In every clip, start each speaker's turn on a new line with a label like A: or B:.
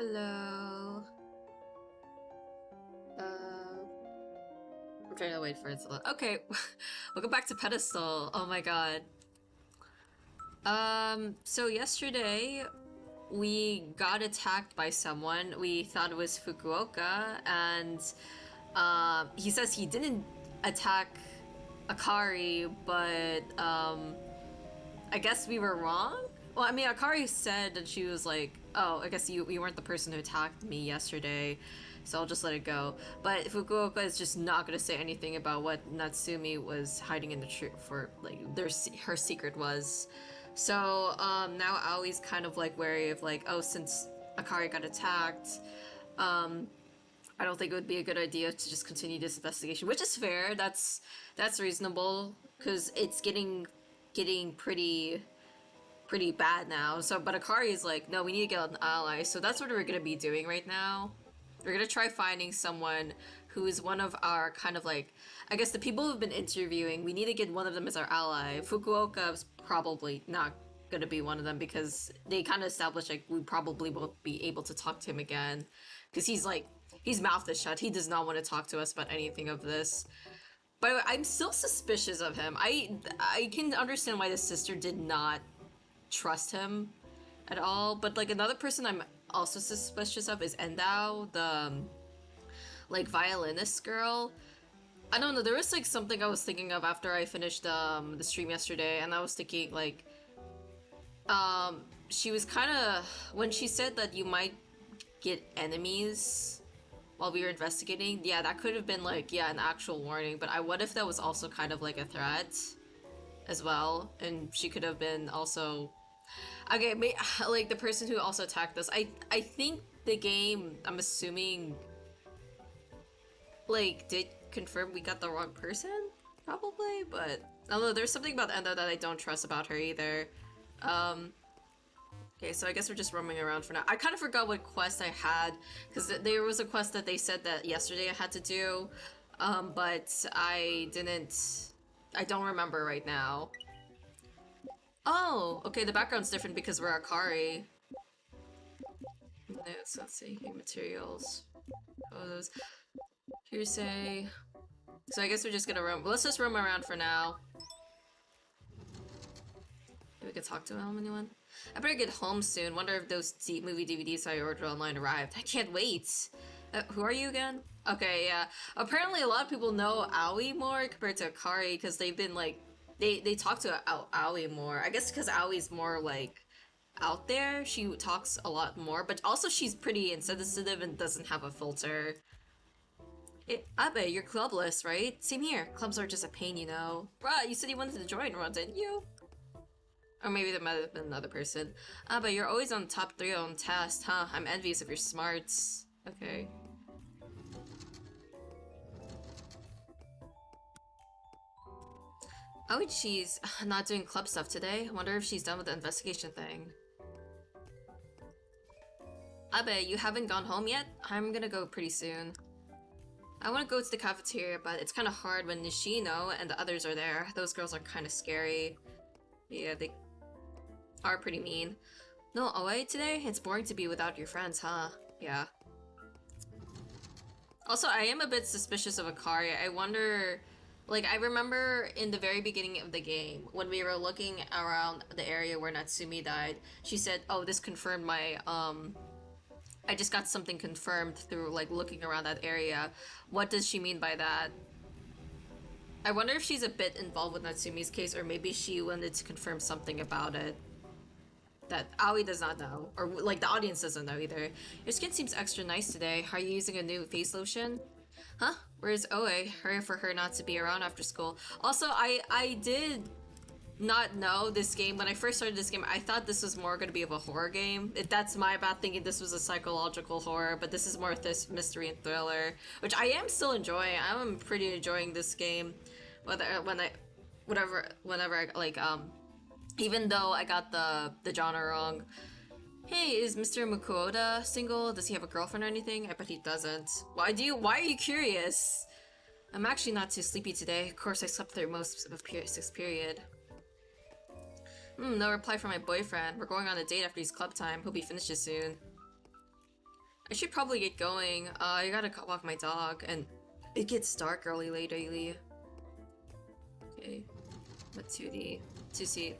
A: Hello. Uh, I'm trying to wait for it to load. Okay, welcome back to Pedestal. Oh my god. So yesterday we got attacked by someone. We thought it was Fukuoka, and he says he didn't attack Akari, but I guess we were wrong. Well, I mean, Akari said that she was like, "Oh, I guess you weren't the person who attacked me yesterday, so I'll just let it go." But Fukuoka is just not gonna say anything about what Natsumi was hiding in the tree for, like her secret was. So now Aoi's kind of like wary of like, oh, since Akari got attacked, I don't think it would be a good idea to just continue this investigation, which is fair. That's reasonable because it's getting pretty bad now. So, but Akari is like, no, we need to get an ally. So that's what we're gonna be doing right now. We're gonna try finding someone who is one of our kind of like, I guess the people who've been interviewing. We need to get one of them as our ally. Fukuoka's probably not gonna be one of them because they kind of established like we probably won't be able to talk to him again because he's mouth is shut. He does not want to talk to us about anything of this. But I'm still suspicious of him. I can understand why the sister did not trust him at all. But like another person I'm also suspicious of is Endao, the like violinist girl. I don't know. There was like something I was thinking of after I finished the stream yesterday, and I was thinking like she was kind of when she said that you might get enemies while we were investigating. Yeah, that could have been like an actual warning. But what if that was also kind of like a threat as well, and she could have been also okay, like the person who also attacked us. I think the game. I'm assuming, like, did confirm we got the wrong person, probably. But although there's something about Endo that I don't trust about her either. Okay, so I guess we're just roaming around for now. I kind of forgot what quest I had because there was a quest that they said that yesterday I had to do, but I didn't. I don't remember right now. Oh, okay, the background's different because we're Akari. Let's see, materials, photos, hearsay. So I guess we're just gonna roam. Let's just roam around for now. Maybe we could talk to anyone. I better get home soon. Wonder if those movie DVDs I ordered online arrived. I can't wait. Who are you again? Okay, yeah. Apparently a lot of people know Aoi more compared to Akari because they've been like they talk to Aoi more. I guess because Aoi's more like out there. She talks a lot more, but also she's pretty insensitive and doesn't have a filter. Abe, you're clubless, right? Same here. Clubs are just a pain, you know. Bruh, you said you wanted to join one, didn't you? Or maybe that might have been another person. Abe, you're always on top 3 on test, huh? I'm envious of your smarts. Okay. Oh, she's not doing club stuff today. Wonder if she's done with the investigation thing. Abe, you haven't gone home yet? I'm gonna go pretty soon. I want to go to the cafeteria, but it's kind of hard when Nishino and the others are there. Those girls are kind of scary. Yeah, they are pretty mean. No Oe today? It's boring to be without your friends, huh? Yeah. Also, I am a bit suspicious of Akari. I wonder... Like, I remember in the very beginning of the game, when we were looking around the area where Natsumi died, she said, oh, this confirmed my, I just got something confirmed through, like, looking around that area. What does she mean by that? I wonder if she's a bit involved with Natsumi's case, or maybe she wanted to confirm something about it that Aoi does not know, or, like, the audience doesn't know either. Your skin seems extra nice today. Are you using a new face lotion? Huh? Where's Oe? Hurry for her not to be around after school. Also, I did not know this game. When I first started this game, I thought this was more going to be of a horror game. That's my bad thinking this was a psychological horror, but this is more this mystery and thriller, which I am still enjoying. I'm pretty enjoying this game. Whenever I, like, even though I got the genre wrong. Hey, is Mr. Mukuoda single? Does he have a girlfriend or anything? I bet he doesn't. Why are you curious? I'm actually not too sleepy today. Of course, I slept through most of 6th period. No reply from my boyfriend. We're going on a date after his club time. Hope he finishes soon. I should probably get going. I gotta walk my dog, and it gets dark early lately. Okay, but to see.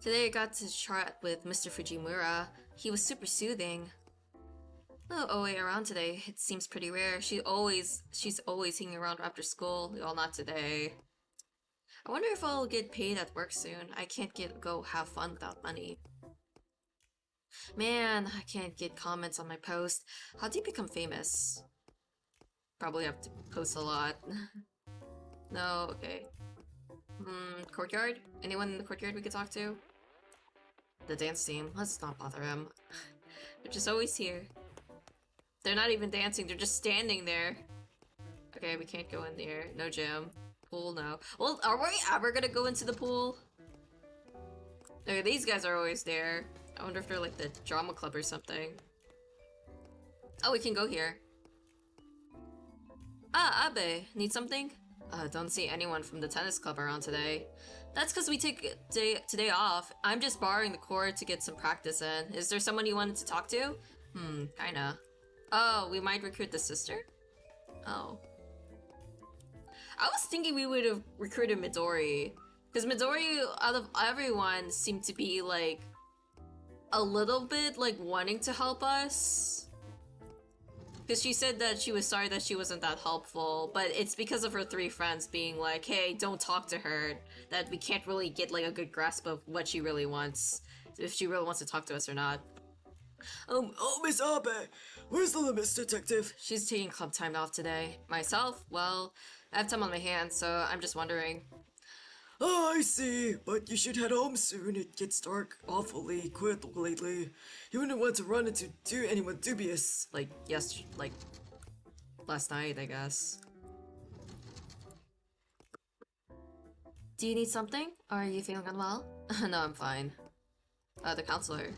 A: Today I got to chat with Mr. Fujimura. He was super soothing. No OA around today. It seems pretty rare. She's always hanging around after school. Well, not today. I wonder if I'll get paid at work soon. I can't go have fun without money. Man, I can't get comments on my post. How do you become famous? Probably have to post a lot. No, okay. Courtyard? Anyone in the courtyard we could talk to? The dance team. Let's not bother them. They're just always here. They're not even dancing, they're just standing there. Okay, we can't go in there. No gym. Pool, no. Well, are we ever gonna go into the pool? Okay, these guys are always there. I wonder if they're like the drama club or something. Oh, we can go here. Ah, Abe, need something? Don't see anyone from the tennis club around today. That's because we take today off. I'm just borrowing the court to get some practice in. Is there someone you wanted to talk to? Kinda. Oh, we might recruit the sister? Oh. I was thinking we would have recruited Midori. Because Midori, out of everyone, seemed to be, like, a little bit, like, wanting to help us. Because she said that she was sorry that she wasn't that helpful, but it's because of her three friends being like, hey, don't talk to her, that we can't really get, like, a good grasp of what she really wants. If she really wants to talk to us or not.
B: Oh, Miss Abe, where's the Miss Detective?
A: She's taking club time off today. Myself? Well, I have time on my hands, so I'm just wondering.
B: Oh, I see, but you should head home soon. It gets dark awfully quick lately. You wouldn't want to run into anyone dubious.
A: Like, last night, I guess. Do you need something? Are you feeling unwell? No, I'm fine. The counselor.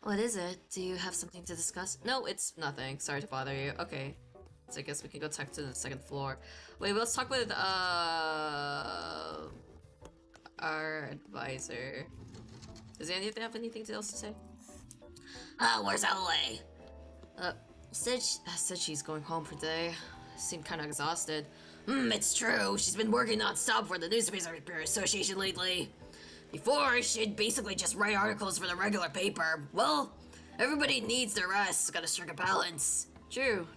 A: What is it? Do you have something to discuss? No, it's nothing. Sorry to bother you. Okay. So I guess we can go talk to the second floor. Wait, let's talk with, our advisor. Does anyone have anything else to say?
C: Where's LA?
A: Said she's going home for today. Seemed kind of exhausted.
C: It's true. She's been working non-stop for the Newspaper Association lately. Before, she'd basically just write articles for the regular paper. Well, everybody needs their rest. Gotta strike a balance.
A: True.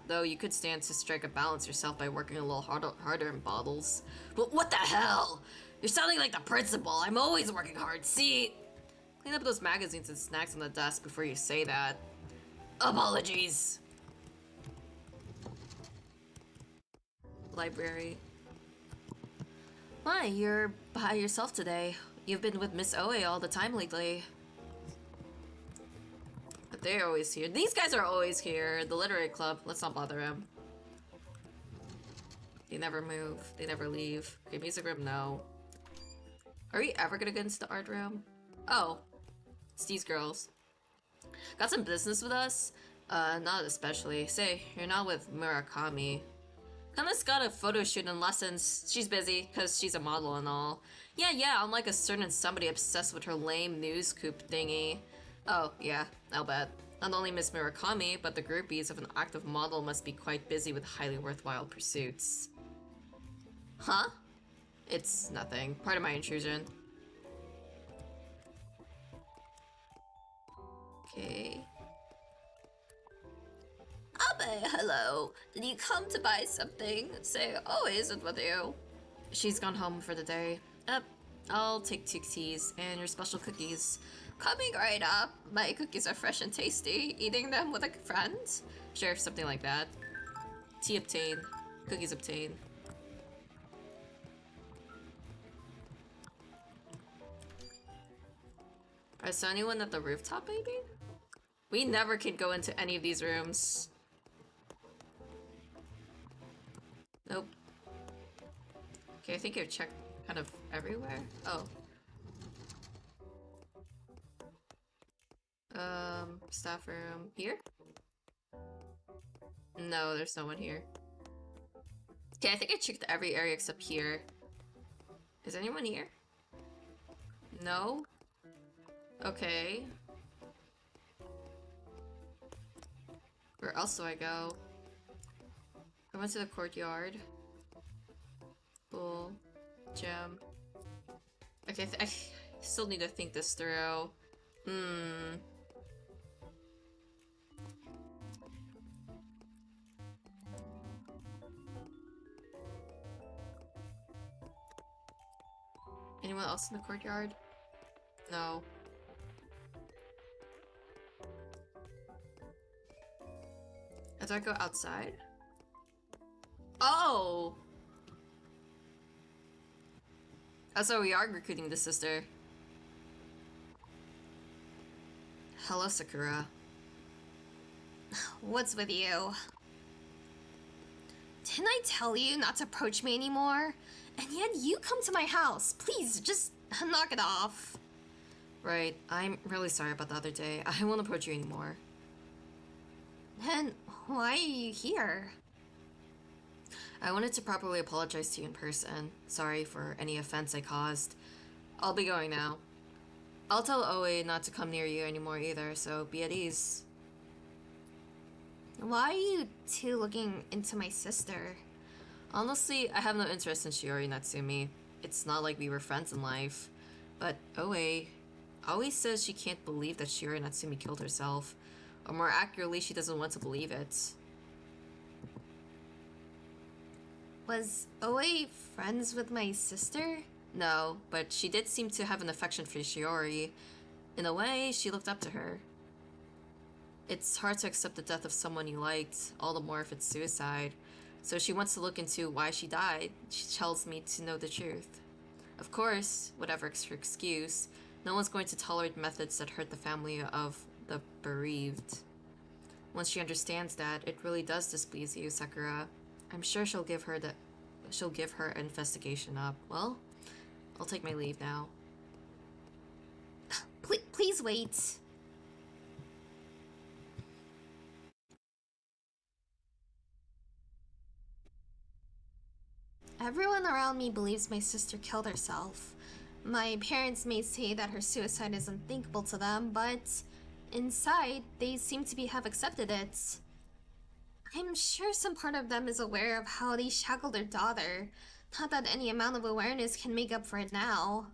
A: Though you could stand to strike a balance yourself by working a little harder in bottles.
C: But what the hell? You're sounding like the principal. I'm always working hard. See?
A: Clean up those magazines and snacks on the desk before you say that.
C: Apologies.
A: Library. Why, you're by yourself today. You've been with Miss Oe all the time lately. But they're always here. These guys are always here. The literary club. Let's not bother them. They never move. They never leave. Okay, music room, no. Are we ever gonna get into the art room? Oh. It's these girls. Got some business with us? Not especially. Say, you're not with Murakami. Kana's got a photo shoot and lessons. She's busy, because she's a model and all. Yeah, unlike a certain somebody obsessed with her lame news coupe thingy. Oh, yeah, I'll bet. Not only Miss Murakami, but the groupies of an active model must be quite busy with highly worthwhile pursuits. Huh? It's nothing. Part of my intrusion. Okay.
C: Abe, hello. Did you come to buy something? Say, oh, is it with you?
A: She's gone home for the day. I'll take 2 teas and your special cookies.
C: Coming right up. My cookies are fresh and tasty. Eating them with a friend?
A: Sure, something like that. Tea obtained. Cookies obtained. Is there anyone at the rooftop, maybe? We never can go into any of these rooms. Nope. Okay, I think I've checked kind of everywhere. Oh. Staff room. Here? No, there's no one here. Okay, I think I checked every area except here. Is anyone here? No? Okay. Where else do I go? I went to the courtyard. Cool. Gem. Okay, I still need to think this through. Anyone else in the courtyard? No. Do I go outside? Oh! Oh, so we are recruiting the sister. Hello, Sakura.
D: What's with you? Didn't I tell you not to approach me anymore? And yet you come to my house. Please, just knock it off.
A: Right, I'm really sorry about the other day. I won't approach you anymore.
D: Then why are you here?
A: I wanted to properly apologize to you in person. Sorry for any offense I caused. I'll be going now. I'll tell Oe not to come near you anymore either, so be at ease.
D: Why are you two looking into my sister?
A: Honestly, I have no interest in Shiori Natsumi. It's not like we were friends in life. But Oe always says she can't believe that Shiori Natsumi killed herself. Or more accurately, she doesn't want to believe it.
D: Was Oe friends with my sister?
A: No, but she did seem to have an affection for Shiori. In a way, she looked up to her. It's hard to accept the death of someone you liked, all the more if it's suicide. So she wants to look into why she died. She tells me to know the truth. Of course, whatever her excuse, no one's going to tolerate methods that hurt the family of the bereaved. Once she understands that, it really does displease you, Sakura. I'm sure she'll give her investigation up. Well, I'll take my leave now.
D: Please wait. Everyone around me believes my sister killed herself. My parents may say that her suicide is unthinkable to them, but inside, they seem to have accepted it. I'm sure some part of them is aware of how they shackled their daughter. Not that any amount of awareness can make up for it now.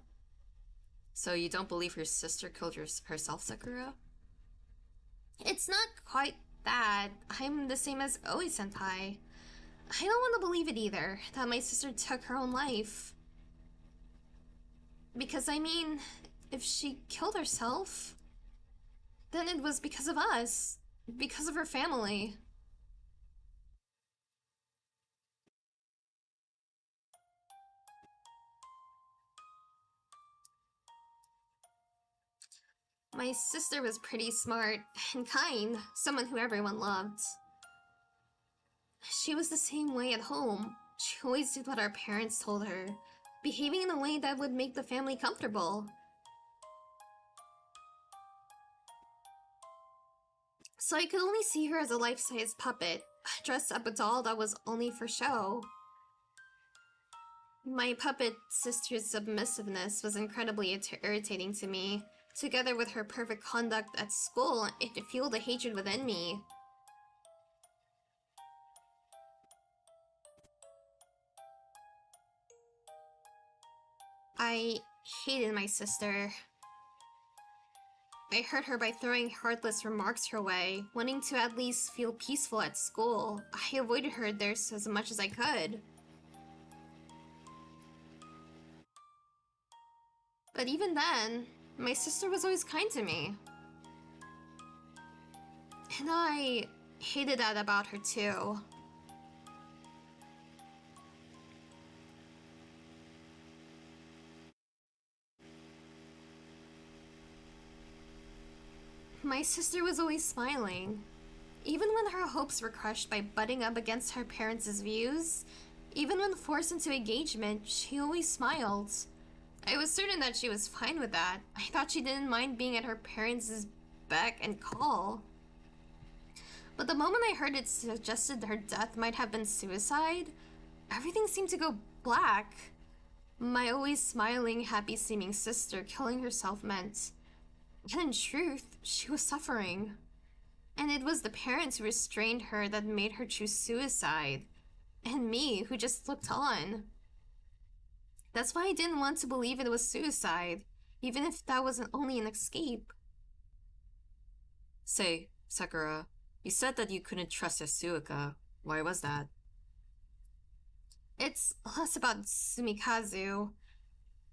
A: So you don't believe her sister killed herself, Sakura?
D: It's not quite that. I'm the same as Oe Senpai. I don't want to believe it either, that my sister took her own life. Because, I mean, if she killed herself, then it was because of us. Because of her family. My sister was pretty smart and kind, someone who everyone loved. She was the same way at home. She always did what our parents told her, behaving in a way that would make the family comfortable. So I could only see her as a life-size puppet, dressed up a doll that was only for show. My puppet sister's submissiveness was incredibly irritating to me. Together with her perfect conduct at school, it fueled a hatred within me. I hated my sister. I hurt her by throwing heartless remarks her way, wanting to at least feel peaceful at school. I avoided her there as much as I could. But even then, my sister was always kind to me. And I hated that about her too. My sister was always smiling. Even when her hopes were crushed by butting up against her parents' views, even when forced into engagement, she always smiled. I was certain that she was fine with that. I thought she didn't mind being at her parents' beck and call. But the moment I heard it suggested her death might have been suicide, everything seemed to go black. my always smiling, happy-seeming sister killing herself meant. And in truth, she was suffering. And it was the parents who restrained her that made her choose suicide. And me, who just looked on. That's why I didn't want to believe it was suicide, even if that wasn't only an escape.
A: Say, Sakura, you said that you couldn't trust Yasuoka. Why was that?
D: It's less about Sumikazu.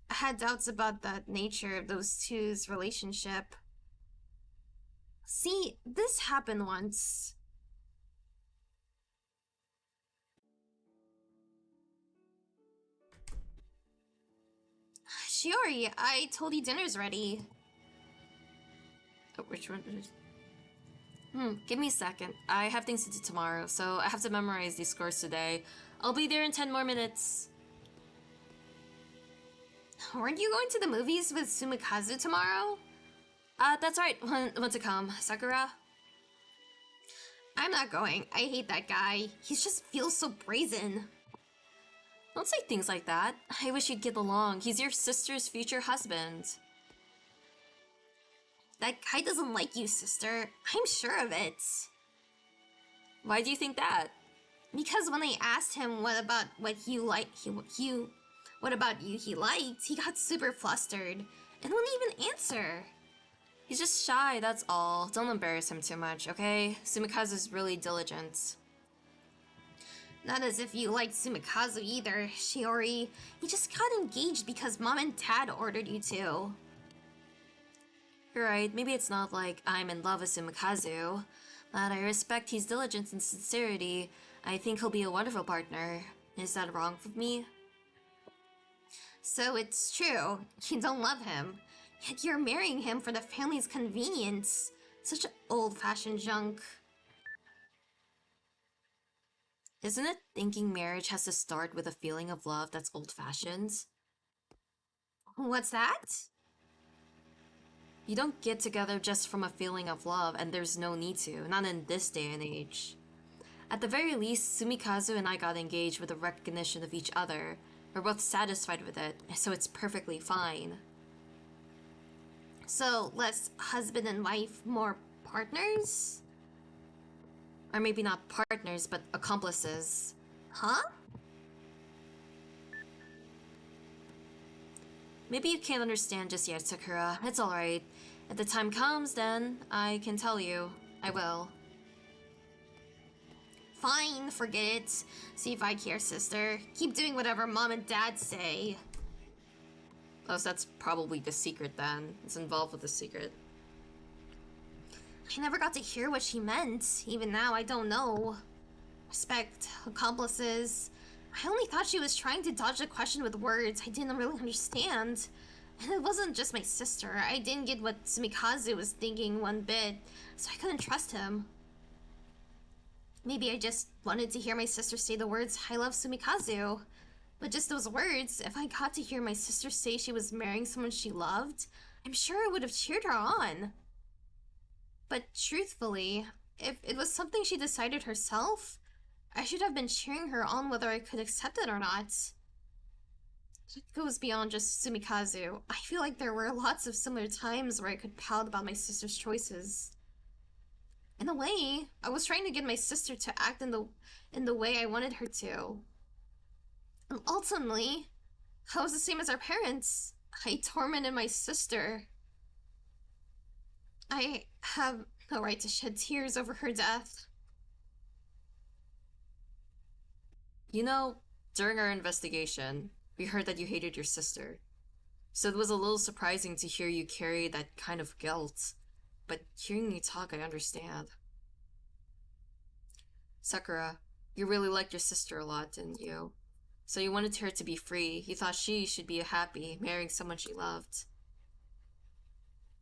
D: I had doubts about the nature of those two's relationship. See, this happened once. Shiori, I told you dinner's ready.
A: Oh, which one? Give me a second. I have things to do tomorrow, so I have to memorize these scores today. I'll be there in 10 more minutes.
D: Weren't you going to the movies with Sumikazu tomorrow?
A: That's right. Want to come, Sakura?
D: I'm not going. I hate that guy. He just feels so brazen.
A: Don't say things like that. I wish you'd get along. He's your sister's future husband.
D: That guy doesn't like you, sister. I'm sure of it.
A: Why do you think that?
D: Because when I asked him what about what you like, what about you he liked, he got super flustered and wouldn't even answer.
A: He's just shy, that's all. Don't embarrass him too much, okay? Sumikazu's really diligent.
D: Not as if you liked Sumikazu either, Shiori. You just got engaged because mom and dad ordered you to.
A: You're right, maybe it's not like I'm in love with Sumikazu, but I respect his diligence and sincerity. I think he'll be a wonderful partner. Is that wrong with me?
D: So it's true, you don't love him, yet you're marrying him for the family's convenience. Such old-fashioned junk.
A: Isn't it thinking marriage has to start with a feeling of love that's old-fashioned?
D: What's that?
A: You don't get together just from a feeling of love, and there's no need to, not in this day and age. At the very least, Sumikazu and I got engaged with a recognition of each other. We're both satisfied with it, so it's perfectly fine.
D: So, less husband and wife, more partners?
A: Or maybe not partners, but accomplices.
D: Huh?
A: Maybe you can't understand just yet, Sakura. It's alright. If the time comes, then I can tell you. I will.
D: Fine, forget it. See if I care, sister. Keep doing whatever mom and dad say.
A: Oh, so that's probably the secret then. It's involved with the secret.
D: I never got to hear what she meant. Even now, I don't know. Respect, accomplices. I only thought she was trying to dodge the question with words I didn't really understand. And it wasn't just my sister. I didn't get what Sumikazu was thinking one bit, so I couldn't trust him. Maybe I just wanted to hear my sister say the words, I love Sumikazu. But just those words, if I got to hear my sister say she was marrying someone she loved, I'm sure I would have cheered her on. But truthfully, if it was something she decided herself, I should have been cheering her on whether I could accept it or not. It goes beyond just Sumikazu. I feel like there were lots of similar times where I could pout about my sister's choices. In a way, I was trying to get my sister to act in the way I wanted her to. And ultimately, I was the same as our parents. I tormented my sister. I have no right to shed tears over her death.
A: You know, during our investigation, we heard that you hated your sister. So it was a little surprising to hear you carry that kind of guilt. But hearing you talk, I understand. Sakura, you really liked your sister a lot, didn't you? So you wanted her to be free. You thought she should be happy, marrying someone she loved.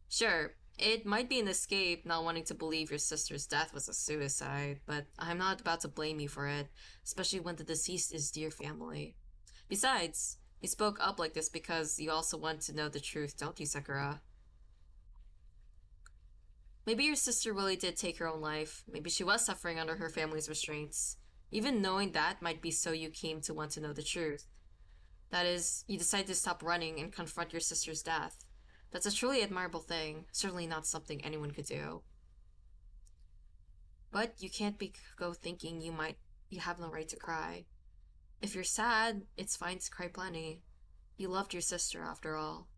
A: Sure, it might be an escape not wanting to believe your sister's death was a suicide, but I'm not about to blame you for it, especially when the deceased is dear family. Besides, you spoke up like this because you also want to know the truth, don't you, Sakura? Maybe your sister really did take her own life. Maybe she was suffering under her family's restraints. Even knowing that might be so you came to want to know the truth. That is, you decide to stop running and confront your sister's death. That's a truly admirable thing, certainly not something anyone could do. But you can't go thinking you have no right to cry. If you're sad, it's fine to cry plenty. You loved your sister after all.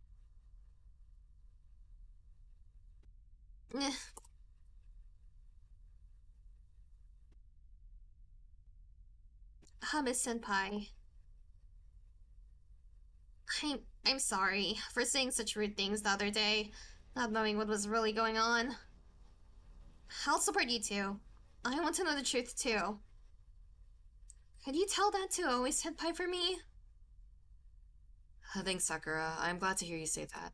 D: Eh. Hummus senpai. I'm sorry for saying such rude things the other day, not knowing what was really going on. I'll support you too. I want to know the truth too. Could you tell that to Oe senpai for me?
A: Thanks, Sakura. I'm glad to hear you say that.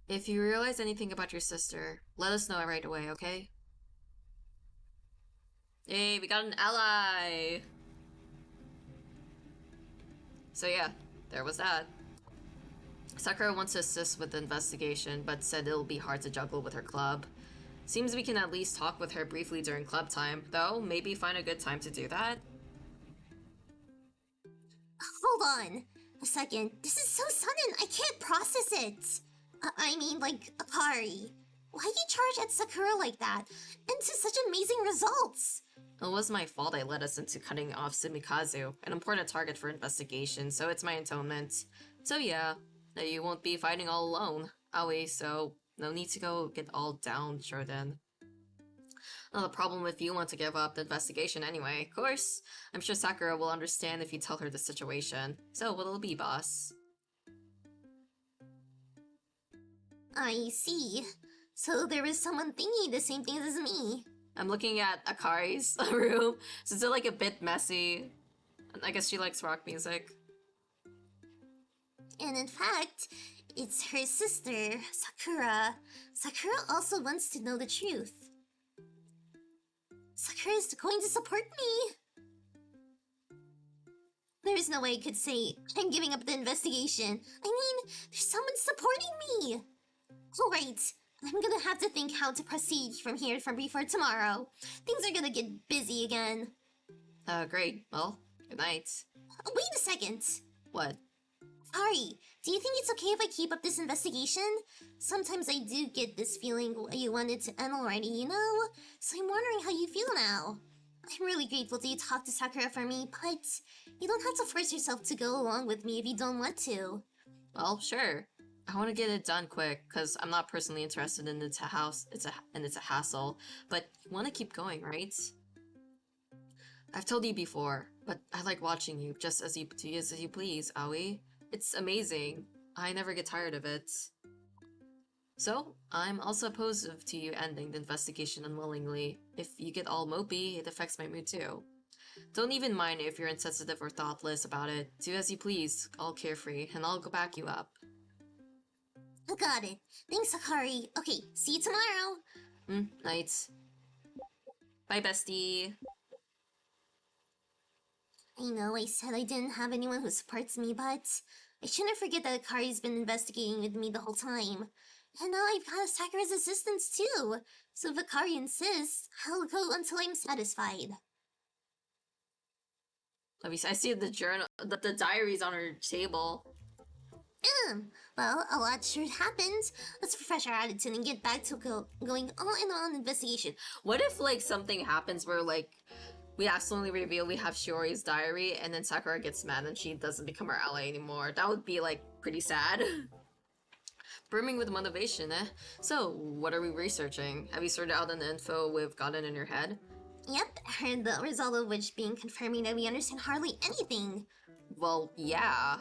A: If you realize anything about your sister, let us know right away, okay? Hey, we got an ally! So yeah, there was that. Sakura wants to assist with the investigation, but said it'll be hard to juggle with her club. Seems we can at least talk with her briefly during club time, though maybe find a good time to do that.
E: Hold on a second. This is so sudden. I can't process it. I mean, like, Akari. Why you charge at Sakura like that? And to such amazing results?
A: It was my fault I led us into cutting off Sumikazu, an important target for investigation, so it's my atonement. So yeah, you won't be fighting all alone, Aoi, so no need to go get all down, Jordan. Not a problem if you want to give up the investigation anyway, of course. I'm sure Sakura will understand if you tell her the situation. So what'll it be, boss?
E: I see. So there was someone thinking the same things as me.
A: I'm looking at Akari's room, so it's like a bit messy. I guess she likes rock music.
E: And in fact, it's her sister, Sakura. Sakura also wants to know the truth. Sakura's going to support me. There's no way I could say, I'm giving up the investigation. I mean, there's someone supporting me. Alright, I'm gonna have to think how to proceed from here before tomorrow. Things are gonna get busy again.
A: Great. Well, good night.
E: Wait a second.
A: What?
E: Ari, do you think it's okay if I keep up this investigation? Sometimes I do get this feeling you want it to end already, you know? So I'm wondering how you feel now. I'm really grateful that you talked to Sakura for me, but you don't have to force yourself to go along with me if you don't want to.
A: Well, sure. I want to get it done quick, because I'm not personally interested in it's a hassle, but you want to keep going, right? I've told you before, but I like watching you just as you please, Aoi. It's amazing. I never get tired of it. So, I'm also opposed to you ending the investigation unwillingly. If you get all mopey, it affects my mood too. Don't even mind if you're insensitive or thoughtless about it. Do as you please, all carefree, and I'll go back you up.
E: I got it. Thanks, Akari. Okay, see you tomorrow.
A: Night. Bye, bestie.
E: I know I said I didn't have anyone who supports me, but I shouldn't forget that Akari's been investigating with me the whole time. And now I've got Sakura's assistance too. So if Akari insists, I'll go until I'm satisfied.
A: I see the journal, the diary's on her table.
E: Well, a lot sure happened. Let's refresh our attitude and get back to going all in on investigation.
A: What if, like, something happens where, like, we accidentally reveal we have Shiori's diary, and then Sakura gets mad and she doesn't become our ally anymore? That would be, like, pretty sad. Brimming with motivation, eh? So, what are we researching? Have you sorted out the info we've gotten in your head?
E: Yep, and the result of which being confirming that we understand hardly anything.
A: Well, yeah.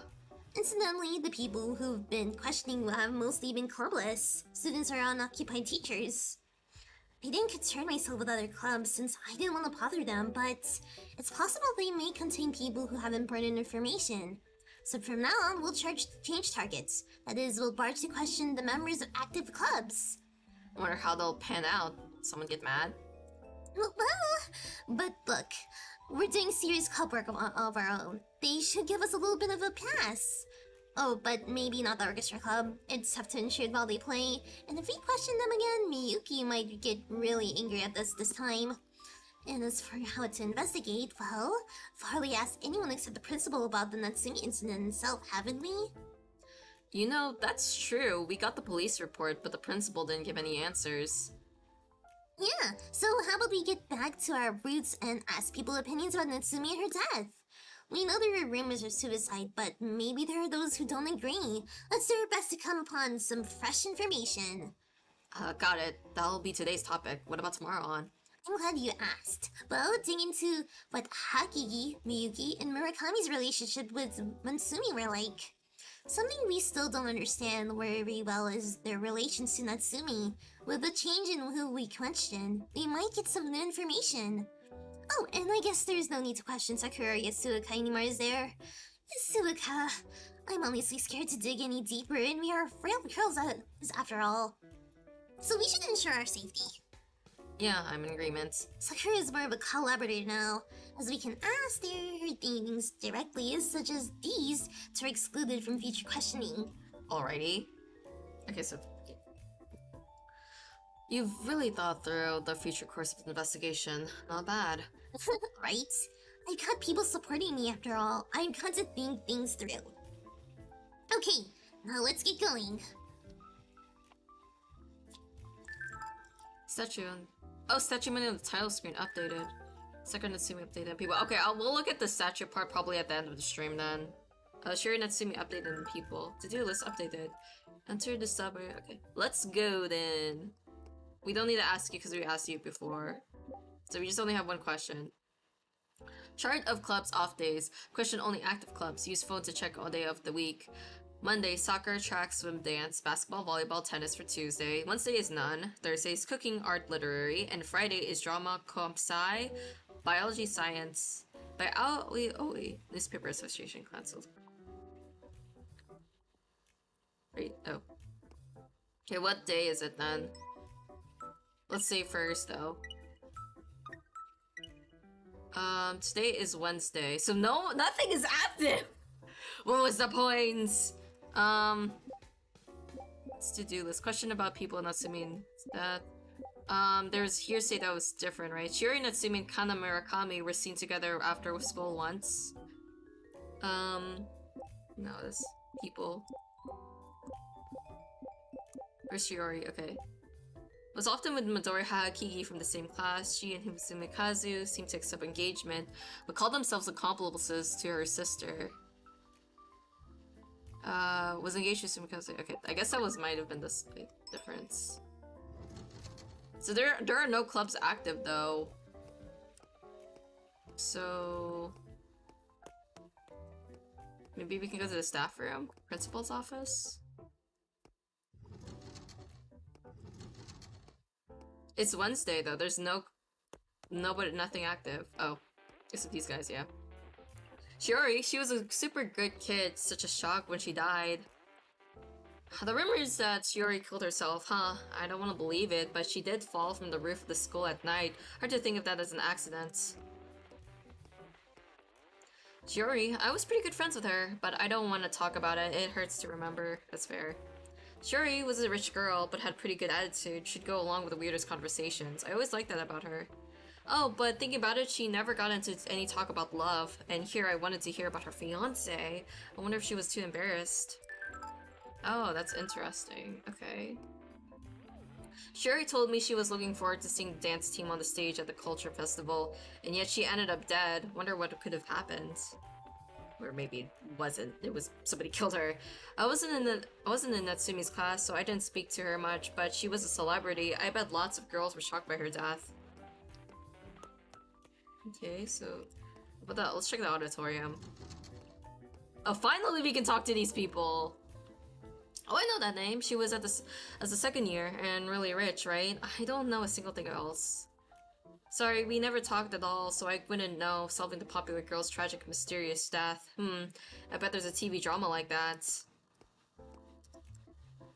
E: Incidentally, the people who've been questioning have mostly been clubless. Students are unoccupied teachers. I didn't concern myself with other clubs since I didn't want to bother them, but it's possible they may contain people who have important information. So from now on, we'll change targets. That is, we'll bar to question the members of active clubs.
A: I wonder how they'll pan out. Someone get mad?
E: Well, but look, we're doing serious club work of our own. They should give us a little bit of a pass. Oh, but maybe not the orchestra club. It's tough to ensure while they play. And if we question them again, Miyuki might get really angry at us this time. And as for how to investigate, well, we've hardly asked anyone except the principal about the Natsumi incident itself, haven't we?
A: You know, that's true. We got the police report, but the principal didn't give any answers.
E: Yeah, so how about we get back to our roots and ask people opinions about Natsumi and her death? We know there are rumors of suicide, but maybe there are those who don't agree. Let's do our best to come upon some fresh information.
A: Got it. That'll be today's topic. What about tomorrow on?
E: I'm glad you asked. Well, dig into what Hakigi, Miyuki, and Murakami's relationship with Matsumi were like. Something we still don't understand very well is their relations to Natsumi. With the change in who we question, we might get some new information. Oh, and I guess there's no need to question Sakura Yasuoka anymore, is there? Yasuoka, I'm honestly scared to dig any deeper, and we are frail girls after all. So we should ensure our safety.
A: Yeah, I'm in agreement.
E: Sakura is more of a collaborator now, as we can ask their things directly, such as these, to are excluded from future questioning.
A: Alrighty. Okay, so... You've really thought through the future course of investigation. Not bad.
E: Right? I've got people supporting me after all. I've got to think things through. Okay, now let's get going.
A: Statue. Oh, statue menu on the title screen updated. Second Natsumi updated people. Okay, we'll look at the statue part probably at the end of the stream then. Shiri Natsumi updated and people. To-do list updated. Enter the subway. Okay, let's go then. We don't need to ask you because we asked you before. So we just only have one question. Chart of clubs off days. Question only active clubs. Use phone to check all day of the week. Monday, soccer, track, swim, dance, basketball, volleyball, tennis for Tuesday. Wednesday is none. Thursday is cooking, art, literary. And Friday is drama, comp sci, biology, science. By Aoi Newspaper Association cancelled. Wait, oh. Okay, what day is it then? Let's see first though. Today is Wednesday, so nothing is active! What was the point? Let's to-do list. Question about people Natsumi and that. There's hearsay that was different, right? Shiri Natsumi and Kana Murakami were seen together after school once. No, this people. Where's Shiori? Okay. Was often with Midori Hakigi from the same class. She and Hibusumi Kazu seemed to accept engagement, but called themselves accomplices to her sister. Was engaged with Sumikazu. Okay, I guess that might have been the difference. So there are no clubs active though. So maybe we can go to the staff room, principal's office. It's Wednesday though. There's nothing active. Oh, except these guys, yeah. Shiori, she was a super good kid. Such a shock when she died. The rumor is that Shiori killed herself, huh? I don't want to believe it, but she did fall from the roof of the school at night. Hard to think of that as an accident. Shiori, I was pretty good friends with her, but I don't want to talk about it. It hurts to remember. That's fair. Shiori was a rich girl, but had pretty good attitude. She'd go along with the weirdest conversations. I always liked that about her. Oh, but thinking about it, she never got into any talk about love. And here I wanted to hear about her fiancé. I wonder if she was too embarrassed. Oh, that's interesting. Okay. Shiori told me she was looking forward to seeing the dance team on the stage at the culture festival, and yet she ended up dead. Wonder what could have happened. Or maybe it wasn't. It was somebody killed her. I wasn't in Natsumi's class, so I didn't speak to her much, but she was a celebrity. I bet lots of girls were shocked by her death. Okay, so about that, let's check the auditorium. Oh, finally we can talk to these people. Oh, I know that name. She was as a second year and really rich, right? I don't know a single thing else. Sorry, we never talked at all, so I wouldn't know solving the popular girl's tragic, mysterious death. I bet there's a TV drama like that.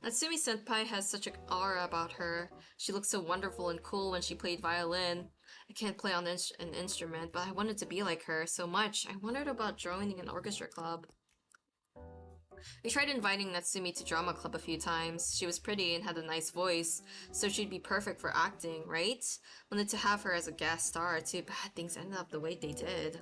A: Natsumi-senpai has such an aura about her. She looked so wonderful and cool when she played violin. I can't play on an instrument, but I wanted to be like her so much. I wondered about joining an orchestra club. We tried inviting Natsumi to drama club a few times. She was pretty and had a nice voice, so she'd be perfect for acting, right? Wanted to have her as a guest star, too bad things ended up the way they did.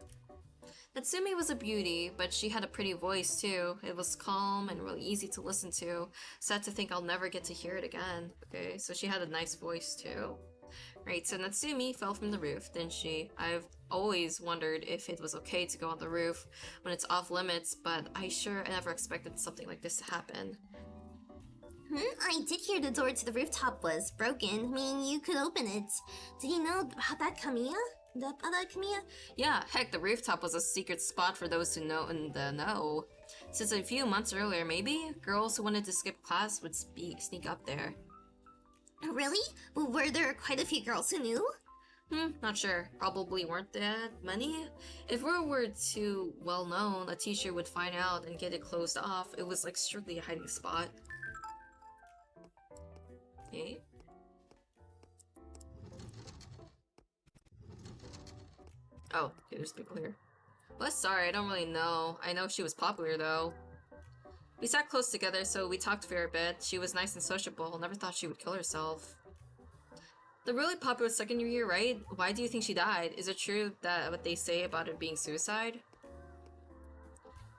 A: Natsumi was a beauty, but she had a pretty voice too. It was calm and really easy to listen to. Sad to think I'll never get to hear it again. Okay, so she had a nice voice too. Right, so Natsumi fell from the roof, didn't she? I've always wondered if it was okay to go on the roof when it's off limits, but I sure never expected something like this to happen.
E: I did hear the door to the rooftop was broken. I mean, you could open it. Did you know about that, Kamiya?
A: Yeah, heck, the rooftop was a secret spot for those who know in the know. Since a few months earlier, maybe, girls who wanted to skip class would sneak up there.
E: Really? Well, were there quite a few girls who knew?
A: Not sure. Probably weren't that many. If we were too well known, a teacher would find out and get it closed off. It was like strictly a hiding spot. Okay. Oh, okay, there's people here. Well, sorry, I don't really know. I know she was popular though. We sat close together, so we talked for a bit. She was nice and sociable. Never thought she would kill herself. The really popular second year, right? Why do you think she died? Is it true that what they say about it being suicide?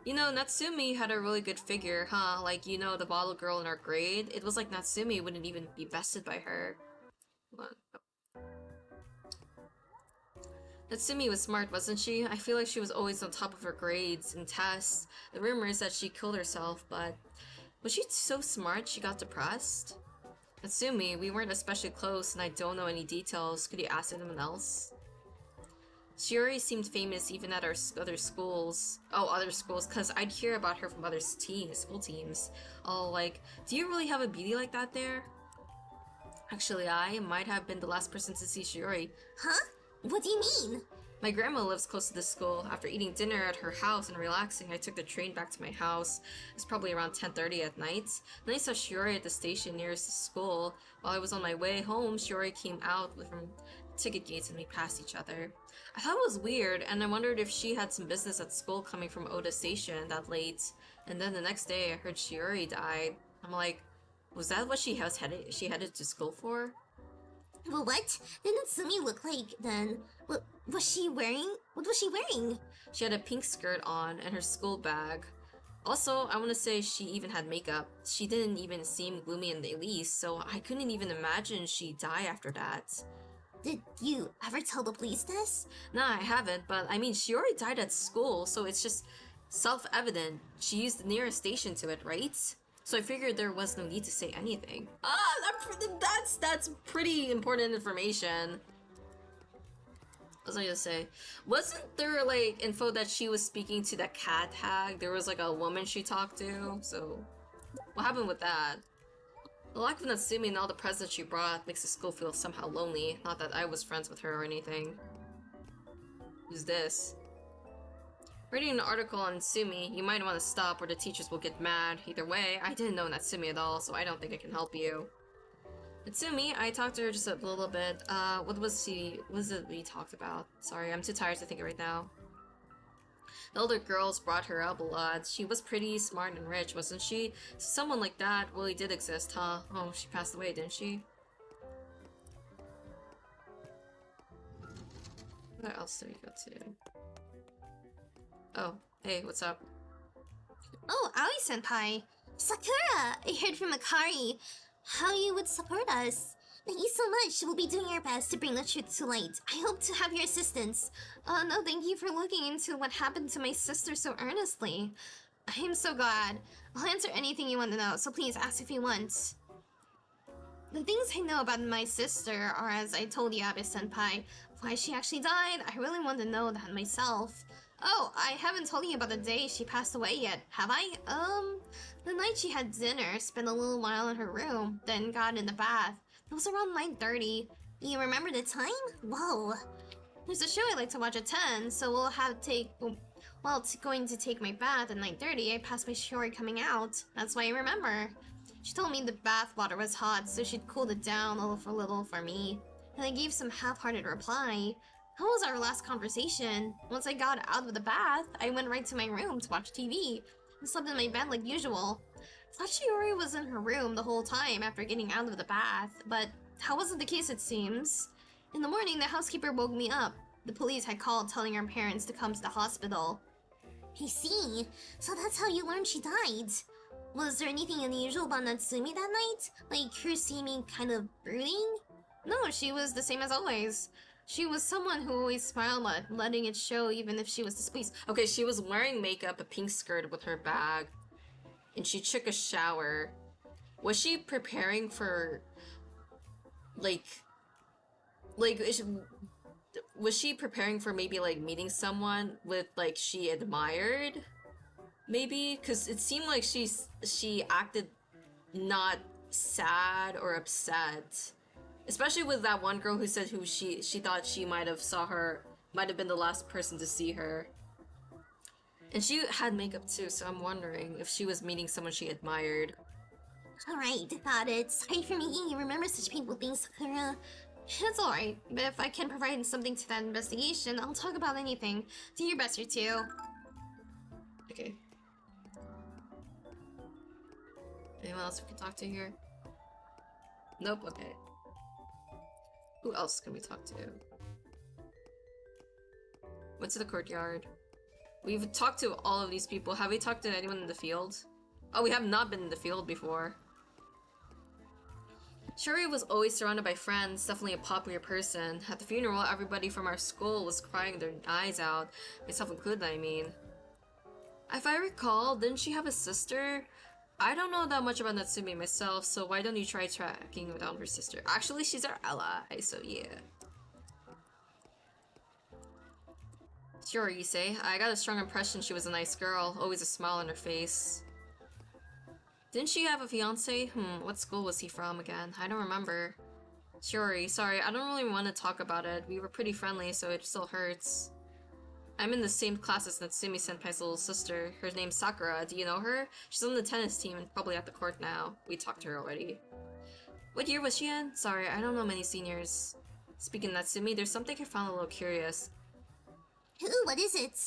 A: You know, Natsumi had a really good figure, huh? Like, you know, the bottle girl in our grade? It was like Natsumi wouldn't even be bested by her. Hold on. Natsumi was smart, wasn't she? I feel like she was always on top of her grades and tests. The rumor is that she killed herself, but was she so smart she got depressed? Natsumi, we weren't especially close and I don't know any details. Could you ask anyone else? Shiori seemed famous even at our other schools. Oh, other schools, because I'd hear about her from other school teams. Oh, like, do you really have a beauty like that there? Actually, I might have been the last person to see Shiori.
E: Huh? What do you mean?
A: My grandma lives close to the school. After eating dinner at her house and relaxing, I took the train back to my house. It was probably around 10:30 at night. Then I saw Shiori at the station nearest the school. While I was on my way home, Shiori came out from ticket gates and we passed each other. I thought it was weird, and I wondered if she had some business at school coming from Oda Station that late. And then the next day, I heard Shiori died. I'm like, was that what she headed to school for?
E: Well, what did Natsumi look like then? What was she wearing? What was she wearing?
A: She had a pink skirt on and her school bag. Also, I want to say she even had makeup. She didn't even seem gloomy in the least, so I couldn't even imagine she'd die after that.
E: Did you ever tell the police this?
A: Nah, I haven't, but I mean, she already died at school, so it's just self-evident. She used the nearest station to it, right? So I figured there was no need to say anything. That's pretty important information. What was I gonna say? Wasn't there like info that she was speaking to the cat hag? There was like a woman she talked to, so what happened with that? The lack of Natsumi and all the presents she brought makes the school feel somehow lonely. Not that I was friends with her or anything. Who's this? Reading an article on Natsumi, you might want to stop or the teachers will get mad. Either way, I didn't know Natsumi at all, so I don't think I can help you. Natsumi, I talked to her just a little bit. What was it we talked about? Sorry, I'm too tired to think right now. The older girls brought her up a lot. She was pretty smart and rich, wasn't she? Someone like that really did exist, huh? Oh, she passed away, didn't she? Where else did we go to? Oh, hey, what's up?
E: Oh, Aoi-senpai. Sakura! I heard from Akari how you would support us. Thank you so much. We'll be doing our best to bring the truth to light. I hope to have your assistance.
D: No, thank you for looking into what happened to my sister so earnestly. I am so glad. I'll answer anything you want to know, so please ask if you want. The things I know about my sister are, as I told you, Abe-senpai. Why she actually died, I really want to know that myself. Oh, I haven't told you about the day she passed away yet, have I? The night she had dinner, spent a little while in her room, then got in the bath. It was around 9:30.
E: You remember the time? Whoa.
D: There's a show I like to watch at 10, so going to take my bath at 9:30, I passed by Shiori coming out. That's why I remember. She told me the bath water was hot, so she'd cooled it down a little for me. And I gave some half-hearted reply. That was our last conversation. Once I got out of the bath, I went right to my room to watch TV. I slept in my bed like usual. Thought Shiori was in her room the whole time after getting out of the bath, but that wasn't the case, it seems. In the morning, the housekeeper woke me up. The police had called telling her parents to come to the hospital.
E: I see. So that's how you learned she died. Was there anything unusual about Natsumi that night? Like her seeming kind of brooding?
D: No, she was the same as always. She was someone who always smiled, letting it show even if she was displeased.
A: Okay, she was wearing makeup, a pink skirt with her bag, and she took a shower. Was she preparing for, was she preparing for maybe, like, meeting someone with, like, she admired? Maybe? Because it seemed like she acted not sad or upset. Especially with that one girl who said she thought she might have been the last person to see her. And she had makeup too, so I'm wondering if she was meeting someone she admired.
E: Alright, got it. Sorry for making you remember such painful things, Sakura.
D: It's alright, but if I can provide something to that investigation, I'll talk about anything. Do your best, you two.
A: Okay. Anyone else we can talk to here? Nope, okay. Who else can we talk to? Went to the courtyard. We've talked to all of these people. Have we talked to anyone in the field? Oh, we have not been in the field before. Shuri was always surrounded by friends, definitely a popular person. At the funeral, everybody from our school was crying their eyes out. Myself included, I mean. If I recall, didn't she have a sister? I don't know that much about Natsumi myself, so why don't you try tracking down her sister? Actually, she's our ally, so yeah. Sure, you say. I got a strong impression she was a nice girl, always a smile on her face. Didn't she have a fiance? What school was he from again? I don't remember. Shiori, sorry, I don't really want to talk about it. We were pretty friendly, so it still hurts. I'm in the same class as Natsumi Senpai's little sister. Her name's Sakura. Do you know her? She's on the tennis team and probably at the court now. We talked to her already. What year was she in? Sorry, I don't know many seniors. Speaking of Natsumi, there's something I found a little curious.
E: Ooh, what is it?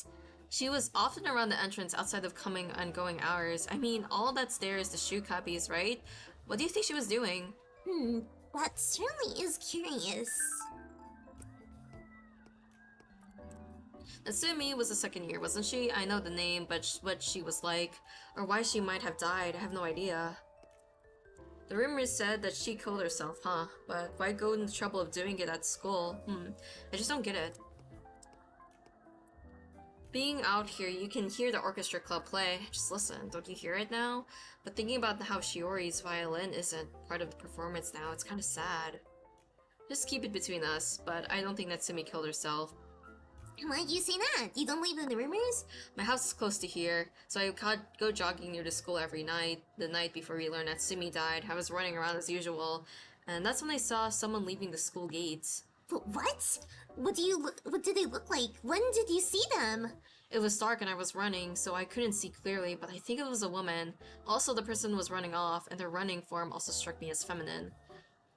A: She was often around the entrance outside of coming and going hours. I mean, all that's there is the shoe copies, right? What do you think she was doing?
E: That certainly is curious.
A: Natsumi was the second year, wasn't she? I know the name, but what she was like, or why she might have died, I have no idea. The rumors said that she killed herself, huh? But why go in the trouble of doing it at school? I just don't get it. Being out here, you can hear the orchestra club play. Just listen, don't you hear it now? But thinking about how Shiori's violin isn't part of the performance now, it's kind of sad. Just keep it between us, but I don't think Natsumi killed herself.
E: Why'd you say that? You don't believe in the rumors?
A: My house is close to here, so I could go jogging near the school every night. The night before we learned Natsumi died, I was running around as usual, and that's when I saw someone leaving the school gates.
E: But what? What did they look like? When did you see them?
A: It was dark and I was running, so I couldn't see clearly, but I think it was a woman. Also, the person was running off, and their running form also struck me as feminine.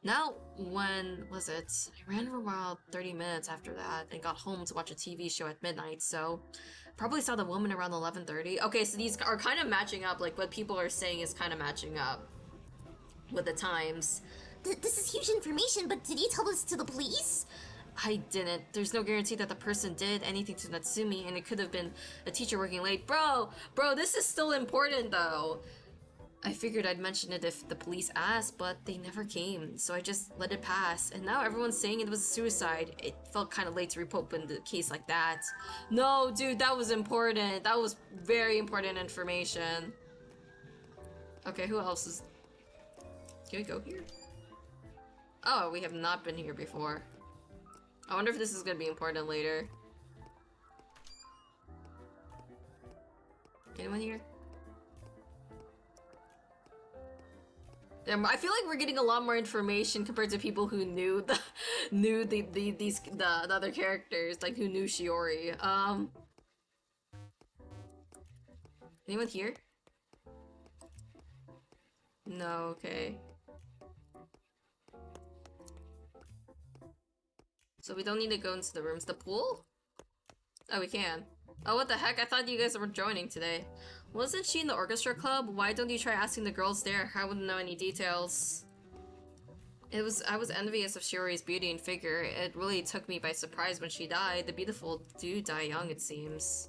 A: Now, when was it? I ran for about 30 minutes after that and got home to watch a TV show at midnight, so probably saw the woman around 11:30. Okay, so these are kind of matching up, like what people are saying is kind of matching up with the times.
E: This is huge information, but did you tell this to the police?
A: I didn't. There's no guarantee that the person did anything to Natsumi, and it could have been a teacher working late. Bro, this is still important though. I figured I'd mention it if the police asked, but they never came, so I just let it pass. And now everyone's saying it was a suicide. It felt kind of late to reopen the case like that. No, dude, that was important. That was very important information. Okay, who else is... Can we go here? Oh, we have not been here before. I wonder if this is gonna be important later. Anyone here? I feel like we're getting a lot more information compared to people who knew the other characters, like who knew Shiori. Anyone here? No, okay. So we don't need to go into the rooms. The pool? Oh, we can. Oh, what the heck? I thought you guys were joining today. Wasn't she in the orchestra club? Why don't you try asking the girls there? I wouldn't know any details. I was envious of Shiori's beauty and figure. It really took me by surprise when she died. The beautiful do die young, it seems.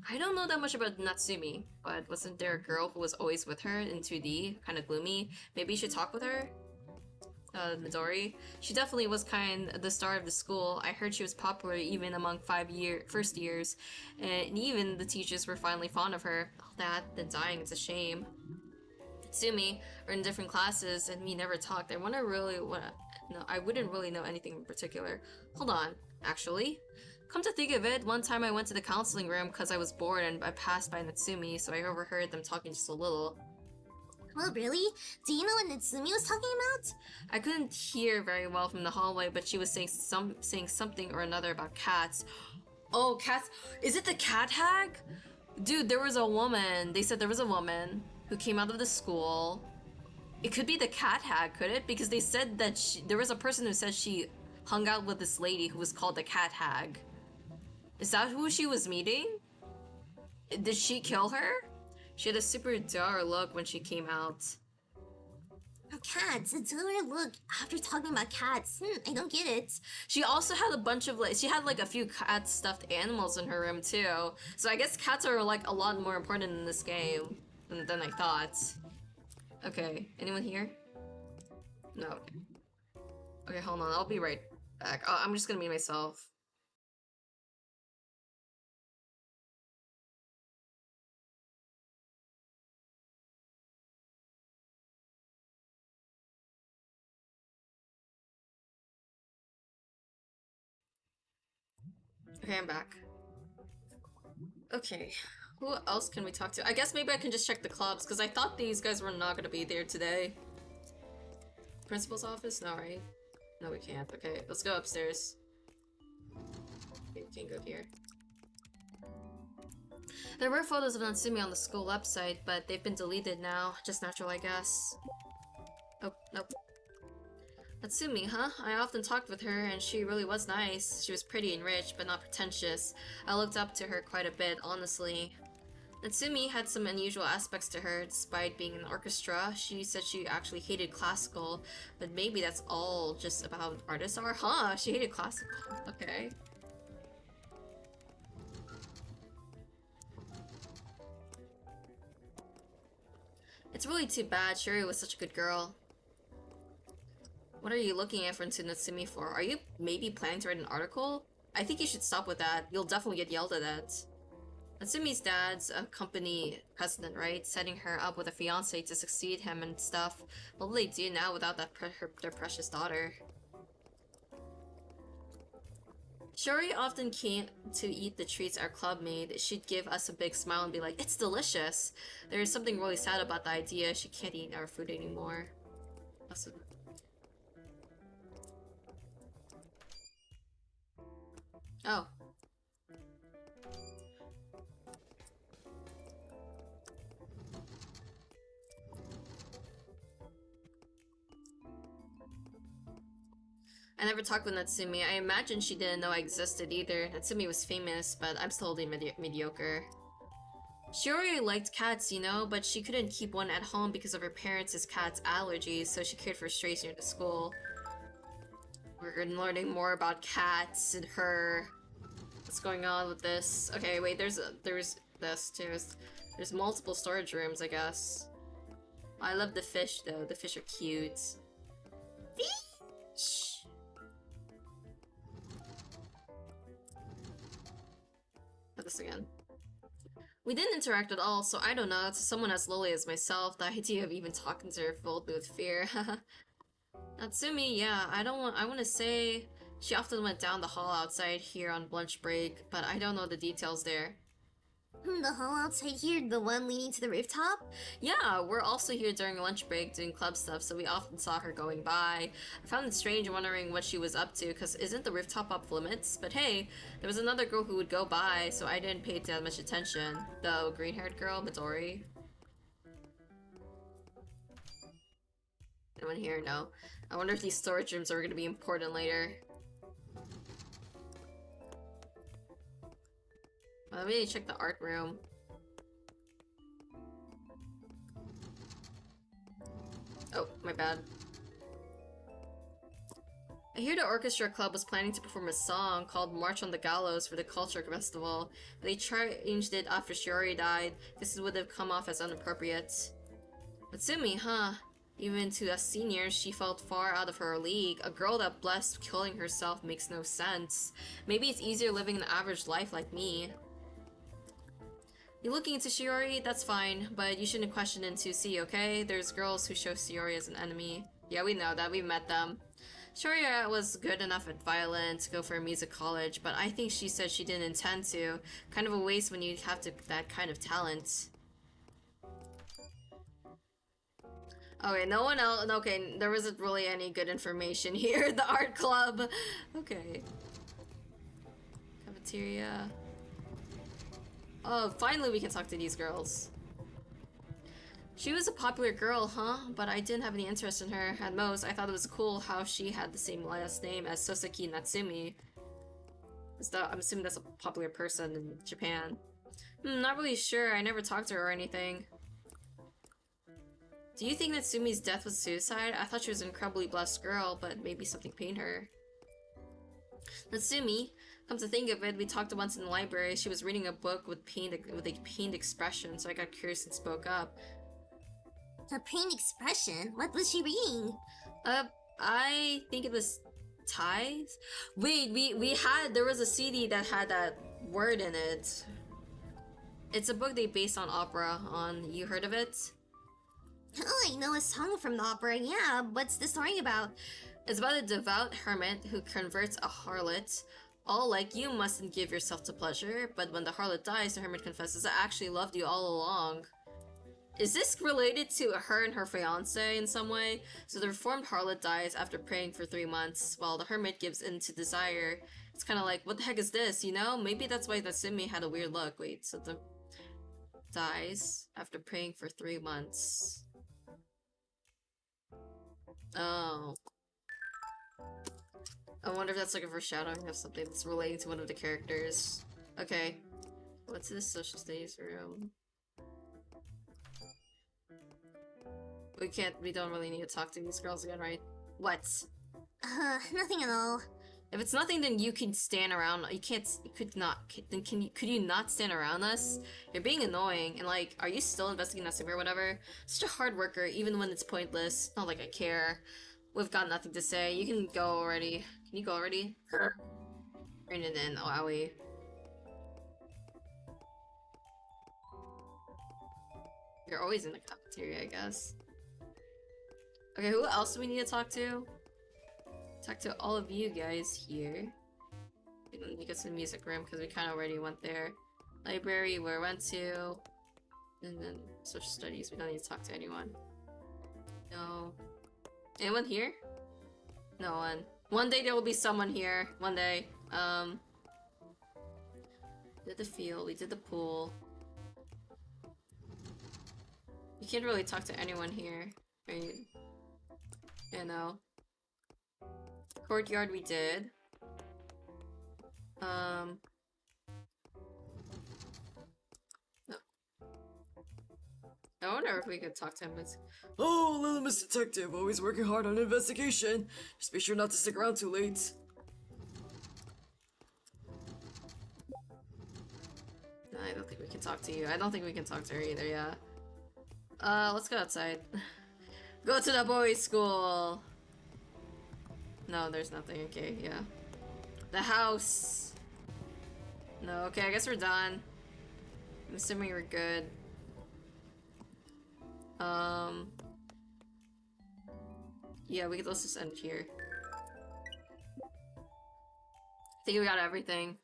A: I don't know that much about Natsumi, but wasn't there a girl who was always with her in 2D? Kind of gloomy. Maybe you should talk with her? Midori. She definitely was kind of the star of the school. I heard she was popular even among first years, and even the teachers were finally fond of her. All that, then dying, it's a shame. Tsumi are in different classes, and we never talked. I wonder really what. No, I wouldn't really know anything in particular. Hold on, actually. Come to think of it, one time I went to the counseling room because I was bored and I passed by Natsumi, so I overheard them talking just a little.
E: Oh, really? Do you know what Natsumi was talking about?
A: I couldn't hear very well from the hallway, but she was saying something or another about cats. Oh, cats! Is it the cat hag? Dude, there was a woman. They said there was a woman who came out of the school. It could be the cat hag, could it? Because they said that there was a person who said she hung out with this lady who was called the cat hag. Is that who she was meeting? Did she kill her? She had a super dour look when she came out.
E: Oh, cats. A dour look after talking about cats. I don't get it.
A: She also had a bunch of she had like a few cat stuffed animals in her room too. So I guess cats are like a lot more important in this game than I thought. Okay, anyone here? No. Okay, hold on. I'll be right back. Oh, I'm just gonna meet myself. Okay, I'm back. Okay, who else can we talk to? I guess maybe I can just check the clubs, because I thought these guys were not going to be there today. Principal's office? No, right? No, we can't. Okay, let's go upstairs. Okay, we can't go here. There were photos of Natsumi on the school website, but they've been deleted now. Just natural, I guess. Oh, nope. Natsumi, huh? I often talked with her, and she really was nice. She was pretty and rich, but not pretentious. I looked up to her quite a bit, honestly. Natsumi had some unusual aspects to her, despite being in the orchestra. She said she actually hated classical, but maybe that's all just about artists are, huh? She hated classical. Okay. It's really too bad. Shuri was such a good girl. What are you looking at for Natsumi for? Are you maybe planning to write an article? I think you should stop with that. You'll definitely get yelled at. Natsumi's dad's a company president, right? Setting her up with a fiance to succeed him and stuff. What will they do now without their precious daughter? Shuri often came to eat the treats our club made. She'd give us a big smile and be like, "It's delicious." There is something really sad about the idea she can't eat our food anymore. Also, oh. I never talked with Natsumi. I imagine she didn't know I existed either. Natsumi was famous, but I'm still mediocre. Shiori liked cats, you know, but she couldn't keep one at home because of her parents' cat's allergies, so she cared for strays near the school. We're learning more about cats and her. What's going on with this? Okay, wait, there's this too. There's multiple storage rooms, I guess. I love the fish though. The fish are cute. Fish! Put this again. We didn't interact at all, so I don't know. To someone as lowly as myself, the idea of even talking to her filled me with fear. Natsumi, yeah, I want to say she often went down the hall outside here on lunch break, but I don't know the details there.
E: The hall outside here, the one leading to the rooftop?
A: Yeah, we're also here during lunch break doing club stuff, so we often saw her going by. I found it strange wondering what she was up to, because isn't the rooftop off limits? But hey, there was another girl who would go by, so I didn't pay that much attention. The green-haired girl, Midori. Anyone here? No. I wonder if these storage rooms are going to be important later. let me check the art room. Oh, my bad. I hear the orchestra club was planning to perform a song called March on the Gallows for the Culture Festival, but they changed it after Shiori died. This would have come off as inappropriate. Matsumi, huh? Even to us seniors, she felt far out of her league. A girl that blessed killing herself makes no sense. Maybe it's easier living an average life like me. You're looking into Shiori? That's fine, but you shouldn't question into C, okay? There's girls who show Shiori as an enemy. Yeah, we know that. We met them. Shiori was good enough at violin to go for a music college, but I think she said she didn't intend to. Kind of a waste when you have that kind of talent. Okay, no one else. Okay, there wasn't really any good information here. The art club. Okay. Cafeteria. Oh, finally we can talk to these girls. She was a popular girl, huh? But I didn't have any interest in her. At most, I thought it was cool how she had the same last name as Soseki Natsumi. I'm assuming that's a popular person in Japan. Not really sure. I never talked to her or anything. Do you think Natsumi's death was suicide? I thought she was an incredibly blessed girl, but maybe something pained her. Natsumi, come to think of it, we talked once in the library. She was reading a book with a pained expression, so I got curious and spoke up.
E: A pained expression? What was she reading?
A: I think it was ties? Wait, there was a CD that had that word in it. It's a book they based on opera on. You heard of it?
E: Oh, I know a song from the opera, yeah. What's the story about?
A: It's about a devout hermit who converts a harlot. All like, you mustn't give yourself to pleasure, but when the harlot dies, the hermit confesses, I actually loved you all along. Is this related to her and her fiance in some way? So the reformed harlot dies after praying for 3 months, while the hermit gives in to desire. It's kind of like, what the heck is this, you know? Maybe that's why Natsumi had a weird look. Wait, so the dies after praying for 3 months. Oh. I wonder if that's like a foreshadowing of something that's relating to one of the characters. Okay. What's this social studies room? We don't really need to talk to these girls again, right? What?
E: Nothing at all.
A: If it's nothing, then you can stand around. Could you not stand around us? You're being annoying, and like, are you still investigating that or whatever? Such a hard worker, even when it's pointless. Not like I care. We've got nothing to say. You can go already. Can you go already? Bring it in, owie. You're always in the cafeteria, I guess. Okay, who else do we need to talk to? Talk to all of you guys here. We don't need to go to the music room because we kind of already went there. Library, where we went to. And then social studies, we don't need to talk to anyone. No. Anyone here? No one. One day there will be someone here. One day. Did the field, we did the pool. You can't really talk to anyone here. Right? You know. Courtyard we did. No. I wonder if we could talk to him.
B: Oh, little Miss Detective, always working hard on an investigation. Just be sure not to stick around too late.
A: No, I don't think we can talk to you. I don't think we can talk to her either, yeah. Let's go outside. Go to the boys' school! No, there's nothing. Okay, yeah. The house! No, okay, I guess we're done. I'm assuming we're good. Yeah, let's just end here. I think we got everything.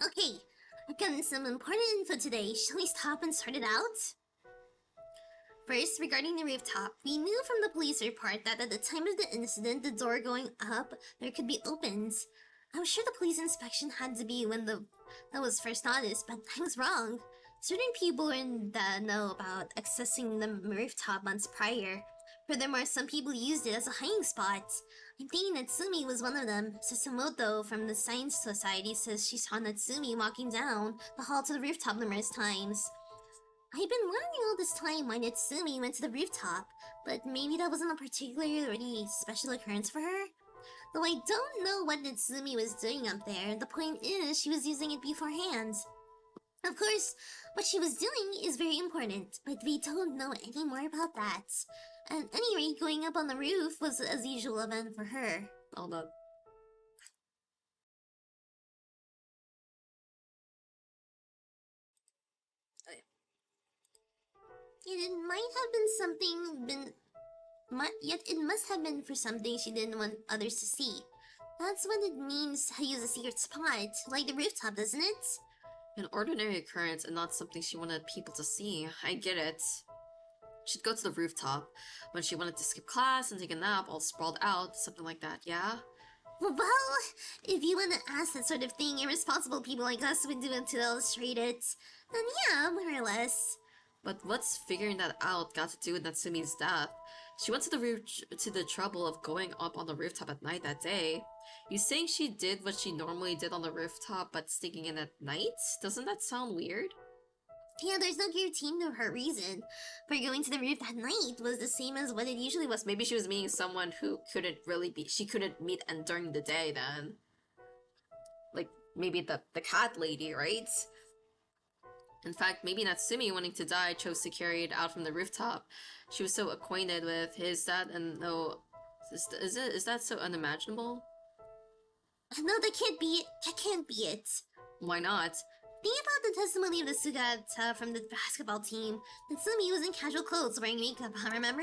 E: Okay, I've gotten some important info today. Shall we stop and sort it out? First, regarding the rooftop, we knew from the police report that at the time of the incident, the door going up, there could be opens. I was sure the police inspection had to be when that was first noticed, but I was wrong. Certain people were in the know about accessing the rooftop months prior. Furthermore, some people used it as a hiding spot. I'm thinking Natsumi was one of them. Sasumoto from the Science Society says she saw Natsumi walking down the hall to the rooftop numerous times. I've been wondering all this time why Natsumi went to the rooftop, but maybe that wasn't a particularly special occurrence for her? Though I don't know what Natsumi was doing up there, the point is she was using it beforehand. Of course, what she was doing is very important, but we don't know any more about that. At any rate, going up on the roof was as usual event for her.
A: Hold on.
E: Yet it might have been yet it must have been for something she didn't want others to see. That's what it means to use a secret spot, like the rooftop, doesn't it?
A: An ordinary occurrence and not something she wanted people to see. I get it. She'd go to the rooftop when she wanted to skip class and take a nap all sprawled out, something like that, yeah?
E: Well, if you want to ask that sort of thing irresponsible people like us would do it to illustrate it, then yeah, more or less.
A: But what's figuring that out got to do with Natsumi's death? She went to the trouble of going up on the rooftop at night that day. You saying she did what she normally did on the rooftop but sneaking in at night? Doesn't that sound weird?
E: Yeah, there's no guarantee to her reason for going to the roof that night was the same as what it usually was.
A: Maybe she was meeting someone who she couldn't meet and during the day then. Like, maybe the cat lady, right? In fact, maybe Natsumi, wanting to die, chose to carry it out from the rooftop. She was so acquainted with his dad, and no, is that so unimaginable?
E: No, that can't be it. That can't be it.
A: Why not?
E: Think about the testimony of the Sugata from the basketball team. Natsumi was in casual clothes wearing makeup, remember?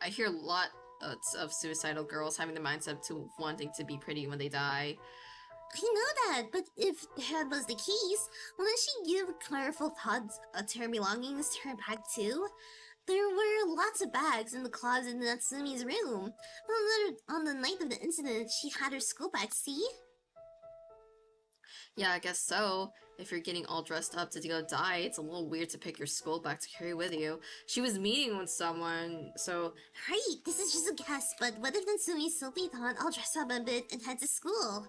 A: I hear a lot of suicidal girls having the mindset to wanting to be pretty when they die.
E: I know that, but if that was the case, wouldn't she give colorful thoughts to her belongings to her bag too? There were lots of bags in the closet in Natsumi's room. On the night of the incident, she had her school bag, see?
A: Yeah, I guess so. If you're getting all dressed up to go die, it's a little weird to pick your school bag to carry with you. She was meeting with someone, so...
E: Right, this is just a guess, but what if Natsumi simply thought, I'll dress up a bit and head to school?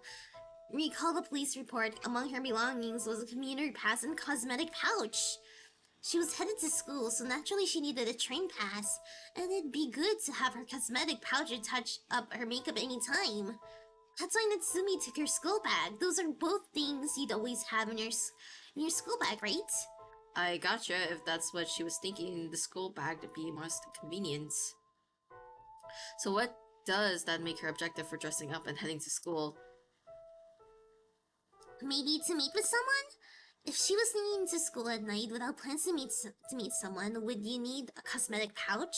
E: Recall the police report. Among her belongings was a commuter pass and cosmetic pouch. She was headed to school, so naturally she needed a train pass, and it'd be good to have her cosmetic pouch to touch up her makeup anytime. That's why Natsumi took her school bag. Those are both things you'd always have in your school bag, right?
A: I gotcha. If that's what she was thinking, the school bag would be most convenient. So what does that make her objective for dressing up and heading to school?
E: Maybe to meet with someone? If she was sneaking to school at night without plans to meet someone, would you need a cosmetic pouch?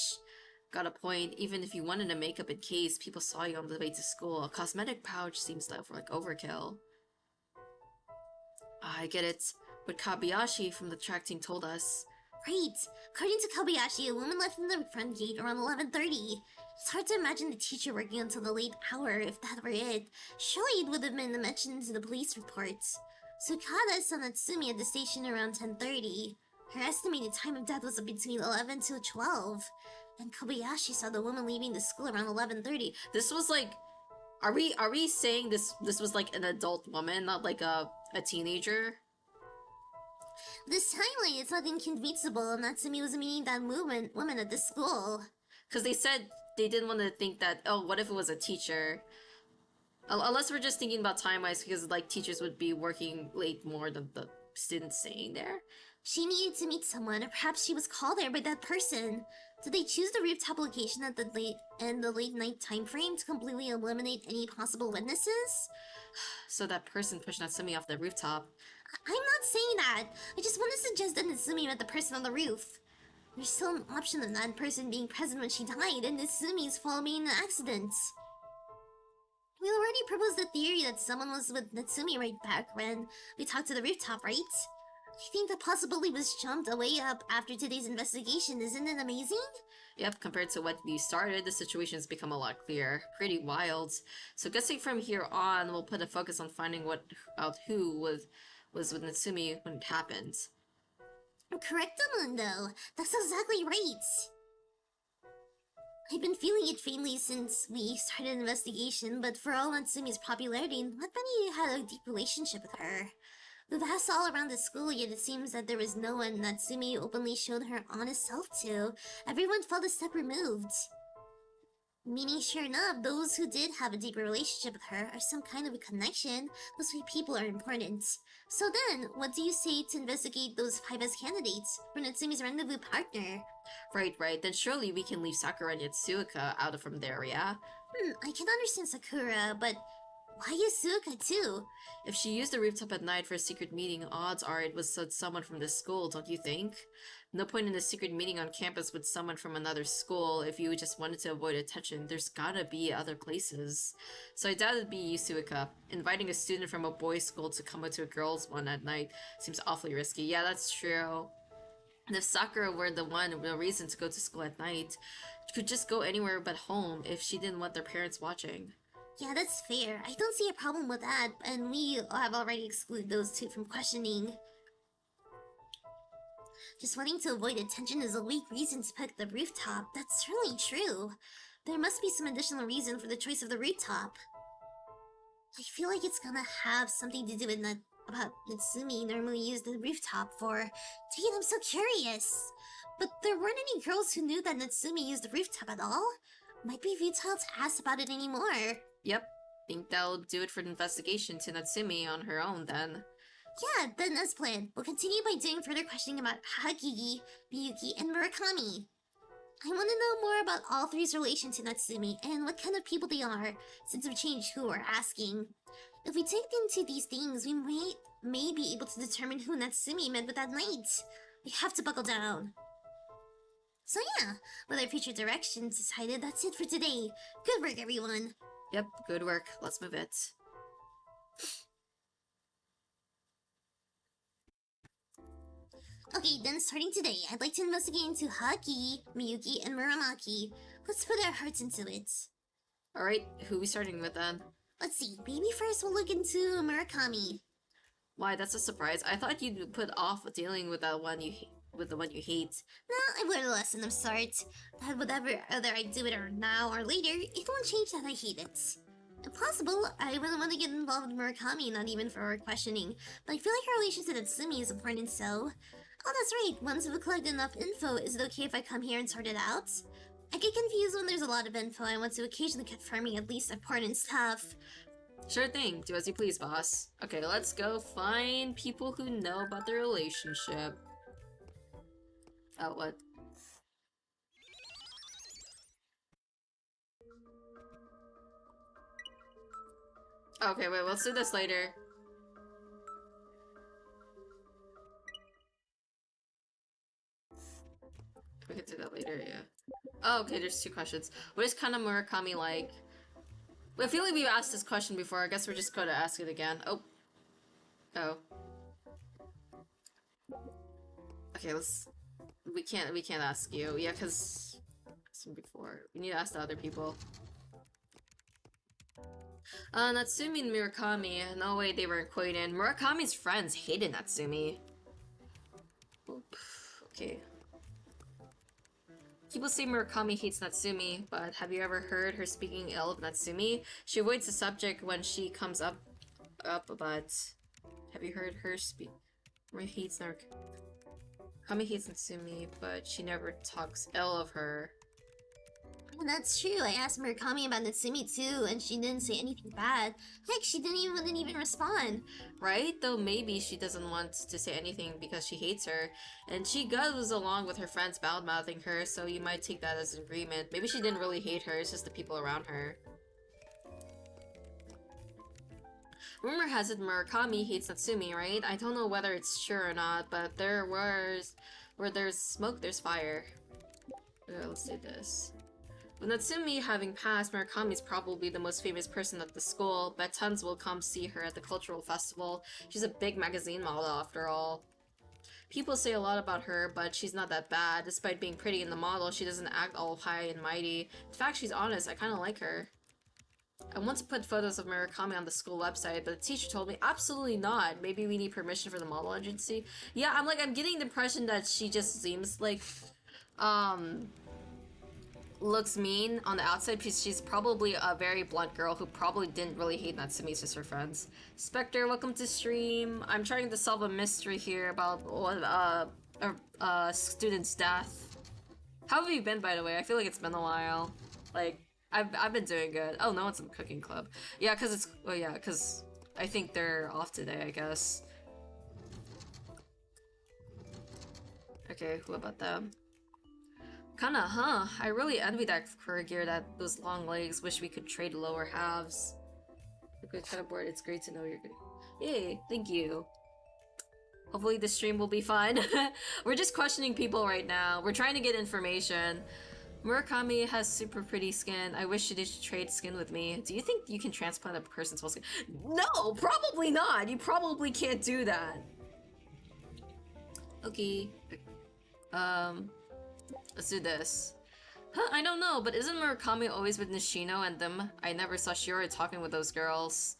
A: Got a point. Even if you wanted a makeup in case people saw you on the way to school, a cosmetic pouch seems like overkill. I get it. But Kabayashi from the track team told us.
E: Right. According to Kobayashi, a woman left in the front gate around 11:30. It's hard to imagine the teacher working until the late hour if that were it. Surely it would have been mentioned in the police reports. Sukada saw Natsumi at the station around 10:30. Her estimated time of death was between 11 to 12. And Kobayashi saw the woman leaving the school around 11:30.
A: This was like... Are we saying this was like an adult woman, not like a teenager?
E: This timeline is not inconceivable. Natsumi was meeting that woman at the school.
A: Because they said they didn't want to think that, oh, what if it was a teacher? Unless we're just thinking about time-wise, because like teachers would be working late more than the students staying there.
E: She needed to meet someone, or perhaps she was called there by that person. Did they choose the rooftop location at the late night time frame to completely eliminate any possible witnesses?
A: So that person pushed Natsumi off the rooftop.
E: I'm not saying that. I just want to suggest that Natsumi met the person on the roof. There's still an option of that person being present when she died, and Natsumi's following an accident. We already proposed the theory that someone was with Natsumi right back when we talked to the rooftop, right? I think the possibility was jumped way up after today's investigation. Isn't it amazing?
A: Yep, compared to what we started, the situation's become a lot clearer. Pretty wild. So guessing from here on, we'll put a focus on finding out who was with Natsumi when it happened.
E: Correcto, Mundo. That's exactly right. I've been feeling it faintly since we started an investigation, but for all Natsumi's popularity, not many had a deep relationship with her. We've asked all around the school, yet it seems that there was no one Natsumi openly showed her honest self to. Everyone felt a step removed. Meaning, sure enough, those who did have a deeper relationship with her are some kind of a connection. Those three people are important. So then, what do you say to investigate those 5 as candidates for Natsumi's rendezvous partner?
A: Right. Then surely we can leave Sakura and Yatsuoka out of from there, yeah?
E: I can understand Sakura, but why Yasuoka too?
A: If she used the rooftop at night for a secret meeting, odds are it was someone from this school, don't you think? No point in a secret meeting on campus with someone from another school if you just wanted to avoid attention. There's gotta be other places. So I doubt it'd be Yasuoka. Inviting a student from a boys' school to come to a girls' one at night seems awfully risky. Yeah, that's true. And if Sakura were the one with no reason to go to school at night, she could just go anywhere but home if she didn't want their parents watching.
E: Yeah, that's fair. I don't see a problem with that, and we have already excluded those two from questioning. Just wanting to avoid attention is a weak reason to pick the rooftop. That's certainly true. There must be some additional reason for the choice of the rooftop. I feel like it's gonna have something to do with about Natsumi normally used the rooftop for. Dang, I'm so curious. But there weren't any girls who knew that Natsumi used the rooftop at all. Might be futile to ask about it anymore.
A: Yep, think that'll do it for the investigation to Natsumi on her own then.
E: Yeah, then as planned, we'll continue by doing further questioning about Hagigi, Miyuki, and Murakami. I want to know more about all three's relation to Natsumi and what kind of people they are, since we've changed who we're asking. If we dig into these things, we may be able to determine who Natsumi met with that night. We have to buckle down. So yeah, with our future directions decided, that's it for today. Good work, everyone.
A: Yep, good work. Let's move it.
E: Okay, then starting today, I'd like to investigate into Haki, Miyuki, and Muramaki. Let's put our hearts into it.
A: Alright, who are we starting with then?
E: Let's see, maybe first we'll look into Murakami.
A: Why, that's a surprise. I thought you'd put off dealing with that one with the one you hate.
E: No, I've learned a lesson of sorts. That whatever whether I do it or now or later, it won't change that I hate it. If possible, I wouldn't want to get involved with Murakami, not even for our questioning, but I feel like her relation to Natsumi is important, so... Oh, that's right, once we've collected enough info, is it okay if I come here and sort it out? I get confused when there's a lot of info. I want to occasionally confirming at least important stuff.
A: Sure thing, do as you please, boss. Okay, let's go find people who know about their relationship. Oh, what? Okay, wait, let's do this later. We could do that later, yeah. Oh, okay, there's 2 questions. What is kind of Murakami like? I feel like we've asked this question before. I guess we're just going to ask it again. Oh. Okay, let's... We can't ask you. Yeah, because... before. We need to ask the other people. Natsumi and Murakami. No way they were acquainted. Murakami's friends hated Natsumi. Oop. Okay. People say Murakami hates Natsumi, but have you ever heard her speaking ill of Natsumi? She avoids the subject when she comes up, but have you heard her speak? Murakami hates Natsumi, but she never talks ill of her.
E: That's true. I asked Murakami about Natsumi too, and she didn't say anything bad. Heck, she didn't even respond.
A: Right? Though maybe she doesn't want to say anything because she hates her, and she goes along with her friends bad-mouthing her, so you might take that as an agreement. Maybe she didn't really hate her, it's just the people around her. Rumor has it Murakami hates Natsumi, right? I don't know whether it's true or not, but where there's smoke, there's fire. Let's do this. With Natsumi having passed, Murakami is probably the most famous person at the school, but tons will come see her at the cultural festival. She's a big magazine model after all. People say a lot about her, but she's not that bad. Despite being pretty in the model, she doesn't act all high and mighty. In fact, she's honest. I kinda like her. I want to put photos of Murakami on the school website, but the teacher told me absolutely not. Maybe we need permission from the model agency. Yeah, I'm getting the impression that she just seems like looks mean on the outside because she's probably a very blunt girl who probably didn't really hate Natsumi's just her friends. Spectre, welcome to stream. I'm trying to solve a mystery here about a student's death. How have you been, by the way? I feel like it's been a while. Like, I've been doing good. Oh, no one's in the cooking club. Yeah, because it's... Well, yeah, because I think they're off today, I guess. Okay, what about them? Kinda, huh? I really envy that fur gear, those long legs. Wish we could trade lower halves. A good kind of board. It's great to know you're good. Yay, thank you. Hopefully this stream will be fun. We're just questioning people right now. We're trying to get information. Murakami has super pretty skin. I wish you did trade skin with me. Do you think you can transplant a person's whole skin? No, probably not. You probably can't do that. Okay. Let's do this. Huh, I don't know, but isn't Murakami always with Nishino and them? I never saw Shiori talking with those girls.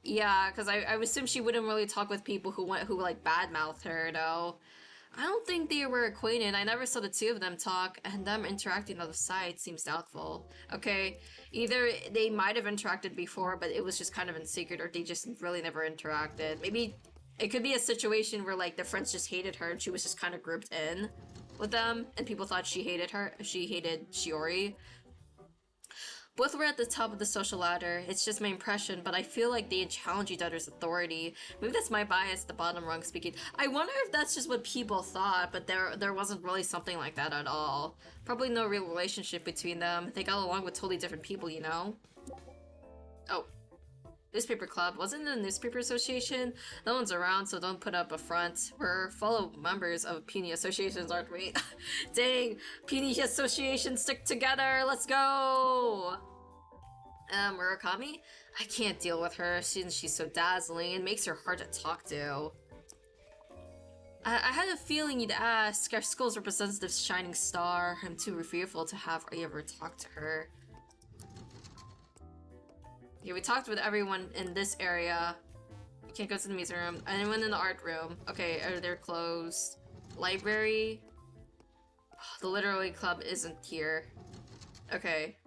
A: Yeah, because I assume she wouldn't really talk with people who like badmouthed her, though. I don't think they were acquainted. I never saw the two of them talk, and them interacting on the side seems doubtful. Okay, either they might have interacted before, but it was just kind of in secret, or they just really never interacted. Maybe it could be a situation where like the friends just hated her and she was just kind of grouped in with them, and people thought she hated Shiori. Both were at the top of the social ladder. It's just my impression, but I feel like they challenge each other's authority. Maybe that's my bias, the bottom rung speaking. I wonder if that's just what people thought, but there wasn't really something like that at all. Probably no real relationship between them. They got along with totally different people, you know? Oh. Newspaper club. Wasn't it a newspaper association? No one's around, so don't put up a front. We're fellow members of puny associations, aren't we? Dang, puny associations stick together. Let's go. Murakami? I can't deal with her since she's so dazzling and makes her hard to talk to. I had a feeling you'd ask. Our school's representative shining star. I'm too fearful to have you ever talk to her. Yeah, we talked with everyone in this area. You can't go to the museum room. Anyone in the art room. Okay, they're closed. Library. The literary club isn't here. Okay.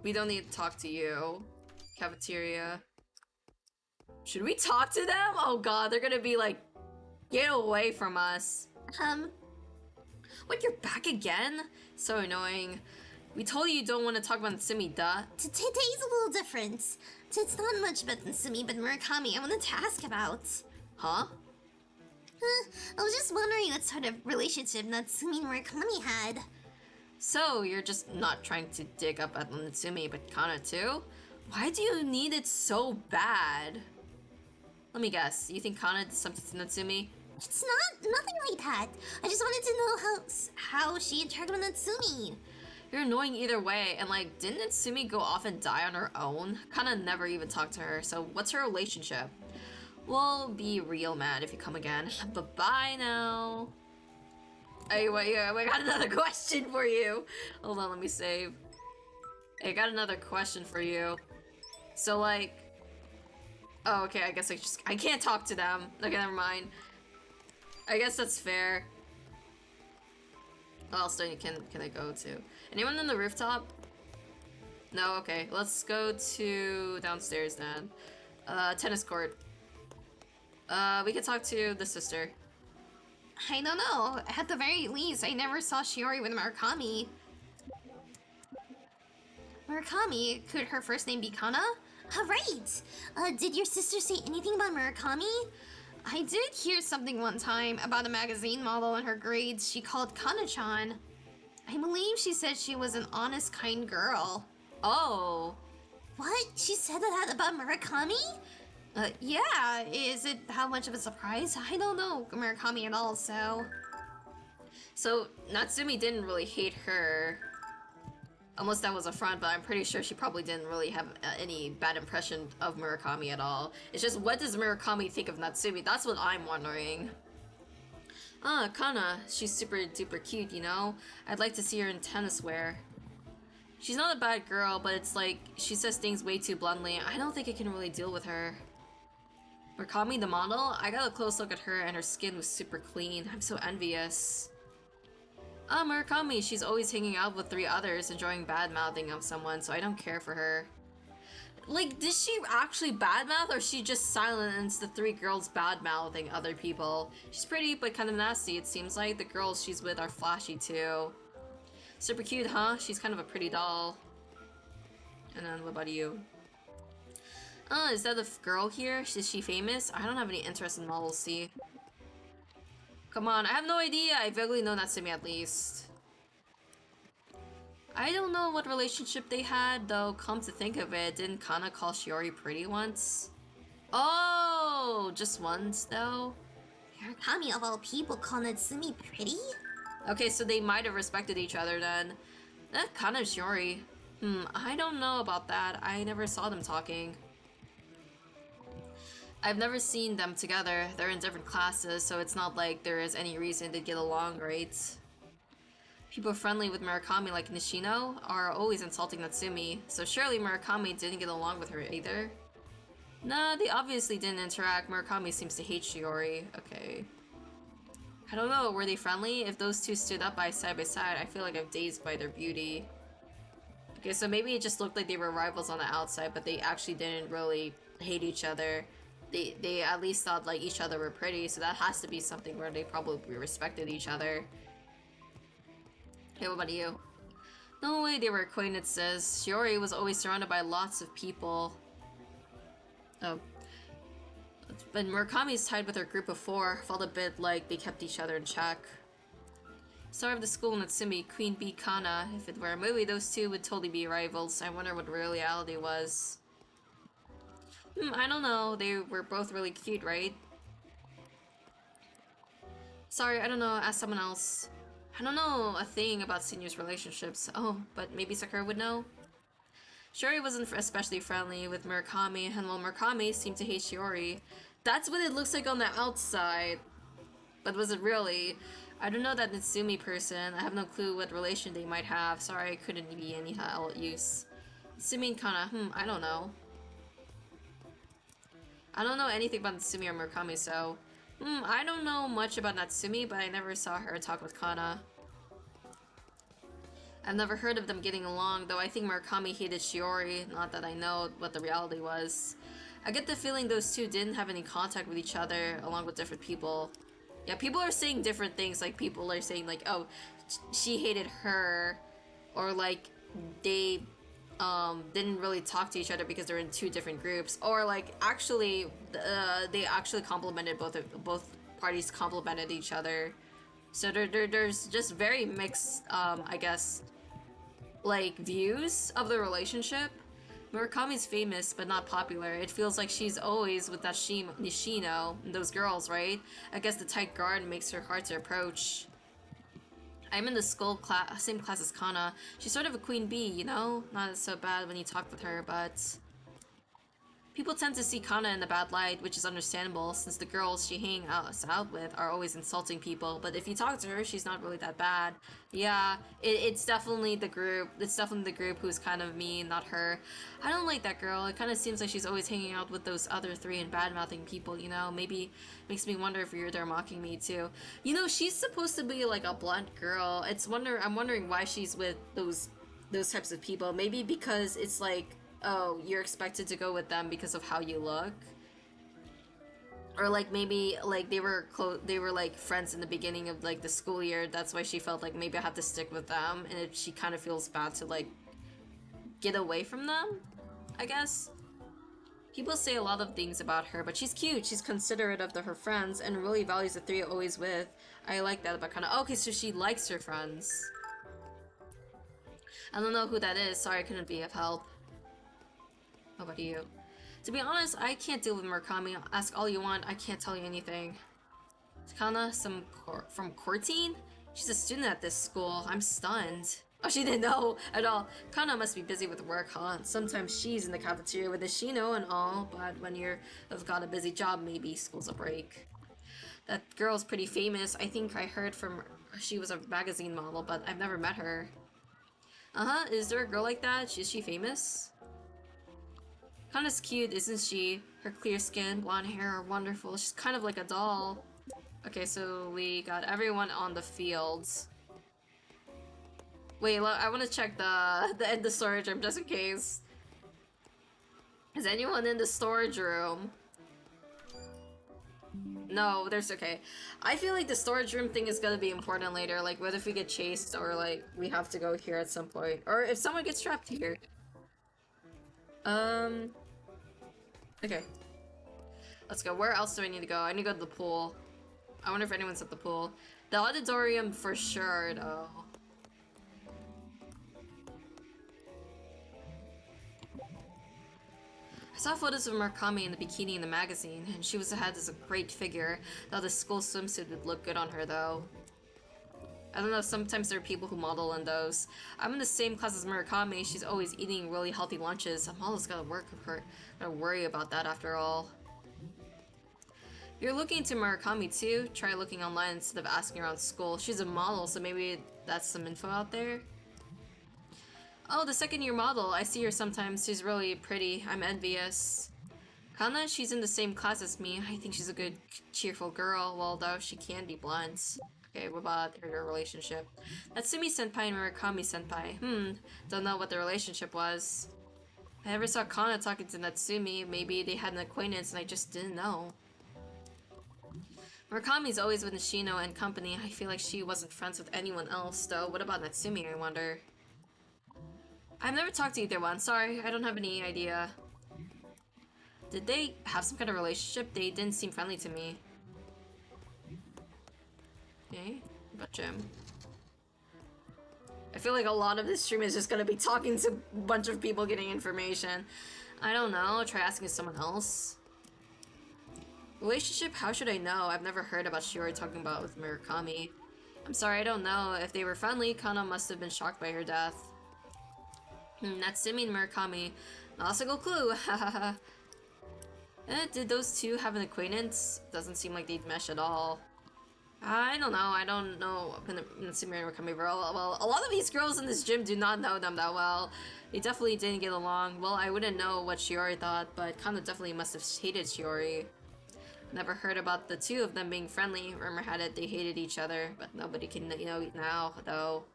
A: We don't need to talk to you. Cafeteria. Should we talk to them? Oh god, they're gonna be like, get away from us. What, you're back again? So annoying. We told you don't want to talk about Natsumi, duh.
E: Today's a little different. It's not much about Natsumi, but Murakami I wanted to ask about.
A: Huh?
E: I was just wondering what sort of relationship Natsumi and Murakami had.
A: So, you're just not trying to dig up at Natsumi, but Kana too? Why do you need it so bad? Let me guess, you think Kana did something to Natsumi?
E: It's nothing like that. I just wanted to know how she interacted with Natsumi.
A: You're annoying either way, and like, didn't Natsumi go off and die on her own? Kana never even talked to her, so what's her relationship? We'll be real mad if you come again. But bye now. Hey, wait, I got another question for you. Hold on, let me save. I got another question for you. So like, oh, okay, I guess I can't talk to them. Okay, never mind. I guess that's fair. What else can I go to? Anyone on the rooftop? No, okay. Let's go to downstairs then. Tennis court. We can talk to the sister.
D: I don't know. At the very least, I never saw Shiori with Murakami. Murakami? Could her first name be Kana?
E: Right! Did your sister say anything about Murakami?
D: I did hear something one time about a magazine model in her grades she called Kana-chan. I believe she said she was an honest, kind girl.
A: Oh.
E: What? She said that about Murakami?
D: Yeah. Is it how much of a surprise? I don't know Murakami at all, so...
A: So, Natsumi didn't really hate her. Almost that was a front, but I'm pretty sure she probably didn't really have any bad impression of Murakami at all. It's just, what does Murakami think of Natsumi? That's what I'm wondering. Kana. She's super duper cute, you know? I'd like to see her in tennis wear. She's not a bad girl, but it's like, she says things way too bluntly. I don't think I can really deal with her. Murakami, the model? I got a close look at her and her skin was super clean. I'm so envious. Murakami, she's always hanging out with 3 others, enjoying bad-mouthing of someone, so I don't care for her. Like, did she actually badmouth, or she just silenced the 3 girls bad-mouthing other people? She's pretty, but kind of nasty, it seems like. The girls she's with are flashy, too. Super cute, huh? She's kind of a pretty doll. And then, what about you? Is that a girl here? Is she famous? I don't have any interest in Model C. Come on, I have no idea. I vaguely know Natsumi at least. I don't know what relationship they had, though. Come to think of it, didn't Kana call Shiori pretty once? Oh, just once, though?
E: Murakami of all people call Natsumi pretty?
A: Okay, so they might have respected each other then. Kana and Shiori. I don't know about that. I never saw them talking. I've never seen them together. They're in different classes, so it's not like there is any reason to get along, right? People friendly with Murakami like Nishino are always insulting Natsumi, so surely Murakami didn't get along with her either. Nah, they obviously didn't interact. Murakami seems to hate Shiori. Okay. I don't know, were they friendly? If those two stood up side by side, I feel like I'm dazed by their beauty. Okay, so maybe it just looked like they were rivals on the outside, but they actually didn't really hate each other. They at least thought like each other were pretty, so that has to be something where they probably respected each other. Hey, what about you? No way they were acquaintances. Shiori was always surrounded by lots of people. Oh. But Murakami's tied with her group of 4 felt a bit like they kept each other in check. Star of the school Natsumi, Queen Bee Kana. If it were a movie, those two would totally be rivals. I wonder what reality was. I don't know. They were both really cute, right? Sorry, I don't know. Ask someone else. I don't know a thing about seniors' relationships. Oh, but maybe Sakura would know? Shiori wasn't especially friendly with Murakami, and while Murakami seemed to hate Shiori, that's what it looks like on the outside. But was it really? I don't know that Natsumi person. I have no clue what relation they might have. Sorry, I couldn't be any use. Natsumi and Kana, I don't know. I don't know anything about Natsumi or Murakami, so... I don't know much about Natsumi, but I never saw her talk with Kana. I've never heard of them getting along, though I think Murakami hated Shiori, not that I know what the reality was. I get the feeling those two didn't have any contact with each other, along with different people. Yeah, people are saying different things, like people are saying like, oh, she hated her, or like, they didn't really talk to each other because they're in 2 different groups, or like actually they actually complimented both parties complimented each other. So there's just very mixed I guess like views of the relationship. Murakami's famous but not popular. It feels like she's always with that Nishino and those girls, right? I guess the tight guard makes her hard to approach. I'm in the same class as Kana. She's sort of a queen bee, you know? Not so bad when you talk with her, but... People tend to see Kana in a bad light, which is understandable, since the girls she hangs out with are always insulting people, but if you talk to her, she's not really that bad. Yeah, it's definitely the group. It's definitely the group who's kind of mean, not her. I don't like that girl. It kind of seems like she's always hanging out with those other 3 and bad-mouthing people, you know? Maybe makes me wonder if they're mocking me, too. You know, she's supposed to be, like, a blunt girl. I'm wondering why she's with those types of people. Maybe because it's, like... oh, you're expected to go with them because of how you look, or like maybe like they were like friends in the beginning of like the school year. That's why she felt like maybe I have to stick with them, and she kind of feels bad to like get away from them, I guess. People say a lot of things about her, but she's cute. She's considerate of her friends and really values the 3 always with. I like that about kind of. Okay, so she likes her friends. I don't know who that is. Sorry, I couldn't be of help. How about you? To be honest, I can't deal with Murakami. Ask all you want, I can't tell you anything. Kana, from Cortine? She's a student at this school. I'm stunned. Oh, she didn't know at all. Kana must be busy with work, huh? Sometimes she's in the cafeteria with Nishino and all, but when you've got a busy job, maybe school's a break. That girl's pretty famous. I think I heard from she was a magazine model, but I've never met her. Uh-huh, is there a girl like that? Is she famous? Kana's cute, isn't she? Her clear skin, blonde hair are wonderful. She's kind of like a doll. Okay, so we got everyone on the fields. Wait, I want to check the storage room just in case. Is anyone in the storage room? No, there's okay. I feel like the storage room thing is gonna be important later. Like, what if we get chased or like we have to go here at some point, or if someone gets trapped here. Okay. Let's go. Where else do I need to go? I need to go to the pool. I wonder if anyone's at the pool. The auditorium for sure, though. I saw photos of Murakami in the bikini in the magazine, and she had this great figure. Thought the school swimsuit would look good on her, though. I don't know, sometimes there are people who model in those. I'm in the same class as Murakami. She's always eating really healthy lunches. A model's gotta worry about that after all. If you're looking into Murakami too, try looking online instead of asking around school. She's a model, so maybe that's some info out there. Oh, the second-year model. I see her sometimes. She's really pretty. I'm envious. Kana, she's in the same class as me. I think she's a good, cheerful girl, well, though she can be blunt. Okay, what about her relationship? Natsumi-senpai and Murakami-senpai. Don't know what the relationship was. I never saw Kana talking to Natsumi. Maybe they had an acquaintance and I just didn't know. Murakami's always with Nishino and company. I feel like she wasn't friends with anyone else, though. What about Natsumi, I wonder? I've never talked to either one. Sorry, I don't have any idea. Did they have some kind of relationship? They didn't seem friendly to me. Okay, about Jim. I feel like a lot of this stream is just gonna be talking to a bunch of people getting information. I don't know, try asking someone else. Relationship? How should I know? I've never heard about Shiori talking about with Murakami. I'm sorry, I don't know. If they were friendly, Kana must have been shocked by her death. Natsumi and Murakami. Not a single clue, hahaha. Did those two have an acquaintance? Doesn't seem like they'd mesh at all. I don't know Natsumi and Murakami well. A lot of these girls in this gym do not know them that well. They definitely didn't get along. Well, I wouldn't know what Shiori thought, but Kana definitely must have hated Shiori. Never heard about the two of them being friendly. Rumor had it they hated each other, but nobody can know now, though.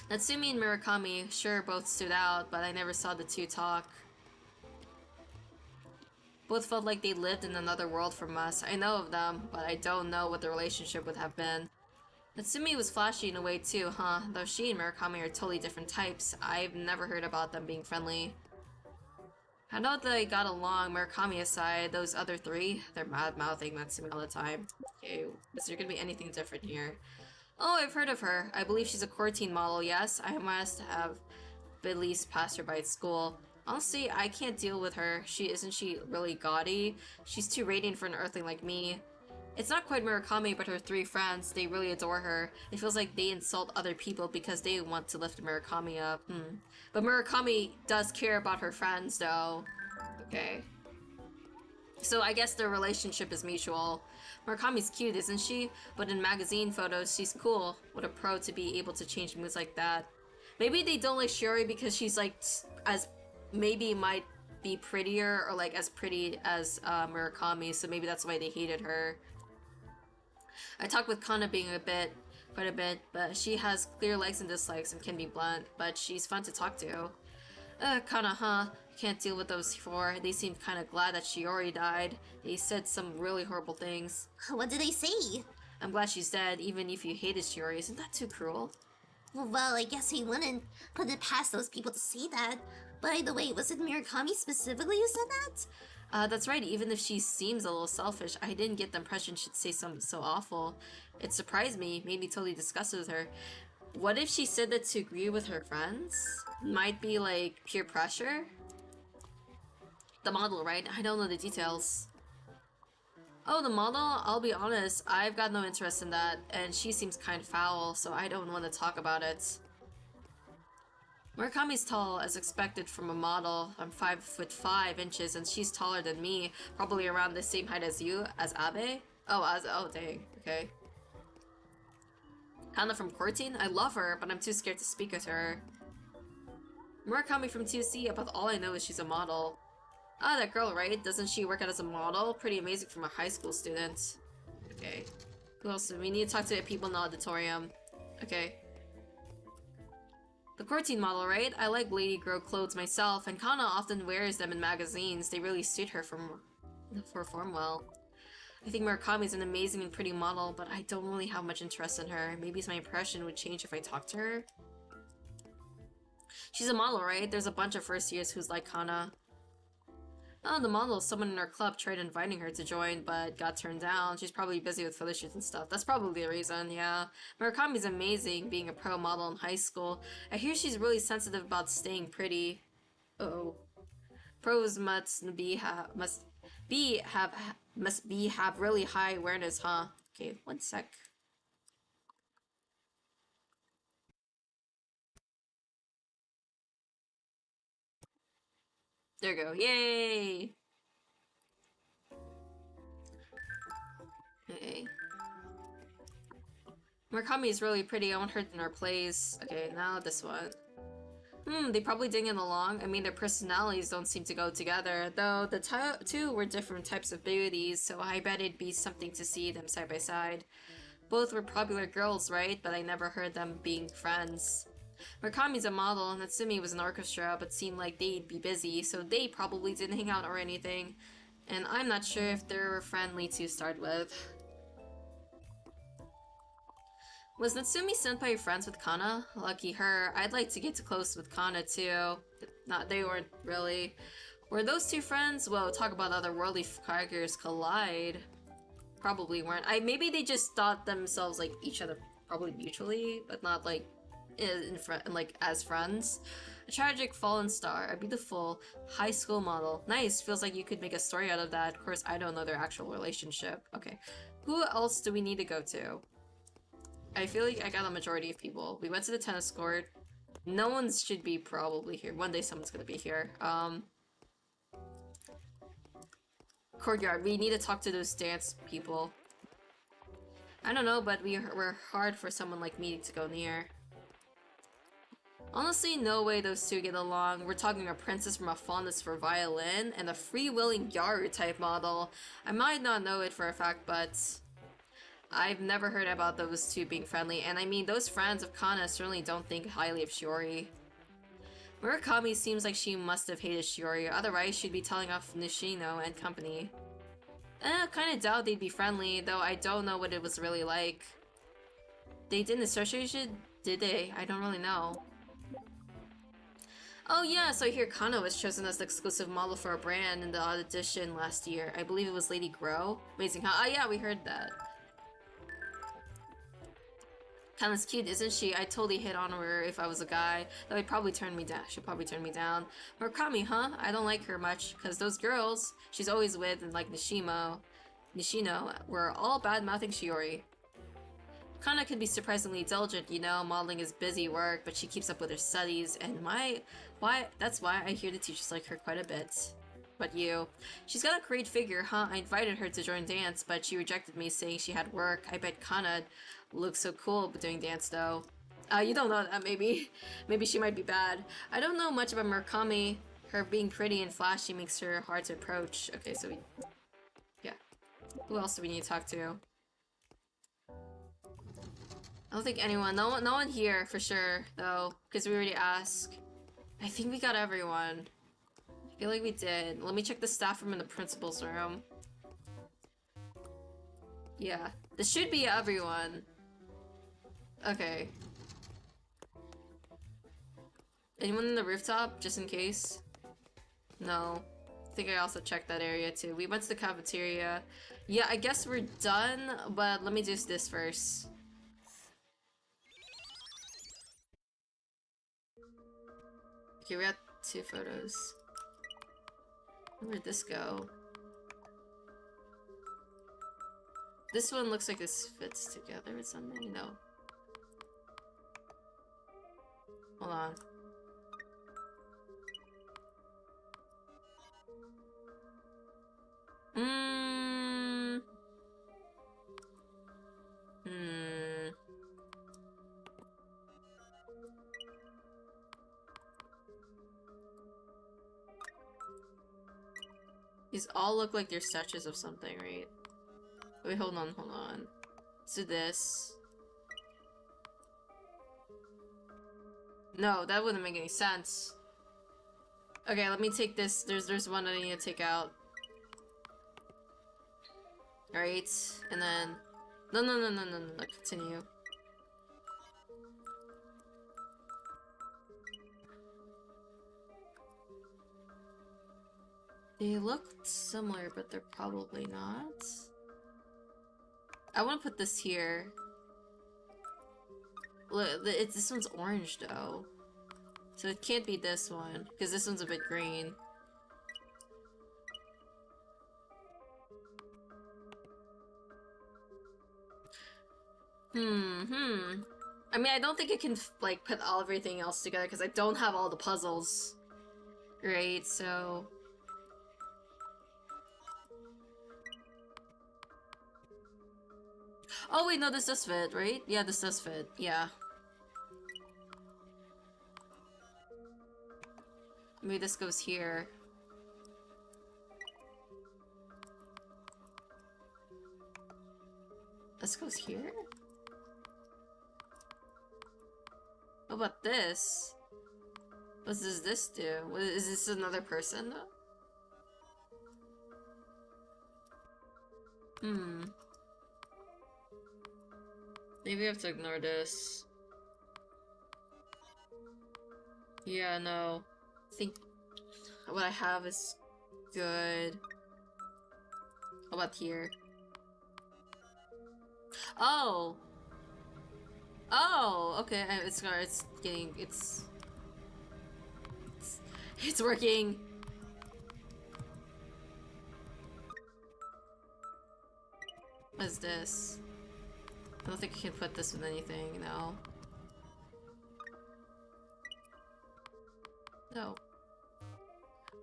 A: Natsumi and Murakami, sure, both stood out, but I never saw the two talk. Both felt like they lived in another world from us. I know of them, but I don't know what the relationship would have been. Natsumi was flashy in a way too, huh? Though she and Murakami are totally different types, I've never heard about them being friendly. I know they got along, Murakami aside. Those other three, they're mad-mouthing Natsumi all the time. Okay, is there gonna be anything different here? Oh, I've heard of her. I believe she's a quarantine model, yes. I must have at least passed her by at school. Honestly, I can't deal with her. Isn't she really gaudy? She's too radiant for an earthling like me. It's not quite Murakami, but her three friends, they really adore her. It feels like they insult other people because they want to lift Murakami up. But Murakami does care about her friends, though. Okay. So I guess their relationship is mutual. Murakami's cute, isn't she? But in magazine photos, she's cool. What a pro to be able to change moods like that. Maybe they don't like Shiori because she's like, maybe might be prettier or like as pretty as Murakami, so maybe that's why they hated her. I talked with Kana being quite a bit, but she has clear likes and dislikes and can be blunt, but she's fun to talk to. Kana, huh? Can't deal with those four. They seemed kind of glad that Shiori died. They said some really horrible things.
E: What did they say?
A: I'm glad she's dead, even if you hated Shiori. Isn't that too cruel?
E: Well, I guess we wouldn't put it past those people to say that. By the way, was it Murakami specifically who said that?
A: That's right. Even if she seems a little selfish, I didn't get the impression she'd say something so awful. It surprised me, made me totally disgusted with her. What if she said that to agree with her friends? Might be like peer pressure? The model, right? I don't know the details. Oh, the model? I'll be honest, I've got no interest in that, and she seems kind of foul, so I don't want to talk about it. Murakami's tall, as expected from a model. I'm 5'5" and she's taller than me, probably around the same height as you, as Abe? Oh, dang, okay. Hana from Quarantine? I love her, but I'm too scared to speak with her. Murakami from 2C, about all I know is she's a model. Ah, that girl, right? Doesn't she work out as a model? Pretty amazing from a high school student. Okay. Who else? We need to talk to people in the auditorium. Okay. The quarantine model, right? I like lady girl clothes myself, and Kana often wears them in magazines. They really suit her for form well. I think Murakami's an amazing and pretty model, but I don't really have much interest in her. Maybe my impression would change if I talked to her. She's a model, right? There's a bunch of first years who's like Kana. Oh, the model, someone in our club tried inviting her to join, but got turned down. She's probably busy with photo shoots and stuff. That's probably the reason, yeah. Murakami's amazing, being a pro model in high school. I hear she's really sensitive about staying pretty. Uh-oh. Pros must have really high awareness, huh? Okay, one sec. There we go. Yay! Okay. Murakami is really pretty. I want her in our plays. Okay, now this one. They probably didn't get along. I mean, their personalities don't seem to go together, though the two were different types of beauties, so I bet it'd be something to see them side by side. Both were popular girls, right? But I never heard them being friends. Murakami's a model, and Natsumi was an orchestra, but seemed like they'd be busy, so they probably didn't hang out or anything. And I'm not sure if they were friendly to start with. Was Natsumi Senpai friends with Kana? Lucky her. I'd like to get too close with Kana too. Not they weren't really. Were those two friends? Well, talk about otherworldly characters collide. Probably weren't. Maybe they just thought themselves like each other probably mutually, but not like like as friends. A tragic fallen star, a beautiful high school model. Nice. Feels like you could make a story out of that. Of course, I don't know their actual relationship. Okay. Who else do we need to go to? I feel like I got a majority of people. We went to the tennis court. No one should be probably here. One day someone's gonna be here. Courtyard. We need to talk to those dance people. I don't know, but we're hard for someone like me to go near. Honestly, no way those two get along. We're talking a princess from a fondness for violin and a free-willing Gyaru type model. I might not know it for a fact, but I've never heard about those two being friendly, and I mean, those friends of Kana certainly don't think highly of Shiori. Murakami seems like she must have hated Shiori, otherwise she'd be telling off Nishino and company. Kinda doubt they'd be friendly, though I don't know what it was really like. They didn't associate, did they? I don't really know. Oh yeah, so I hear Kana was chosen as the exclusive model for a brand in the audition last year. I believe it was Lady Grow. Amazing, huh? Oh yeah, we heard that. Kana's cute, isn't she? I'd totally hit on her if I was a guy. Though he'd probably turn me down. She'd probably turn me down. Murakami, huh? I don't like her much, because those girls she's always with, and like Nishino, were all bad-mouthing Shiori. Kana can be surprisingly diligent, you know, modeling is busy work, but she keeps up with her studies, and that's why I hear the teachers like her quite a bit. But you. She's got a great figure, huh? I invited her to join dance, but she rejected me, saying she had work. I bet Kana looks so cool doing dance, though. You don't know that, maybe. Maybe she might be bad. I don't know much about Murakami. Her being pretty and flashy makes her hard to approach. Okay, so yeah. Who else do we need to talk to? I don't think anyone. No one here, for sure, though. Because we already asked. I think we got everyone. I feel like we did. Let me check the staff room in the principal's room. Yeah. This should be everyone. Okay. Anyone in the rooftop, just in case? No. I think I also checked that area too. We went to the cafeteria. Yeah, I guess we're done, but let me do this first. Okay, we got 2 photos. Where'd this go? This one looks like this fits together with something. No. Hold on. These all look like they're statues of something, right? Wait, hold on. So this. No, that wouldn't make any sense. Okay, let me take this. There's one I need to take out. Alright, and then... No, continue. They look similar, but they're probably not. I want to put this here. Look, this one's orange though. So it can't be this one, because this one's a bit green. I mean, I don't think I can, like, put everything else together, because I don't have all the puzzles. Right, so... Oh wait, no, this does fit, right? Yeah, this does fit, yeah. Maybe this goes here. This goes here? What about this? What does this do? Is this another person though? Maybe I have to ignore this. Yeah, no. I think what I have is good. How about here? Oh! Oh! Okay, it's getting... It's working! What is this? I don't think I can put this with anything, no. No.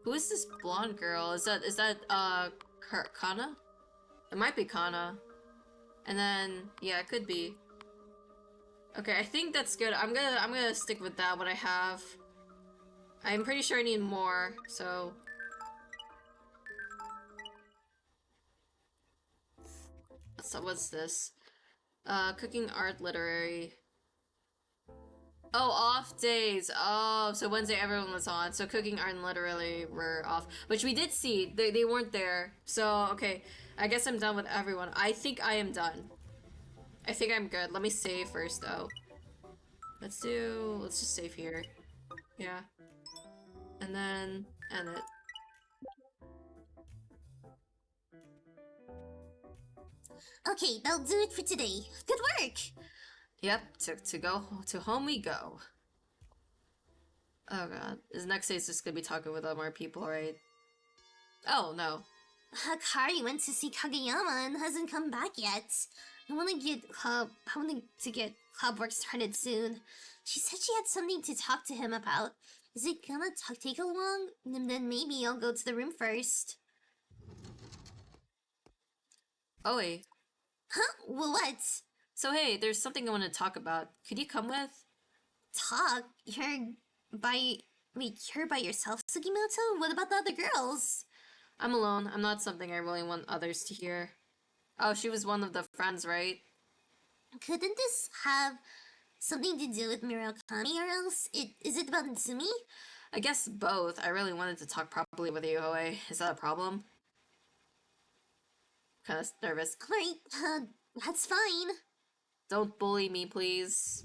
A: Who is this blonde girl? Is that Kana? It might be Kana. And then, yeah, it could be. Okay, I think that's good. I'm gonna stick with that, what I have. I'm pretty sure I need more, so... So what's this? Cooking, art, literary. Oh, off days. Oh, so Wednesday everyone was on. So cooking, art, and literary were off. Which we did see. They weren't there. So, okay. I guess I'm done with everyone. I think I am done. I think I'm good. Let me save first, though. Let's just save here. Yeah. And then, end it.
E: Okay, that'll do it for today. Good work!
A: Yep, to home we go. Oh god. This next day is just gonna be talking with more people, right? Oh, no.
E: Hakari went to see Kageyama and hasn't come back yet. I want to get club work started soon. She said she had something to talk to him about. Is it gonna take long? And then maybe I'll go to the room first.
A: Oh, wait.
E: Huh? Well, what?
A: So hey, there's something I want to talk about. Could you come with?
E: Talk? You're by yourself, Sugimoto? What about the other girls?
A: I'm alone. I'm not something I really want others to hear. Oh, she was one of the friends, right?
E: Couldn't this have something to do with Murakami or else? Is it about Natsumi?
A: I guess both. I really wanted to talk properly with you, Hoei. Is that a problem? Kinda nervous.
E: Alright, that's fine.
A: Don't bully me, please.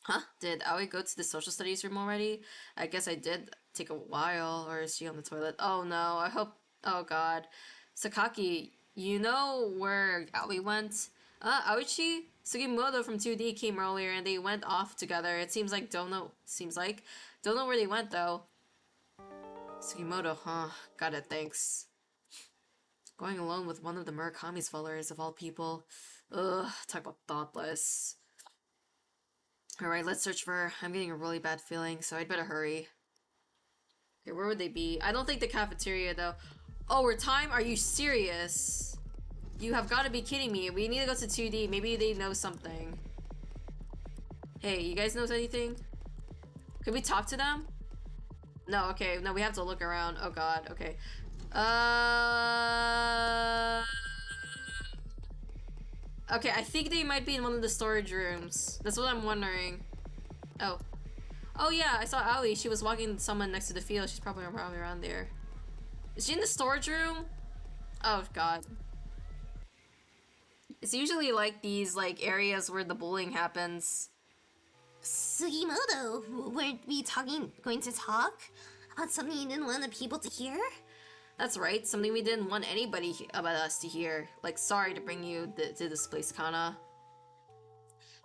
A: Huh? Did Aoi go to the social studies room already? I guess I did take a while, or is she on the toilet? Oh no, I hope... Oh god. Sakaki, you know where Aoi went? Aoichi? Sugimoto from 2D came earlier and they went off together. It seems like, don't know where they went though. Sugimoto, huh? Got it, thanks. Going alone with one of the Murakami's followers of all people. Ugh, talk about thoughtless. Alright, let's search for her. I'm getting a really bad feeling, so I'd better hurry. Okay, where would they be? I don't think the cafeteria, though. Oh, we're time? Are you serious? You have got to be kidding me. We need to go to 2D. Maybe they know something. Hey, you guys know anything? Could we talk to them? No, okay. No, we have to look around. Oh god, okay. Okay, I think they might be in one of the storage rooms. That's what I'm wondering. Oh. Oh yeah, I saw Aoi. She was walking someone next to the field. She's probably around there. Is she in the storage room? Oh god. It's usually like these like areas where the bullying happens.
E: Sugimoto, weren't we going to talk about something you didn't want the people to hear?
A: That's right, something we didn't want anybody about us to hear. Like, sorry to bring you to this place, Kana.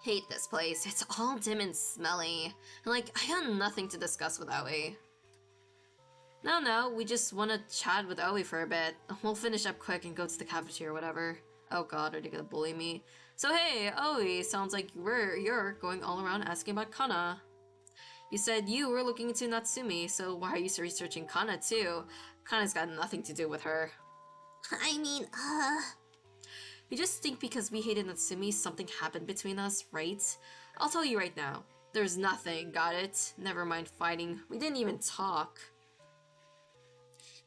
A: Hate this place. It's all dim and smelly. And like, I got nothing to discuss with Aoi. No, we just want to chat with Aoi for a bit. We'll finish up quick and go to the cafeteria or whatever. Oh god, are they gonna bully me? So hey, Aoi, sounds like you're going all around asking about Kana. You said you were looking into Natsumi, so why are you researching Kana too? Kana's got nothing to do with her.
E: I mean,
A: You just think because we hated Natsumi, something happened between us, right? I'll tell you right now. There's nothing, got it? Never mind fighting. We didn't even talk.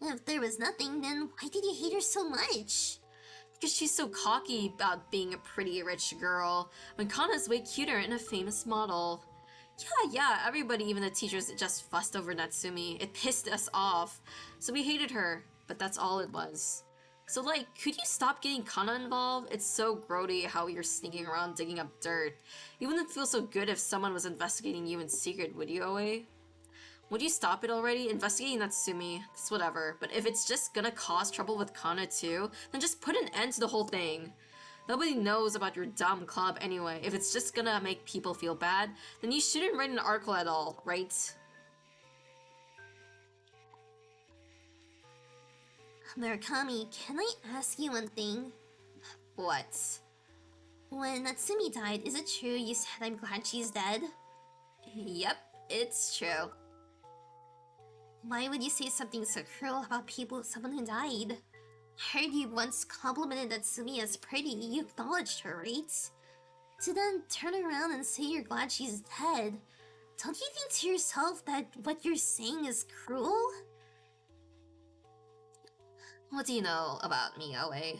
E: if there was nothing, then why did you hate her so much?
A: Because she's so cocky about being a pretty rich girl, when Kana's way cuter and a famous model. Yeah, everybody, even the teachers, just fussed over Natsumi. It pissed us off. So we hated her, but that's all it was. So like, could you stop getting Kana involved? It's so grody how you're sneaking around digging up dirt. You wouldn't feel so good if someone was investigating you in secret, would you, Oe? Would you stop it already? Investigating Natsumi, it's whatever. But if it's just gonna cause trouble with Kana too, then just put an end to the whole thing. Nobody knows about your dumb club anyway. If it's just gonna make people feel bad, then you shouldn't write an article at all, right?
E: Murakami, can I ask you one thing?
A: What?
E: When Natsumi died, is it true you said I'm glad she's dead?
A: Yep, it's true.
E: Why would you say something so cruel about someone who died? I heard you once complimented Natsumi as pretty. You acknowledged her, right? To then turn around and say you're glad she's dead. Don't you think to yourself that what you're saying is cruel?
A: What do you know about me, Oe?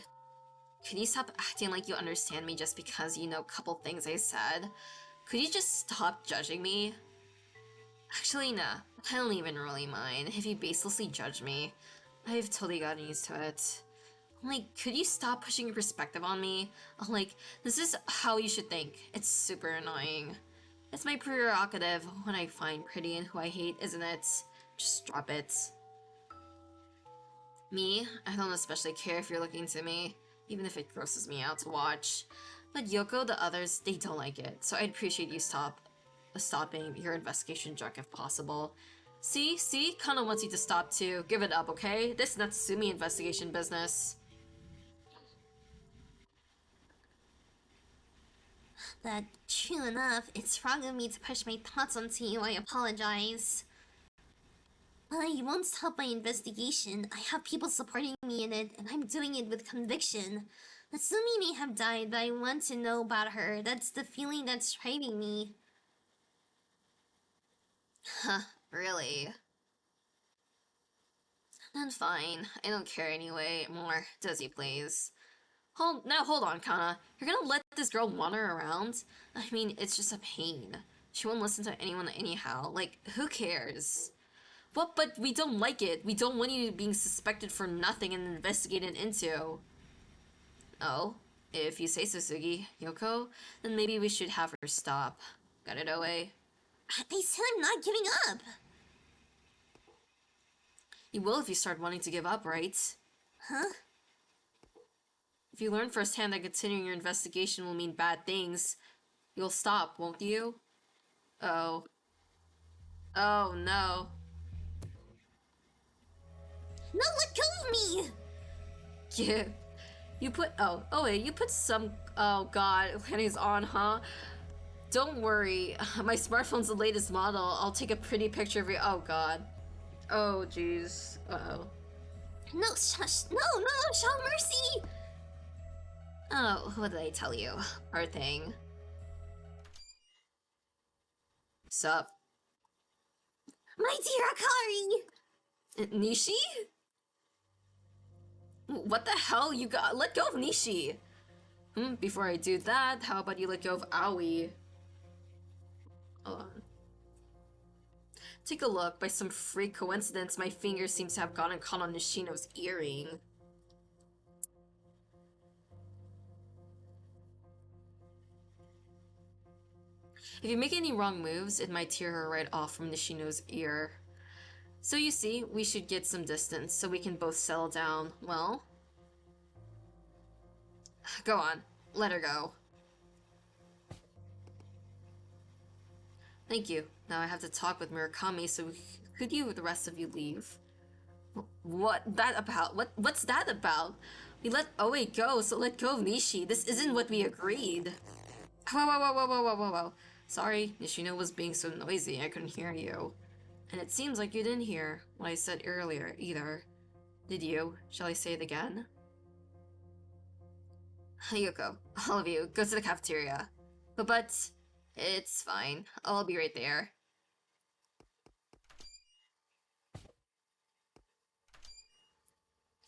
A: Could you stop acting like you understand me just because you know a couple things I said? Could you just stop judging me? Actually, nah. I don't even really mind if you baselessly judge me. I've totally gotten used to it. Like, could you stop pushing your perspective on me? Like, this is how you should think. It's super annoying. It's my prerogative when I find pretty and who I hate, isn't it? Just drop it. Me? I don't especially care if you're looking to me, even if it grosses me out to watch. But Yoko, the others, they don't like it, so I'd appreciate you stopping your investigation junk if possible. See? Kana wants you to stop too. Give it up, okay? This Natsumi investigation business.
E: That, true enough, it's wrong of me to push my thoughts onto you. I apologize. But I won't stop my investigation. I have people supporting me in it, and I'm doing it with conviction. Natsumi may have died, but I want to know about her. That's the feeling that's driving me.
A: Huh, really? Then fine. I don't care anyway. More. Does you please? Hold on, Kana. You're gonna let this girl wander around? I mean, it's just a pain. She won't listen to anyone anyhow. Like, who cares? What? But we don't like it. We don't want you being suspected for nothing and investigated into. Oh? If you say so, Sugi. Yoko? Then maybe we should have her stop. Got it, Oe?
E: I said I'm not giving up.
A: You will if you start wanting to give up, right?
E: Huh?
A: If you learn firsthand that continuing your investigation will mean bad things, you'll stop, won't you? Oh. Oh, no.
E: No, let go of me!
A: Yeah. Wait, you put some, oh god, panties on, huh? Don't worry, my smartphone's the latest model. I'll take a pretty picture of you. Oh god. Oh jeez. Uh-oh.
E: No, shush. No, show mercy!
A: Oh, what did I tell you? Poor thing. Sup?
E: My dear Akari!
A: Nishi? What the hell? You got- let go of Nishi! Before I do that, how about you let go of Aoi? Hold on. Take a look. By some freak coincidence, my finger seems to have gotten caught on Nishino's earring. If you make any wrong moves, it might tear her right off from Nishino's ear. So you see, we should get some distance so we can both settle down. Well, go on. Let her go. Thank you. Now I have to talk with Murakami, so could you, the rest of you, leave? What that about? What's that about? We let Oe go, so let go of Nishi. This isn't what we agreed. Whoa. Sorry, Nishino was being so noisy, I couldn't hear you. And it seems like you didn't hear what I said earlier, either. Did you? Shall I say it again? Yuko, all of you, go to the cafeteria. But, it's fine. I'll be right there.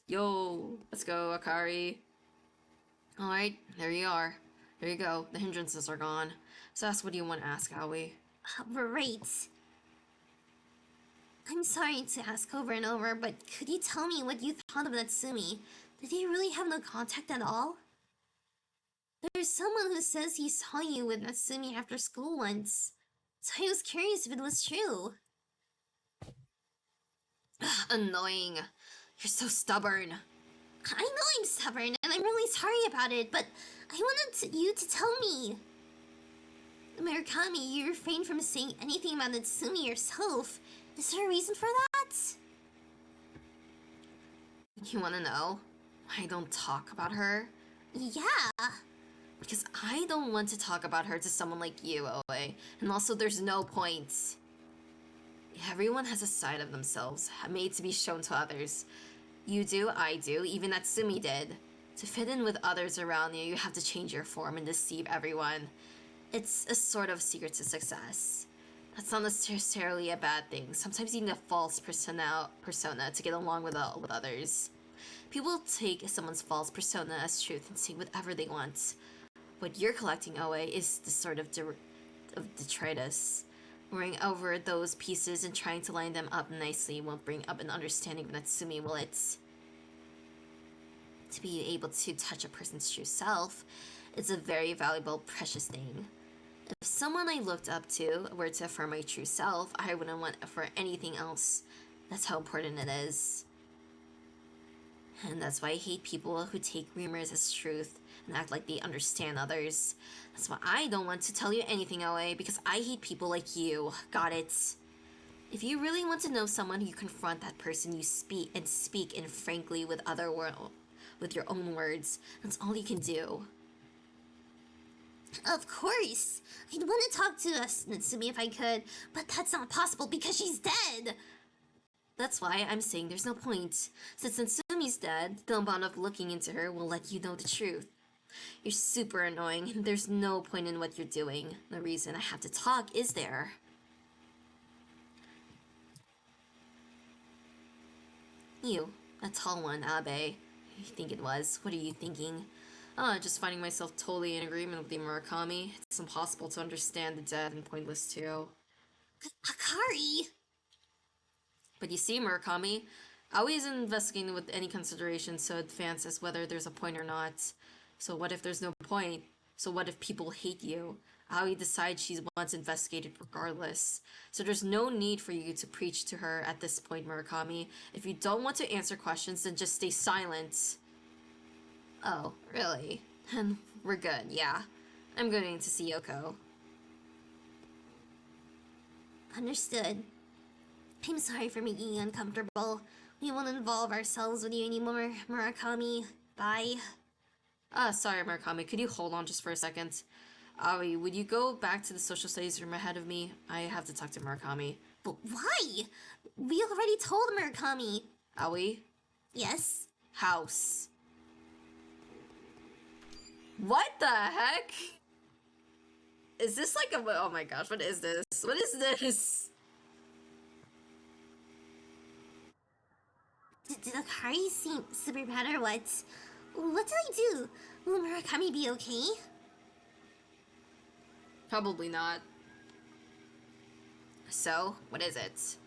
A: Yo, let's go, Akari. Alright, there you are. There you go, the hindrances are gone. So that's what you want to ask, Aoi.
E: Right. I'm sorry to ask over and over, but could you tell me what you thought of Natsumi? Did he really have no contact at all? There's someone who says he saw you with Natsumi after school once, so I was curious if it was true.
A: Annoying. You're so stubborn.
E: I know I'm stubborn, and I'm really sorry about it, but I wanted you to tell me. Murakami, you refrained from saying anything about Natsumi yourself. Is there a reason for that?
A: You wanna know? I don't talk about her.
E: Yeah.
A: Because I don't want to talk about her to someone like you, Oe. And also, there's no point. Everyone has a side of themselves, made to be shown to others. You do, I do, even Natsumi did. To fit in with others around you, you have to change your form and deceive everyone. It's a sort of secret to success. That's not necessarily a bad thing. Sometimes you need a false persona to get along with others. People take someone's false persona as truth and say whatever they want. What you're collecting, Oe, is the sort of detritus. Worrying over those pieces and trying to line them up nicely won't bring up an understanding of Natsumi, will it? To be able to touch a person's true self, it's a very valuable, precious thing. If someone I looked up to were to affirm my true self, I wouldn't want it for anything else. That's how important it is. And that's why I hate people who take rumors as truth and act like they understand others. That's why I don't want to tell you anything, Oe, because I hate people like you. Got it? If you really want to know someone, you confront that person, you speak in frankly with your own words. That's all you can do.
E: Of course. I'd want to talk to Natsumi if I could, but that's not possible because she's dead.
A: That's why I'm saying there's no point. Since Natsumi's dead, the amount of looking into her will let you know the truth. You're super annoying, and there's no point in what you're doing. The reason I have to talk is there. You, that tall one, Abe. I think it was. What are you thinking? Just finding myself totally in agreement with the Murakami. It's impossible to understand the dead and pointless too.
E: Akari!
A: But you see, Murakami, Aoi isn't investigating with any consideration so advanced as whether there's a point or not. So what if there's no point? So what if people hate you? Aoi decides she wants investigated regardless. So there's no need for you to preach to her at this point, Murakami. If you don't want to answer questions, then just stay silent. Oh, really? Then we're good, yeah. I'm going to see Yoko.
E: Understood. I'm sorry for making you uncomfortable. We won't involve ourselves with you anymore, Murakami. Bye.
A: Sorry, Murakami. Could you hold on just for a second? Aoi, would you go back to the social studies room ahead of me? I have to talk to Murakami.
E: But why? We already told Murakami.
A: Aoi?
E: Yes?
A: House. What the heck? Is this like a... Oh my gosh, what is this? What is this?
E: Did Akari seem super bad or what? What did I do? Will Murakami be okay?
A: Probably not. So, what is it?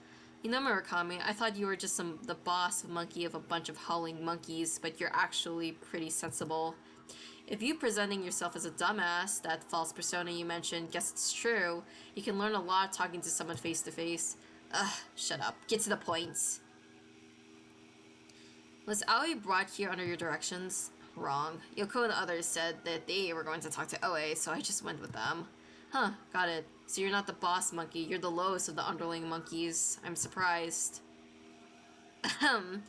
A: You know, Murakami, I thought you were just the boss monkey of a bunch of howling monkeys, but you're actually pretty sensible. If you presenting yourself as a dumbass, that false persona you mentioned, guess it's true, you can learn a lot talking to someone face to face. Ugh, shut up. Get to the point. Was Aoi brought here under your directions? Wrong. Yoko and others said that they were going to talk to Oe, so I just went with them. Huh, got it. So you're not the boss monkey, you're the lowest of the underling monkeys. I'm surprised. Ahem.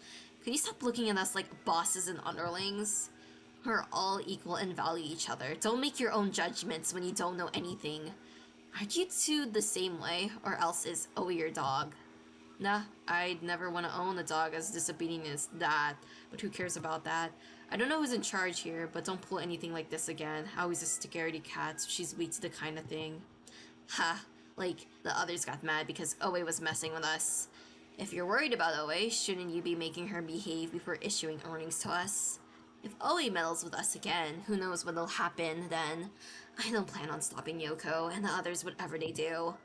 A: Could you stop looking at us like bosses and underlings? We're all equal and value each other. Don't make your own judgments when you don't know anything. Aren't you two the same way, or else is Oe your dog? Nah, I'd never want to own a dog as disobedient as that, but who cares about that? I don't know who's in charge here, but don't pull anything like this again. Aoi's a scaredy cat, so she's weak to the kind of thing. Ha, like the others got mad because Oe was messing with us. If you're worried about Oe, shouldn't you be making her behave before issuing earnings to us? If Oe meddles with us again, who knows what'll happen then. I don't plan on stopping Yoko and the others whatever they do.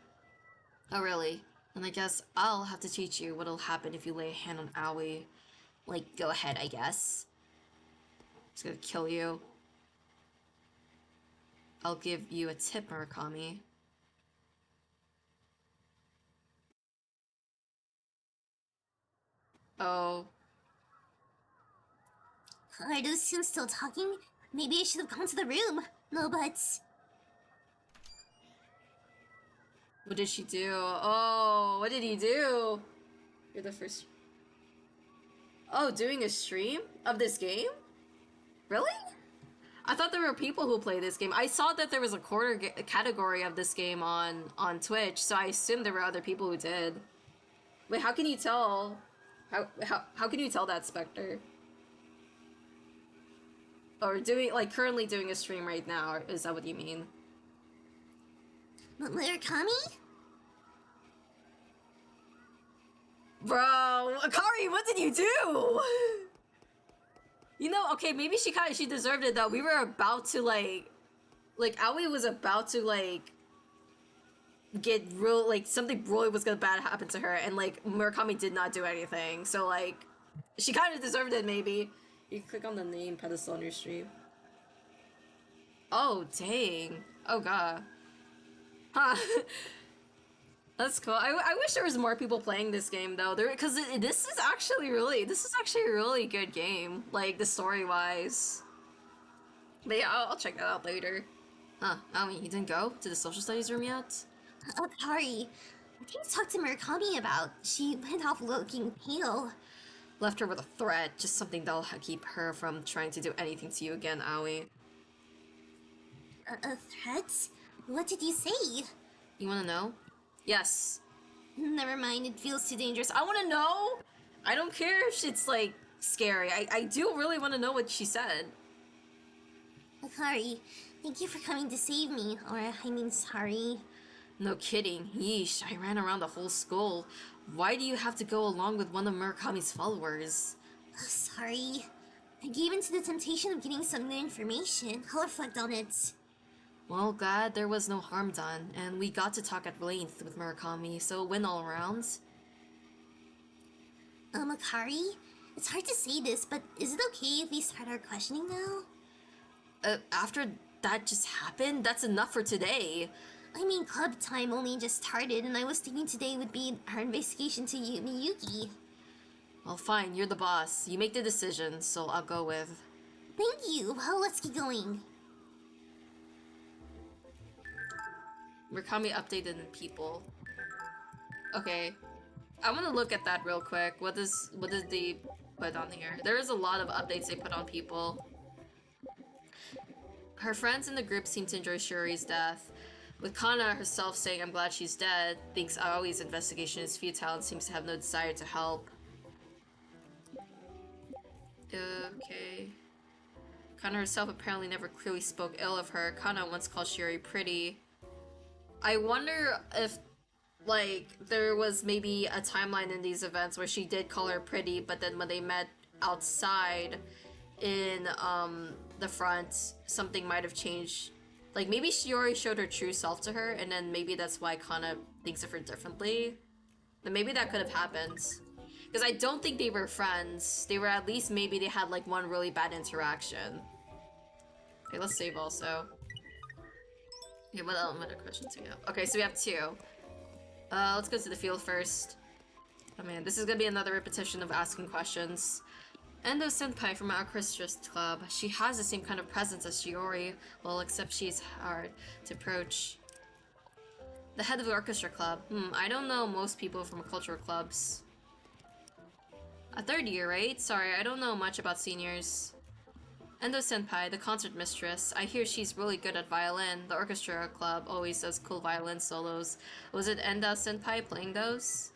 A: Oh really? Then I guess I'll have to teach you what'll happen if you lay a hand on Aoi. Like, go ahead, I guess. It's gonna kill you. I'll give you a tip, Murakami. Oh.
E: Are those two still talking? Maybe I should have gone to the room. No, but...
A: What did she do? Oh, what did he do? You're the first... Oh, doing a stream of this game? Really? I thought there were people who play this game. I saw that there was a category of this game on Twitch, so I assumed there were other people who did. Wait, how can you tell? How can you tell that, Spectre? Or doing, like, currently doing a stream right now, is that what you mean?
E: But Murakami?
A: Bro, Akari, what did you do? You know, okay, maybe she deserved it though. We were about to like Aoi was about to like get real, like something really was gonna bad happen to her, and like Murakami did not do anything. So like, she kind of deserved it maybe. You can click on the name Pedestal on your stream. Oh dang! Oh god. Huh. That's cool. I wish there was more people playing this game though. Because this is actually a really good game. Like the story wise. But yeah, I'll check that out later. Huh? Aoi, you didn't go to the social studies room yet?
E: Akari, what did you talk to Murakami about? She went off looking pale.
A: Left her with a threat, just something that'll keep her from trying to do anything to you again, Aoi.
E: A threat? What did you say?
A: You wanna know? Yes.
E: Never mind, it feels too dangerous.
A: I wanna know! I don't care if it's, like, scary. I do really wanna know what she said.
E: Akari, thank you for coming to save me. Or, I mean, sorry.
A: No kidding. Yeesh, I ran around the whole school. Why do you have to go along with one of Murakami's followers?
E: Sorry. I gave in to the temptation of getting some new information. I'll reflect on it.
A: Well, glad there was no harm done, and we got to talk at length with Murakami, so win all around.
E: Akari? It's hard to say this, but is it okay if we start our questioning now?
A: After that just happened, that's enough for today.
E: I mean, club time only just started, and I was thinking today would be our investigation to Miyuki.
A: Well, fine, you're the boss. You make the decision, so I'll go with...
E: Thank you. Well, let's get going.
A: Murakami updated in people. Okay. I want to look at that real quick. What does they put on here? There is a lot of updates they put on people. Her friends in the group seem to enjoy Shuri's death. With Kana herself saying I'm glad she's dead, thinks Aoi's investigation is futile and seems to have no desire to help. Okay. Kana herself apparently never clearly spoke ill of her. Kana once called Shuri pretty. I wonder if, like, there was maybe a timeline in these events where she did call her pretty, but then when they met outside in, the front, something might have changed Like, maybe Shiori showed her true self to her, and then maybe that's why Kana thinks of her differently. Then maybe that could have happened. Because I don't think they were friends. They were at least, maybe they had like one really bad interaction. Okay, let's save also. Okay, what other questions do we have? Okay, so we have 2. Let's go to the field first. Oh man, this is gonna be another repetition of asking questions. Endo Senpai from our orchestra club. She has the same kind of presence as Shiori, well, except she's hard to approach. The head of the orchestra club. I don't know most people from cultural clubs. A 3rd year, right? Sorry, I don't know much about seniors. Endo Senpai, the concert mistress. I hear she's really good at violin. The orchestra club always does cool violin solos. Was it Endo Senpai playing those?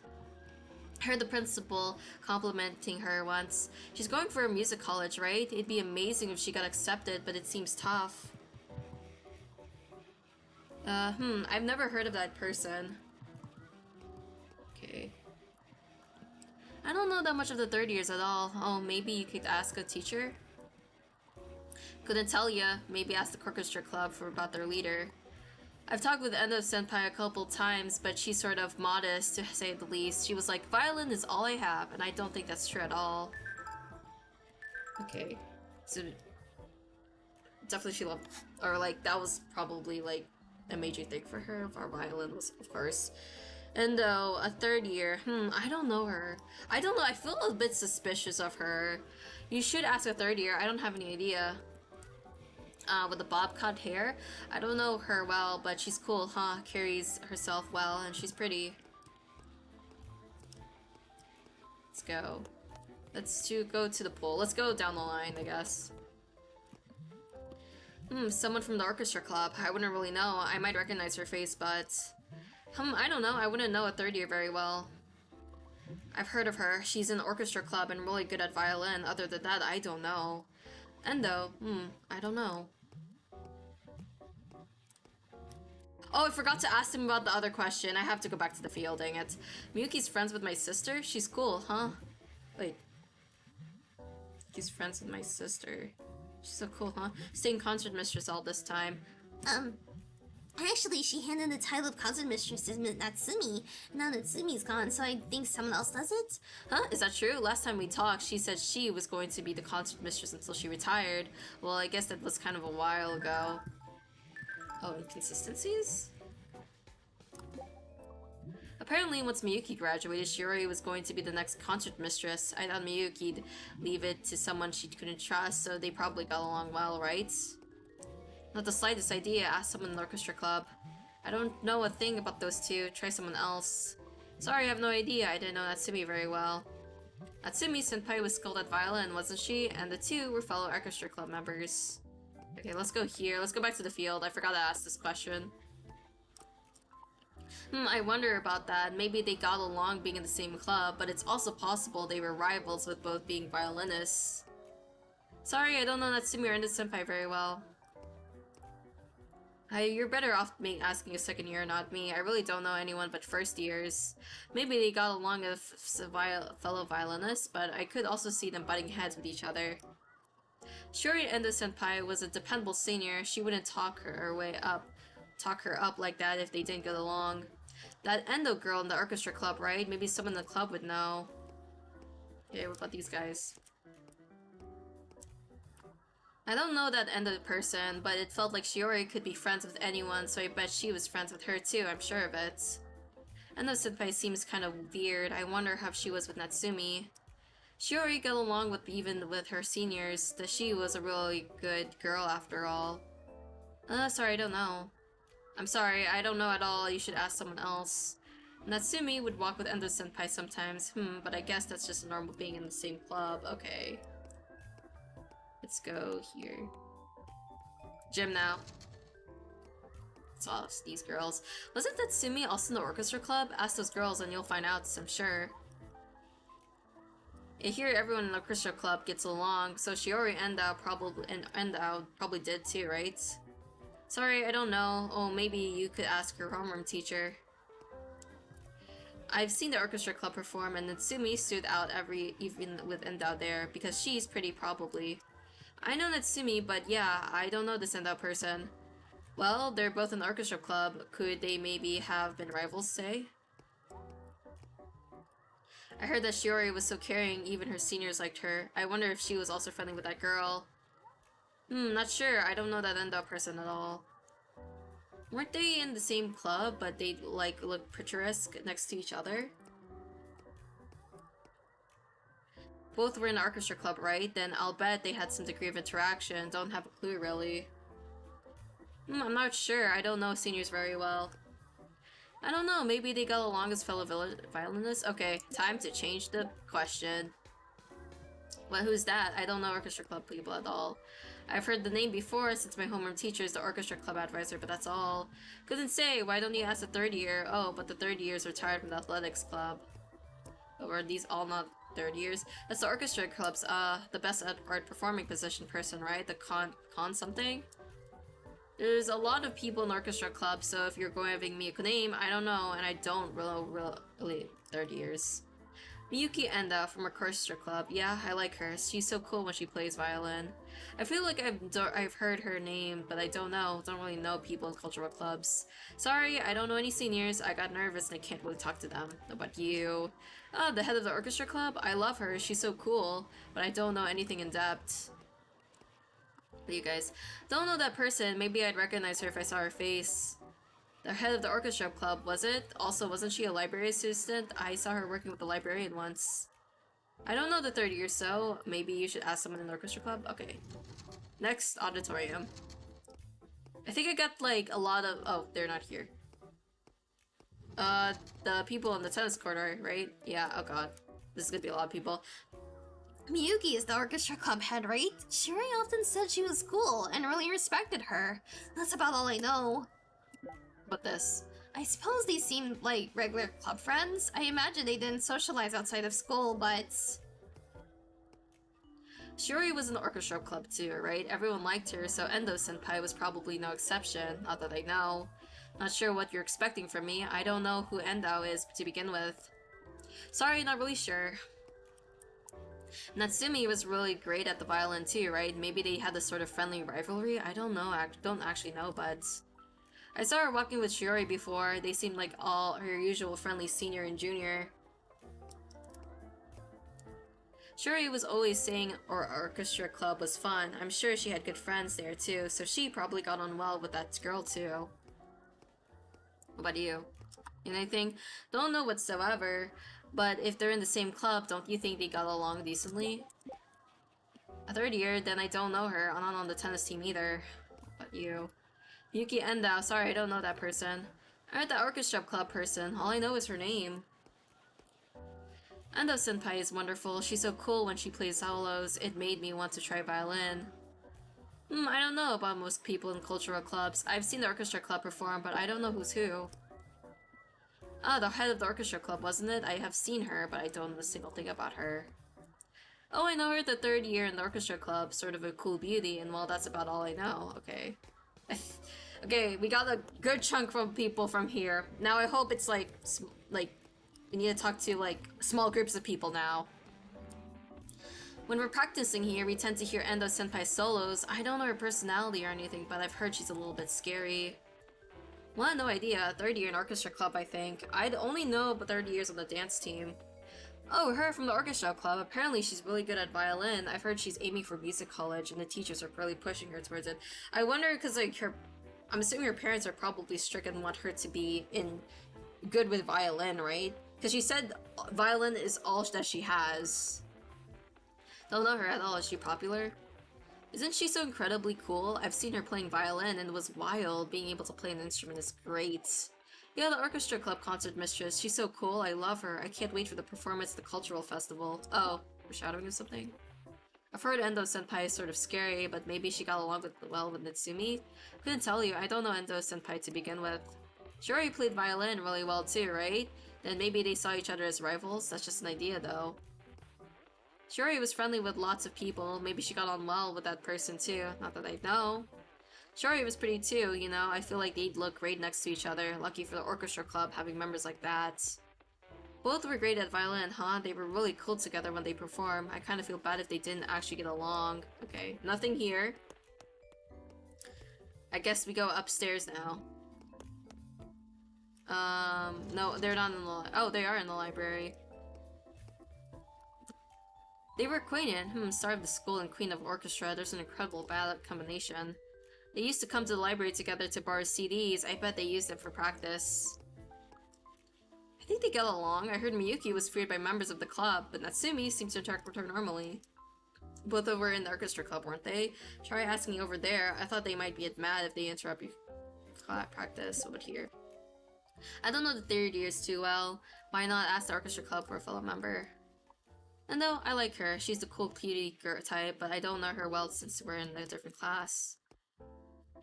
A: I heard the principal complimenting her once. She's going for a music college, right? It'd be amazing if she got accepted, but it seems tough. I've never heard of that person. Okay. I don't know that much of the 3rd years at all. Oh, maybe you could ask a teacher? Couldn't tell ya. Maybe ask the orchestra club about their leader. I've talked with Endo Senpai a couple times, but she's sort of modest, to say the least. She was like, violin is all I have, and I don't think that's true at all. Okay. So, definitely she loved, or like, that was probably like a major thing for her. Our violin was, of course. Endo, a 3rd year. I don't know her. I don't know, I feel a bit suspicious of her. You should ask a 3rd year, I don't have any idea. With the bob cut hair. I don't know her well, but she's cool, huh? Carries herself well, and she's pretty. Let's go. Let's go to the pool. Let's go down the line, I guess. Someone from the orchestra club. I wouldn't really know. I might recognize her face, but... I don't know. I wouldn't know a 3rd year very well. I've heard of her. She's in the orchestra club and really good at violin. Other than that, I don't know. Endo, I don't know. Oh, I forgot to ask him about the other question. I have to go back to the field, dang it. Miyuki's friends with my sister? She's cool, huh? Wait. He's friends with my sister. She's so cool, huh? Staying concert mistress all this time.
E: Actually, she handed the title of concert mistress to Natsumi. Now Natsumi's gone, so I think someone else does it.
A: Huh? Is that true? Last time we talked, she said she was going to be the concert mistress until she retired. Well, I guess that was kind of a while ago. Oh, inconsistencies? Apparently, once Miyuki graduated, Shiori was going to be the next concert mistress. I thought Miyuki'd leave it to someone she couldn't trust, so they probably got along well, right? Not the slightest idea. Ask someone in the orchestra club. I don't know a thing about those two. Try someone else. Sorry, I have no idea. I didn't know Natsumi very well. Natsumi senpai was skilled at violin, wasn't she? And the two were fellow orchestra club members. Okay, let's go here. Let's go back to the field. I forgot to ask this question. I wonder about that. Maybe they got along being in the same club, but it's also possible they were rivals with both being violinists. Sorry, I don't know Natsumi or Endo senpai very well. You're better off asking a 2nd year, not me. I really don't know anyone but 1st years. Maybe they got along as fellow violinists, but I could also see them butting heads with each other. Shiori Endo senpai was a dependable senior. She wouldn't talk her up like that if they didn't get along. That Endo girl in the orchestra club, right? Maybe someone in the club would know. Okay, what about these guys? I don't know that Endo person, but it felt like Shiori could be friends with anyone, so I bet she was friends with her too, I'm sure of it. Endo senpai seems kind of weird. I wonder how she was with Natsumi. Shiori got along even with her seniors, that she was a really good girl after all. Sorry, I don't know. I'm sorry, I don't know at all. You should ask someone else. Natsumi would walk with Endo senpai sometimes. But I guess that's just normal being in the same club. Okay. Let's go here. Gym now. It's all these girls. Wasn't Natsumi also in the orchestra club? Ask those girls and you'll find out, I'm sure. I hear everyone in the orchestra club gets along, so Shiori and Endo probably did too, right? Sorry, I don't know. Oh, maybe you could ask your homeroom teacher. I've seen the orchestra club perform, and Natsumi stood out even with Endo there, because she's pretty probably. I know Natsumi, but yeah, I don't know this Endo person. Well, they're both in the orchestra club. Could they maybe have been rivals, say? I heard that Shiori was so caring, even her seniors liked her. I wonder if she was also friendly with that girl. Not sure. I don't know that Endo person at all. Weren't they in the same club, but they, like, look picturesque next to each other? Both were in the orchestra club, right? Then I'll bet they had some degree of interaction. Don't have a clue, really. I'm not sure. I don't know seniors very well. I don't know. Maybe they got along as fellow violinists? Okay, time to change the question. Well, who's that? I don't know orchestra club people at all. I've heard the name before since my homeroom teacher is the orchestra club advisor, but that's all. Couldn't say. Why don't you ask the third year? Oh, but the third year's retired from the athletics club. Oh, are these all not third years? That's the orchestra club's, the best art performing position person, right? The con something? There's a lot of people in the orchestra club, so if you're going to give me a name, I don't know, and I don't really third years. Miyuki Enda from Orchestra Club. Yeah, I like her. She's so cool when she plays violin. I feel like I've heard her name, but I don't know. Don't really know people in cultural clubs. Sorry, I don't know any seniors. I got nervous and I can't really talk to them. How about you? The head of the orchestra club? I love her. She's so cool, but I don't know anything in depth. But you guys don't know that person. Maybe I'd recognize her if I saw her face. The head of the orchestra club, was it? Also, wasn't she a library assistant? I saw her working with the librarian once. I don't know the third year, so maybe you should ask someone in the orchestra club? Okay. Next, auditorium. I think I got, like, a lot of... Oh, they're not here. The people on the tennis court are, right? Yeah, oh god. This is gonna be a lot of people.
D: Miyuki is the orchestra club head, right? Shiori often said she was cool and really respected her. That's about all I know.
A: But this.
D: I suppose they seemed like regular club friends. I imagine they didn't socialize outside of school, but...
A: Shiori was in the orchestra club too, right? Everyone liked her, so Endo-senpai was probably no exception, not that I know. Not sure what you're expecting from me. I don't know who Endo is to begin with. Sorry, not really sure. Natsumi was really great at the violin too, right? Maybe they had this sort of friendly rivalry? I don't know, don't actually know, but... I saw her walking with Shiori before. They seemed like all her usual friendly senior and junior. Shiori was always saying our orchestra club was fun. I'm sure she had good friends there too, so she probably got on well with that girl too. What about you? Anything? Don't know whatsoever, but if they're in the same club, don't you think they got along decently? A third year, then I don't know her. I'm not on the tennis team either. What about you? Yuki Endo, sorry, I don't know that person. I heard the orchestra club person, all I know is her name. Endo-senpai is wonderful, she's so cool when she plays solos, it made me want to try violin. I don't know about most people in cultural clubs. I've seen the orchestra club perform, but I don't know who's who. Ah, the head of the orchestra club, wasn't it? I have seen her, but I don't know a single thing about her. Oh, I know her the third year in the orchestra club, sort of a cool beauty, and well, that's about all I know, okay. Okay, we got a good chunk from people from here. Now I hope it's like we need to talk to like small groups of people now. When we're practicing here, we tend to hear Endo-senpai solos. I don't know her personality or anything, but I've heard she's a little bit scary. Well, no idea. Third year in orchestra club, I think. I'd only know about third years on the dance team. Oh, her from the orchestra club. Apparently she's really good at violin. I've heard she's aiming for music college, and the teachers are really pushing her towards it. I wonder, because like I'm assuming her parents are probably strict and want her to be good with violin, right? Because she said violin is all that she has. Don't know her at all. Is she popular? Isn't she so incredibly cool? I've seen her playing violin and it was wild. Being able to play an instrument is great. Yeah, the orchestra club concert mistress. She's so cool. I love her. I can't wait for the performance at the cultural festival. Oh, foreshadowing of something? I've heard Endo-senpai is sort of scary, but maybe she got along well with Natsumi? Couldn't tell you. I don't know Endo-senpai to begin with. Shiori played violin really well too, right? Then maybe they saw each other as rivals? That's just an idea though. Shiori was friendly with lots of people. Maybe she got on well with that person too. Not that I know. Shiori was pretty too, you know. I feel like they'd look great next to each other. Lucky for the orchestra club having members like that. Both were great at violin, huh? They were really cool together when they perform. I kind of feel bad if they didn't actually get along. Okay, nothing here. I guess we go upstairs now. No, they're not in the oh, they are in the library. They were acquainted. Star of the school and queen of orchestra. There's an incredible ballad combination. They used to come to the library together to borrow CDs. I bet they used them for practice. I think they get along. I heard Miyuki was feared by members of the club, but Natsumi seems to interact with her normally. Both over in the orchestra club, weren't they? Try asking over there. I thought they might be mad if they interrupt your practice over here. I don't know the third years too well. Why not ask the orchestra club for a fellow member? And though I like her, she's the cool cutie girl type, but I don't know her well since we're in a different class.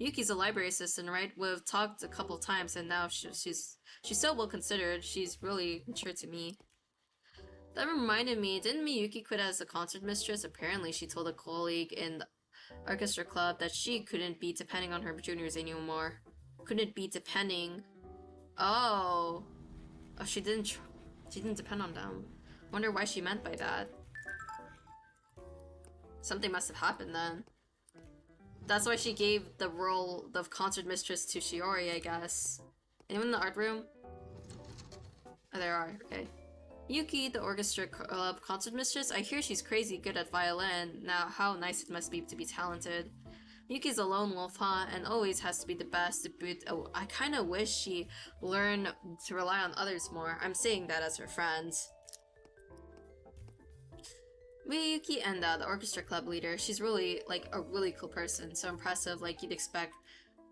A: Yuki's a library assistant, right? We've talked a couple times, and now she's so well considered. She's really mature to me. That reminded me, didn't Miyuki quit as a concert mistress? Apparently, she told a colleague in the orchestra club that she couldn't be depending on her juniors anymore. Couldn't be depending. Oh, she didn't depend on them. Wonder why she meant by that. Something must have happened then. That's why she gave the role of concert mistress to Shiori, I guess. Anyone in the art room? Oh, there are. Okay. Yuki, the orchestra club concert mistress. I hear she's crazy good at violin. Now, how nice it must be to be talented. Yuki's a lone wolf, huh? And always has to be the best to boot. Oh, I kind of wish she learned to rely on others more. I'm saying that as her friend. Miyuki and the orchestra club leader, she's really, like, a really cool person. So impressive, like you'd expect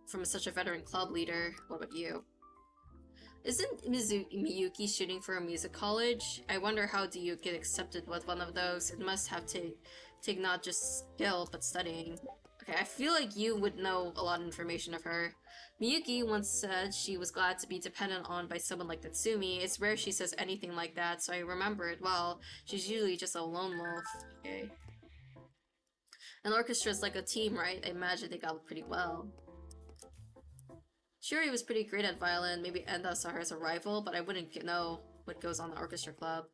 A: from such a veteran club leader. What about you? Isn't Miyuki shooting for a music college? I wonder how do you get accepted with one of those? It must have to take not just skill, but studying. Okay, I feel like you would know a lot of information of her. Miyuki once said she was glad to be dependent on by someone like Natsumi. It's rare she says anything like that, so I remember it well. She's usually just a lone wolf. Okay. An orchestra is like a team, right? I imagine they got pretty well. Shiori was pretty great at violin. Maybe Enda saw her as a rival, but I wouldn't know what goes on in the orchestra club.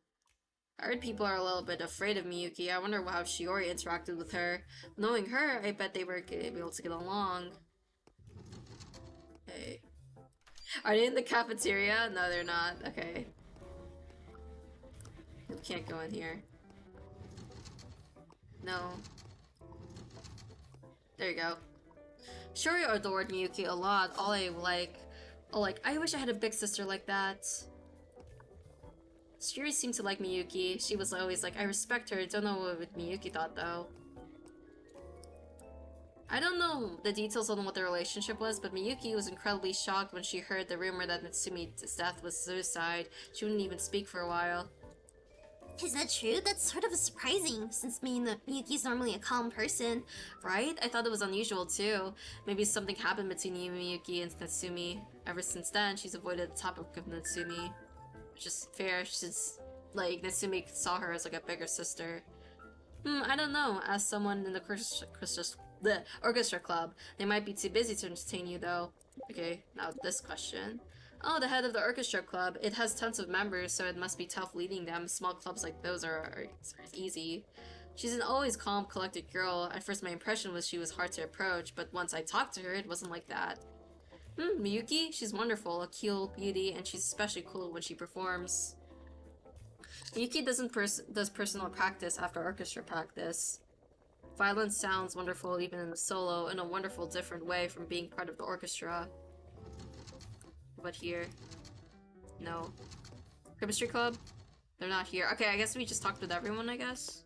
A: I heard people are a little bit afraid of Miyuki. I wonder how Shiori interacted with her. Knowing her, I bet they were able to get along. Okay. Are they in the cafeteria? No, they're not. Okay. We can't go in here. No. There you go. Shiori adored Miyuki a lot. I wish I had a big sister like that. Shiori seemed to like Miyuki. She was always like, I respect her. Don't know what Miyuki thought though. I don't know the details on what their relationship was, but Miyuki was incredibly shocked when she heard the rumor that Natsumi's death was suicide. She wouldn't even speak for a while.
E: Is that true? That's sort of surprising, since Miyuki's normally a calm person.
A: Right? I thought it was unusual too. Maybe something happened between Miyuki and Natsumi. Ever since then, she's avoided the topic of Natsumi. Which is fair, since, like, Natsumi saw her as, like, a bigger sister. I don't know. As someone in the orchestra club, they might be too busy to entertain you, though. Okay, now this question. Oh, the head of the orchestra club. It has tons of members, so it must be tough leading them. Small clubs like those are easy. She's an always calm, collected girl. At first my impression was she was hard to approach, but once I talked to her, it wasn't like that. Miyuki? She's wonderful, a cool beauty, and she's especially cool when she performs. Miyuki does personal practice after orchestra practice. Violin sounds wonderful even in the solo, in a wonderful different way from being part of the orchestra. But here? No. Chemistry club? They're not here. Okay, I guess we just talked with everyone, I guess?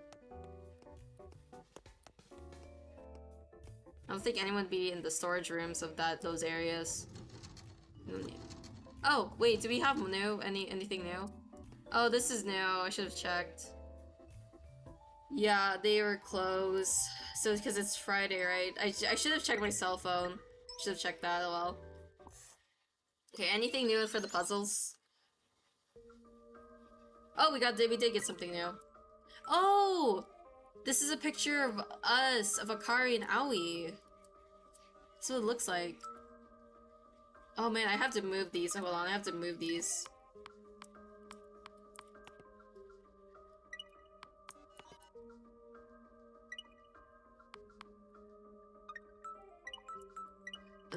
A: I don't think anyone would be in the storage rooms of those areas. Oh, wait, do we have new? Anything new? Oh, this is new. I should have checked. Yeah, they were closed. So, because it's Friday, right? I should have checked my cell phone. Should have checked that, oh well. Okay, anything new for the puzzles? Oh, we did get something new. Oh! This is a picture of us, of Akari and Aoi. That's what it looks like. Oh man, I have to move these. Hold on, I have to move these.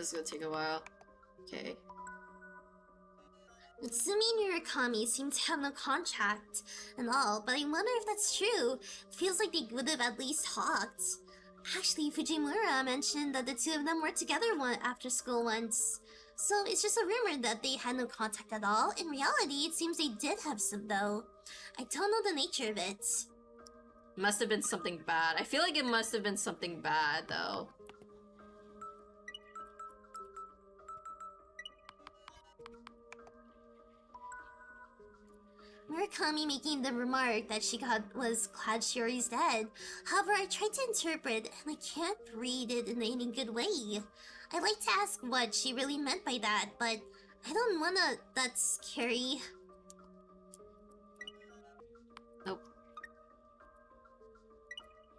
A: this is gonna take a while. Okay.
E: Natsumi and Murakami seem to have no contract and all, but I wonder if that's true. It feels like they would have at least talked. Actually, Fujimura mentioned that the two of them were together after school once. So it's just a rumor that they had no contact at all. In reality, it seems they did have some though. I don't know the nature of it.
A: Must have been something bad. I feel like it must have been something bad though.
E: Murakami making the remark that she was glad Shiori's dead. However, I tried to interpret and I can't read it in any good way. I'd like to ask what she really meant by that, but I don't wanna. That's scary.
A: Nope.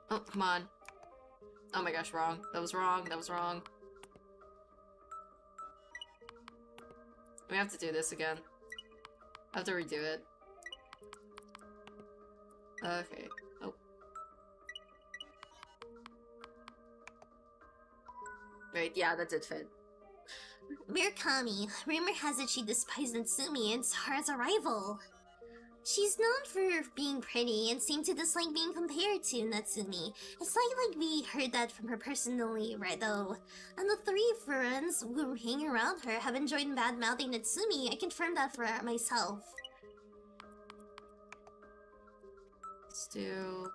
A: Oh, come on. Oh my gosh, wrong. That was wrong. That was wrong. We have to do this again. I have to redo it. Okay. Oh. Right, yeah, that did fit.
E: Murakami. Rumor has it she despised Natsumi and saw her as a rival. She's known for being pretty and seemed to dislike being compared to Natsumi. It's like we heard that from her personally, right though. And the three friends who hang around her have enjoyed bad-mouthing Natsumi. I confirmed that for myself.
A: Let's do...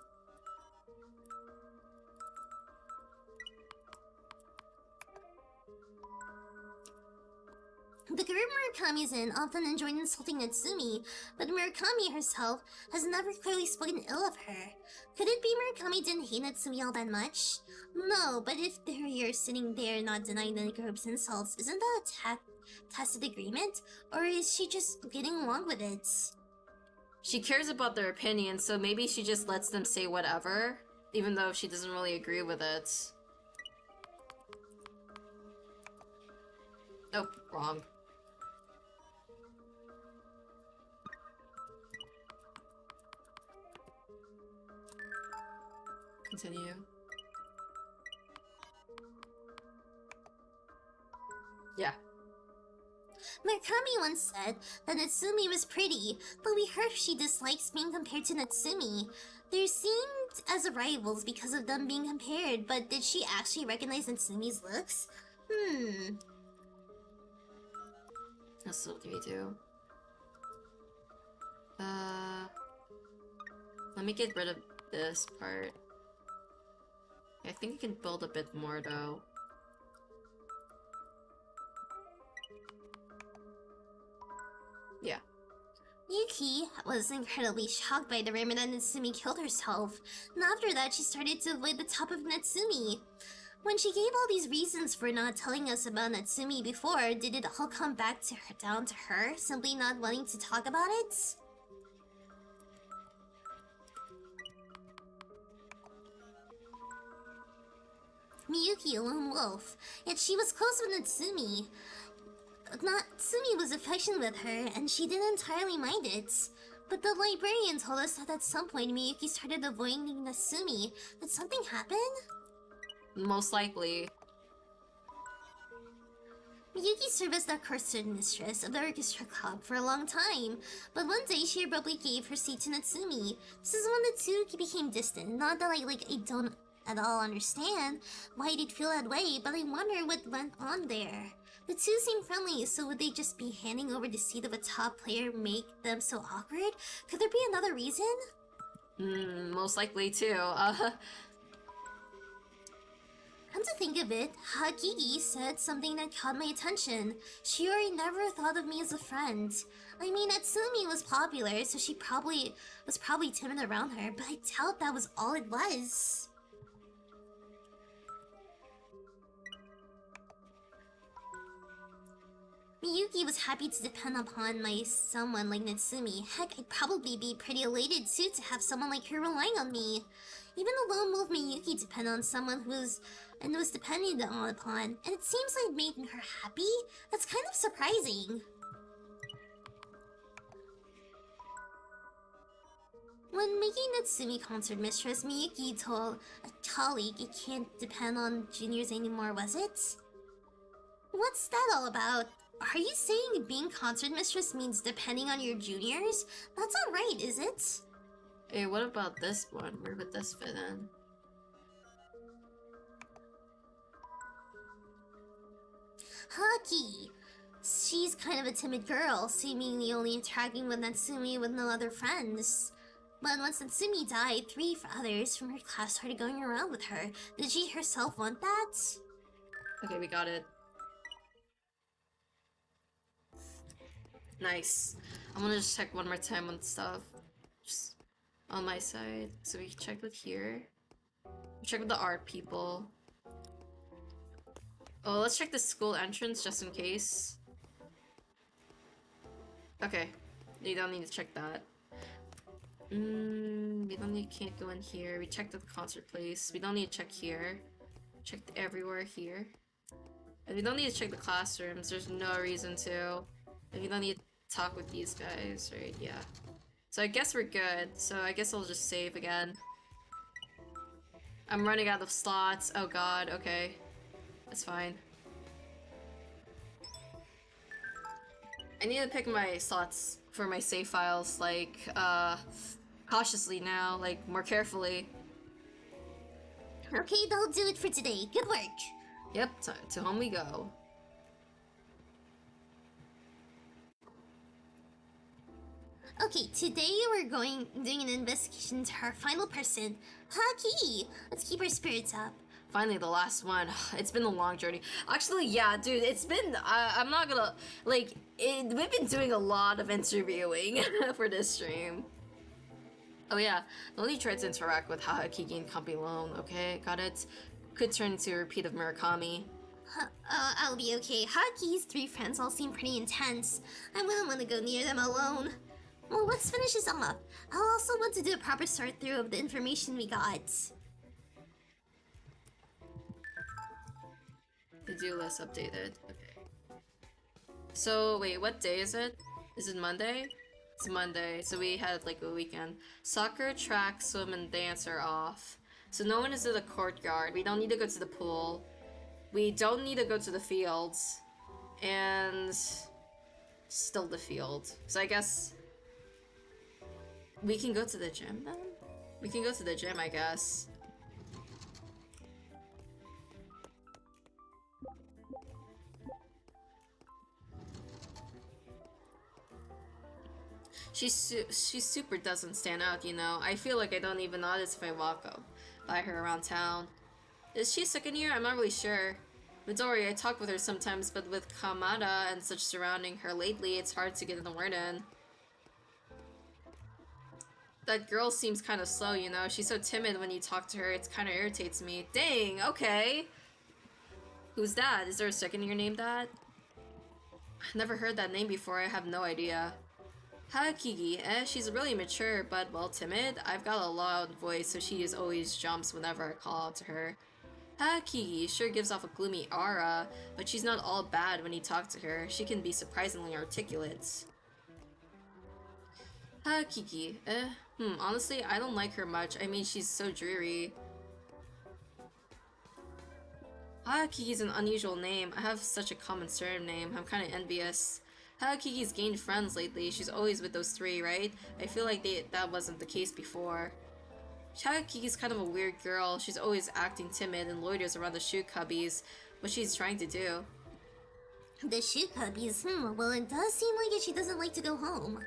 E: The group Murakami's in often enjoyed insulting Natsumi, but Murakami herself has never clearly spoken ill of her. Could it be Murakami didn't hate Natsumi all that much? No, but if you're sitting there not denying the group's insults, isn't that a tacit agreement? Or is she just getting along with it?
A: She cares about their opinion, so maybe she just lets them say whatever, even though she doesn't really agree with it. Nope, wrong. Continue. Yeah.
E: Murakami once said that Natsumi was pretty, but we heard she dislikes being compared to Natsumi. They seemed as rivals because of them being compared, but did she actually recognize Natsumi's looks?
A: That's what we do. Let me get rid of this part. I think I can build a bit more though. Yeah.
E: Yuki was incredibly shocked by the rumor that Natsumi killed herself, and after that she started to avoid the top of Natsumi. When she gave all these reasons for not telling us about Natsumi before, did it all come back to her, down to her simply not wanting to talk about it? Miyuki, a lone wolf, yet she was close with Natsumi. Natsumi was affectionate with her, and she didn't entirely mind it. But the librarian told us that at some point Miyuki started avoiding Natsumi. Did something happen?
A: Most likely.
E: Miyuki served as the orchestra mistress of the orchestra club for a long time, but one day she abruptly gave her seat to Natsumi. This is when the two became distant. Not that I don't at all understand why they'd feel that way, but I wonder what went on there. The two seem friendly, so would they just be handing over the seat of a top player make them so awkward? Could there be another reason?
A: Most likely too.
E: Come to think of it, Hagigi said something that caught my attention. Shiori never thought of me as a friend. I mean, Natsumi was popular, so she was probably timid around her, but I doubt that was all it was. Miyuki was happy to depend upon someone like Natsumi. Heck, I'd probably be pretty elated too to have someone like her relying on me. Even the lone wolf Miyuki depended on someone was depended upon, and it seems like making her happy? That's kind of surprising. When making Natsumi concert mistress, Miyuki told a colleague it can't depend on juniors anymore, was it? What's that all about? Are you saying being concert mistress means depending on your juniors? That's not right, is it?
A: Hey, what about this one? Where would this fit in?
E: Haki. She's kind of a timid girl, seemingly only interacting with Natsumi with no other friends. But once Natsumi died, 3 others from her class started going around with her. Did she herself want that?
A: Okay, we got it. Nice. I'm gonna just check one more time on stuff. Just on my side. So we checked with here. We checked with the art people. Oh, let's check the school entrance just in case. Okay. You don't need to check that. We don't need, can't go in here. We checked the concert place. We don't need to check here. Checked everywhere here. And we don't need to check the classrooms. There's no reason to. And we don't need to talk with these guys, right? Yeah. So I guess we're good. So I guess I'll just save again. I'm running out of slots. Oh god, okay. That's fine. I need to pick my slots for my save files, like, cautiously now, like, more carefully.
E: Okay, that'll do it for today. Good work.
A: Yep, to home we go.
E: Okay, today we're doing an investigation to our final person, Haki. Let's keep our spirits up.
A: Finally, the last one. It's been a long journey. Actually, yeah, dude, it's been, I'm not gonna, like, we've been doing a lot of interviewing for this stream. Oh yeah, don't you try to interact with Hahakiki and Kampi alone, okay? Got it? Could turn into a repeat of Murakami.
E: I'll be okay. Haki's 3 friends all seem pretty intense. I wouldn't want to go near them alone. Well, let's finish this off. I'll also want to do a proper sort through of the information we got.
A: The do list updated. Okay. So, wait, what day is it? Is it Monday? It's Monday, so we had like a weekend. Soccer, track, swim, and dance are off. So no one is in the courtyard. We don't need to go to the pool. We don't need to go to the fields. And still the field. So I guess we can go to the gym then? We can go to the gym, I guess. She super doesn't stand out, you know. I feel like I don't even notice if I walk up by her around town. Is she second year? I'm not really sure. Midori, I talk with her sometimes, but with Kamada and such surrounding her lately, it's hard to get the word in. That girl seems kind of slow, you know. She's so timid when you talk to her, it kind of irritates me. Dang, okay. Who's that? Is there a second year named that? I've never heard that name before, I have no idea. Hakigi, she's really mature, but, well, timid. I've got a loud voice, so she just always jumps whenever I call out to her. Hakigi sure gives off a gloomy aura, but she's not all bad when you talk to her. She can be surprisingly articulate. Hakigi, honestly, I don't like her much. I mean, she's so dreary. Hakiki's an unusual name. I have such a common surname. I'm kinda envious. Hakiki's gained friends lately. She's always with those 3, right? I feel like that wasn't the case before. Hakiki's kind of a weird girl. She's always acting timid and loiters around the shoe cubbies. What she's trying to do.
E: The shoe cubbies, well, it does seem like she doesn't like to go home.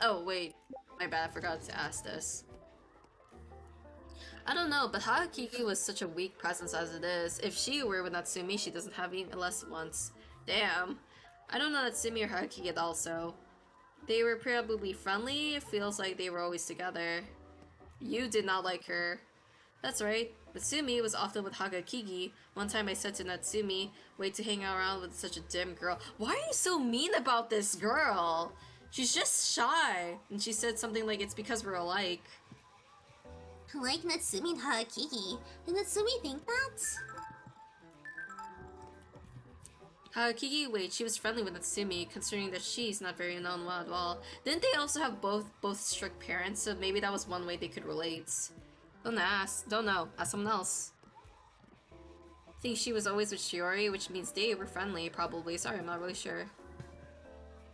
A: Oh, wait. My bad, I forgot to ask this. I don't know, but Hakiki was such a weak presence as it is. If she were with Natsumi, she doesn't have any less once. Damn. I don't know Natsumi or Hakiki at all, so. They were probably friendly. It feels like they were always together. You did not like her. That's right. Natsumi was often with Hakiki. One time I said to Natsumi, wait to hang around with such a dim girl. Why are you so mean about this girl? She's just shy. And she said something like, it's because we're alike.
E: Like Natsumi and Hakiki. Did Natsumi think that?
A: Hakiki, wait, she was friendly with Natsumi, considering that she's not very known well at all. Didn't they also have both strict parents, so maybe that was one way they could relate. Don't ask. Don't know. Ask someone else. I think she was always with Shiori, which means they were friendly, probably. Sorry, I'm not really sure.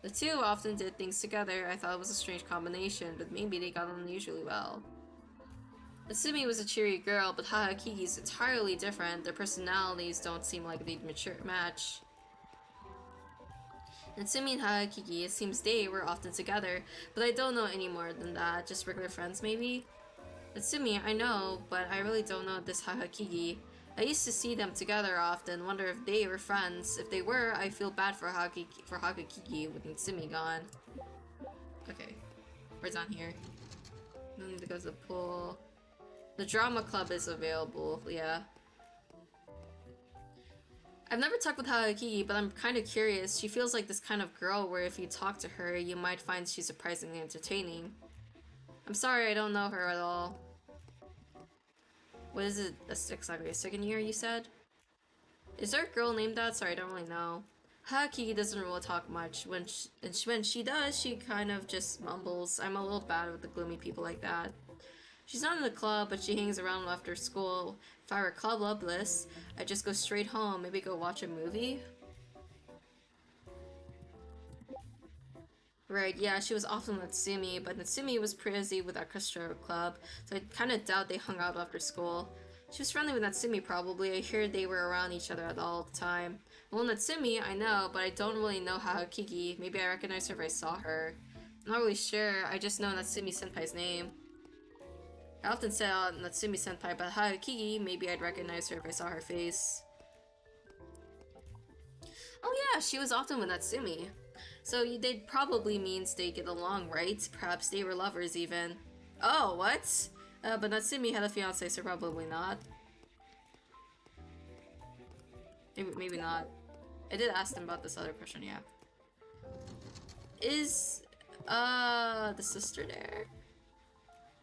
A: The two often did things together. I thought it was a strange combination, but maybe they got on unusually well. Natsumi was a cheery girl, but Hahakigi's entirely different. Their personalities don't seem like they'd match. Natsumi and Hahakigi, it seems they were often together, but I don't know any more than that. Just regular friends, maybe? Natsumi, I know, but I really don't know this Hahakigi. I used to see them together often, wonder if they were friends. If they were, I feel bad for Hahakigi with Natsumi gone. Okay, we're done here. No need to go to the pool. The drama club is available, yeah. I've never talked with Hahakigi, but I'm kind of curious. She feels like this kind of girl where if you talk to her, you might find she's surprisingly entertaining. I'm sorry, I don't know her at all. What is it? Exactly a second year, you said? Is there a girl named that? Sorry, I don't really know. Hahakigi doesn't really talk much. When she does, she kind of just mumbles. I'm a little bad with the gloomy people like that. She's not in the club, but she hangs around after school. If I were clubless, I'd just go straight home, maybe go watch a movie. Right, yeah, she was often with Natsumi, but Natsumi was busy with orchestra club, so I kind of doubt they hung out after school. She was friendly with Natsumi, probably. I hear they were around each other all the time. Well, Natsumi, I know, but I don't really know Hahakigi. Maybe I recognize her if I saw her. I'm not really sure, I just know Natsumi Senpai's name. I often say Natsumi Senpai, but Hahakigi, maybe I'd recognize her if I saw her face. Oh yeah, she was often with Natsumi. So they probably means they get along, right? Perhaps they were lovers even. Oh, what? But Natsumi had a fiance, so probably not. Maybe not. I did ask them about this other question, yeah. Is, the sister there?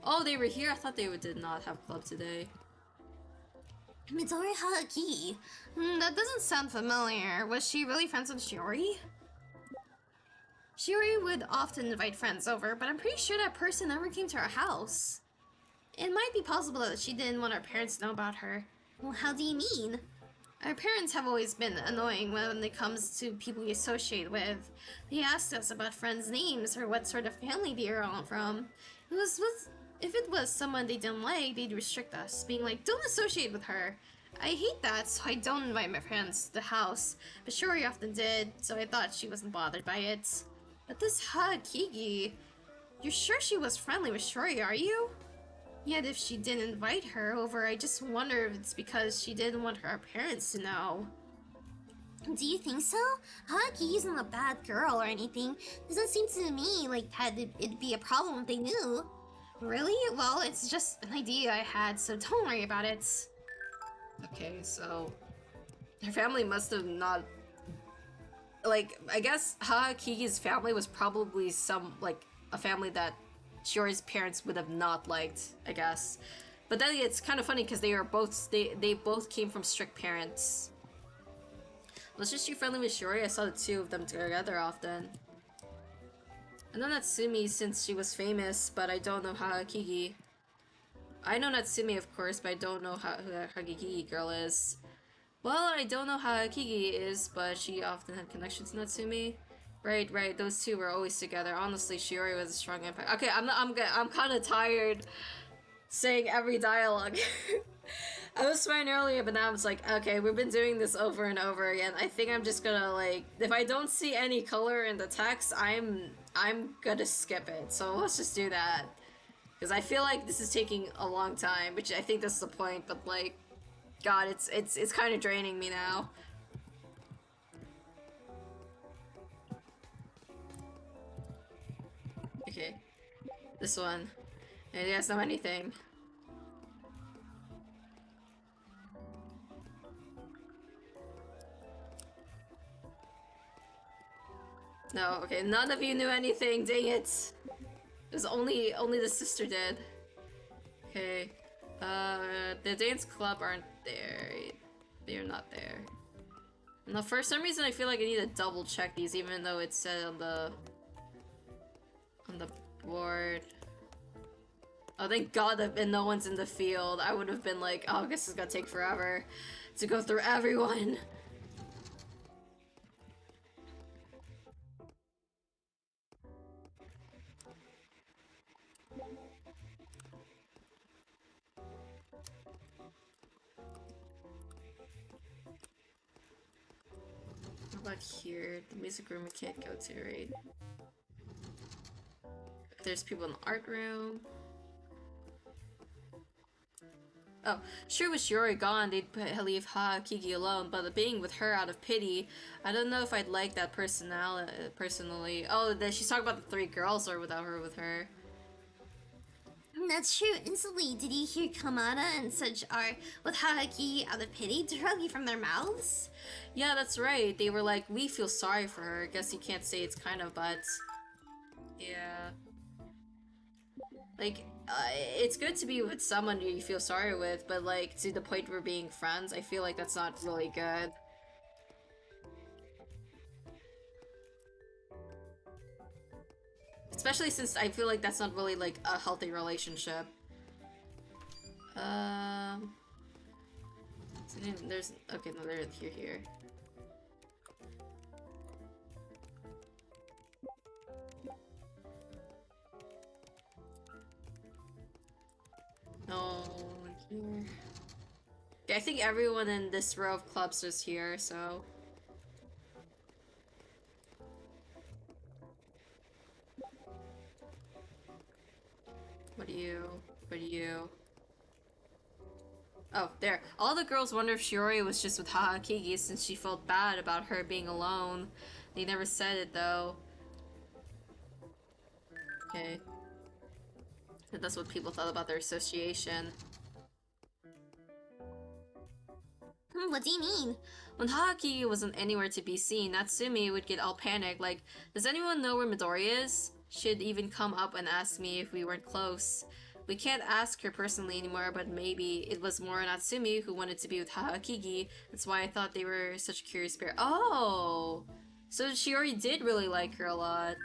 A: Oh, they were here? I thought they did not have club today.
E: Midori Haaki.
D: That doesn't sound familiar. Was she really friends with Shiori? Shiori would often invite friends over, but I'm pretty sure that person never came to our house. It might be possible that she didn't want our parents to know about her.
E: Well, how do you mean?
D: Our parents have always been annoying when it comes to people we associate with. They asked us about friends' names or what sort of family they are all from. If it was someone they didn't like, they'd restrict us, being like, don't associate with her. I hate that, so I don't invite my friends to the house, but Shiori often did, so I thought she wasn't bothered by it. But this Haakigi, you're sure she was friendly with Shiori, are you? Yet if she didn't invite her over, I just wonder if it's because she didn't want her parents to know.
E: Do you think so? Haaki isn't a bad girl or anything. Doesn't seem to me like that it'd be a problem if they knew.
D: Really? Well, it's just an idea I had, so don't worry about it.
A: Okay, so her family must have not, like, I guess Haakigi's family was probably a family that Shiori's parents would have not liked, I guess. But then it's kind of funny because they both came from strict parents. Was just you friendly with Shiori? I saw the two of them together often. I know Natsumi since she was famous, but I don't know Haakigi. I know Natsumi, of course, but I don't know who that Haakigi girl is. Well, I don't know how Haakigi is, but she often had connections to Natsumi. Right, those two were always together. Honestly, Shiori was a strong impact. Okay, I'm kind of tired saying every dialogue. I was fine earlier, but now it's like, okay, we've been doing this over and over again. I think I'm just gonna, like, if I don't see any color in the text, I'm gonna skip it. So let's just do that. Because I feel like this is taking a long time, which I think that's the point, but, like, God, it's kind of draining me now. Okay. This one. And you guys know anything? No, okay, none of you knew anything, dang it! It was only the sister did. Okay. The dance club aren't there. They're not there. No, for some reason I feel like I need to double check these even though it said on the board. Oh, thank God that and no one's in the field. I would have been like, oh, I guess it's gonna take forever to go through everyone. What about here? The music room we can't go to, right? There's people in the art room. Oh, sure with Shiori gone, they'd leave Kiki alone, but being with her out of pity, I don't know if I'd like that personally. Oh, she's talking about the 3 girls or without her with her.
E: That's true. Instantly, did you hear Kamada and such are with Haaki out of pity directly from their mouths?
A: Yeah, that's right. They were like, we feel sorry for her. Guess you can't say it's kind of, but... Yeah. Like, it's good to be with someone you feel sorry with, but like, to the point where being friends, I feel like that's not really good. Especially since I feel like that's not really like a healthy relationship. There's okay, no, they're here. No, here. Yeah, I think everyone in this row of clubs is here, so. What are you? Oh, there. All the girls wonder if Shiori was just with Kiki since she felt bad about her being alone. They never said it, though. Okay. But that's what people thought about their association.
E: What do you mean?
A: When Kiki wasn't anywhere to be seen, Natsumi would get all panicked, like, does anyone know where Midori is? She'd even come up and ask me if we weren't close. We can't ask her personally anymore, but maybe it was more Natsumi who wanted to be with Kiki. That's why I thought they were such a curious pair. Oh! So she already did really like her a lot.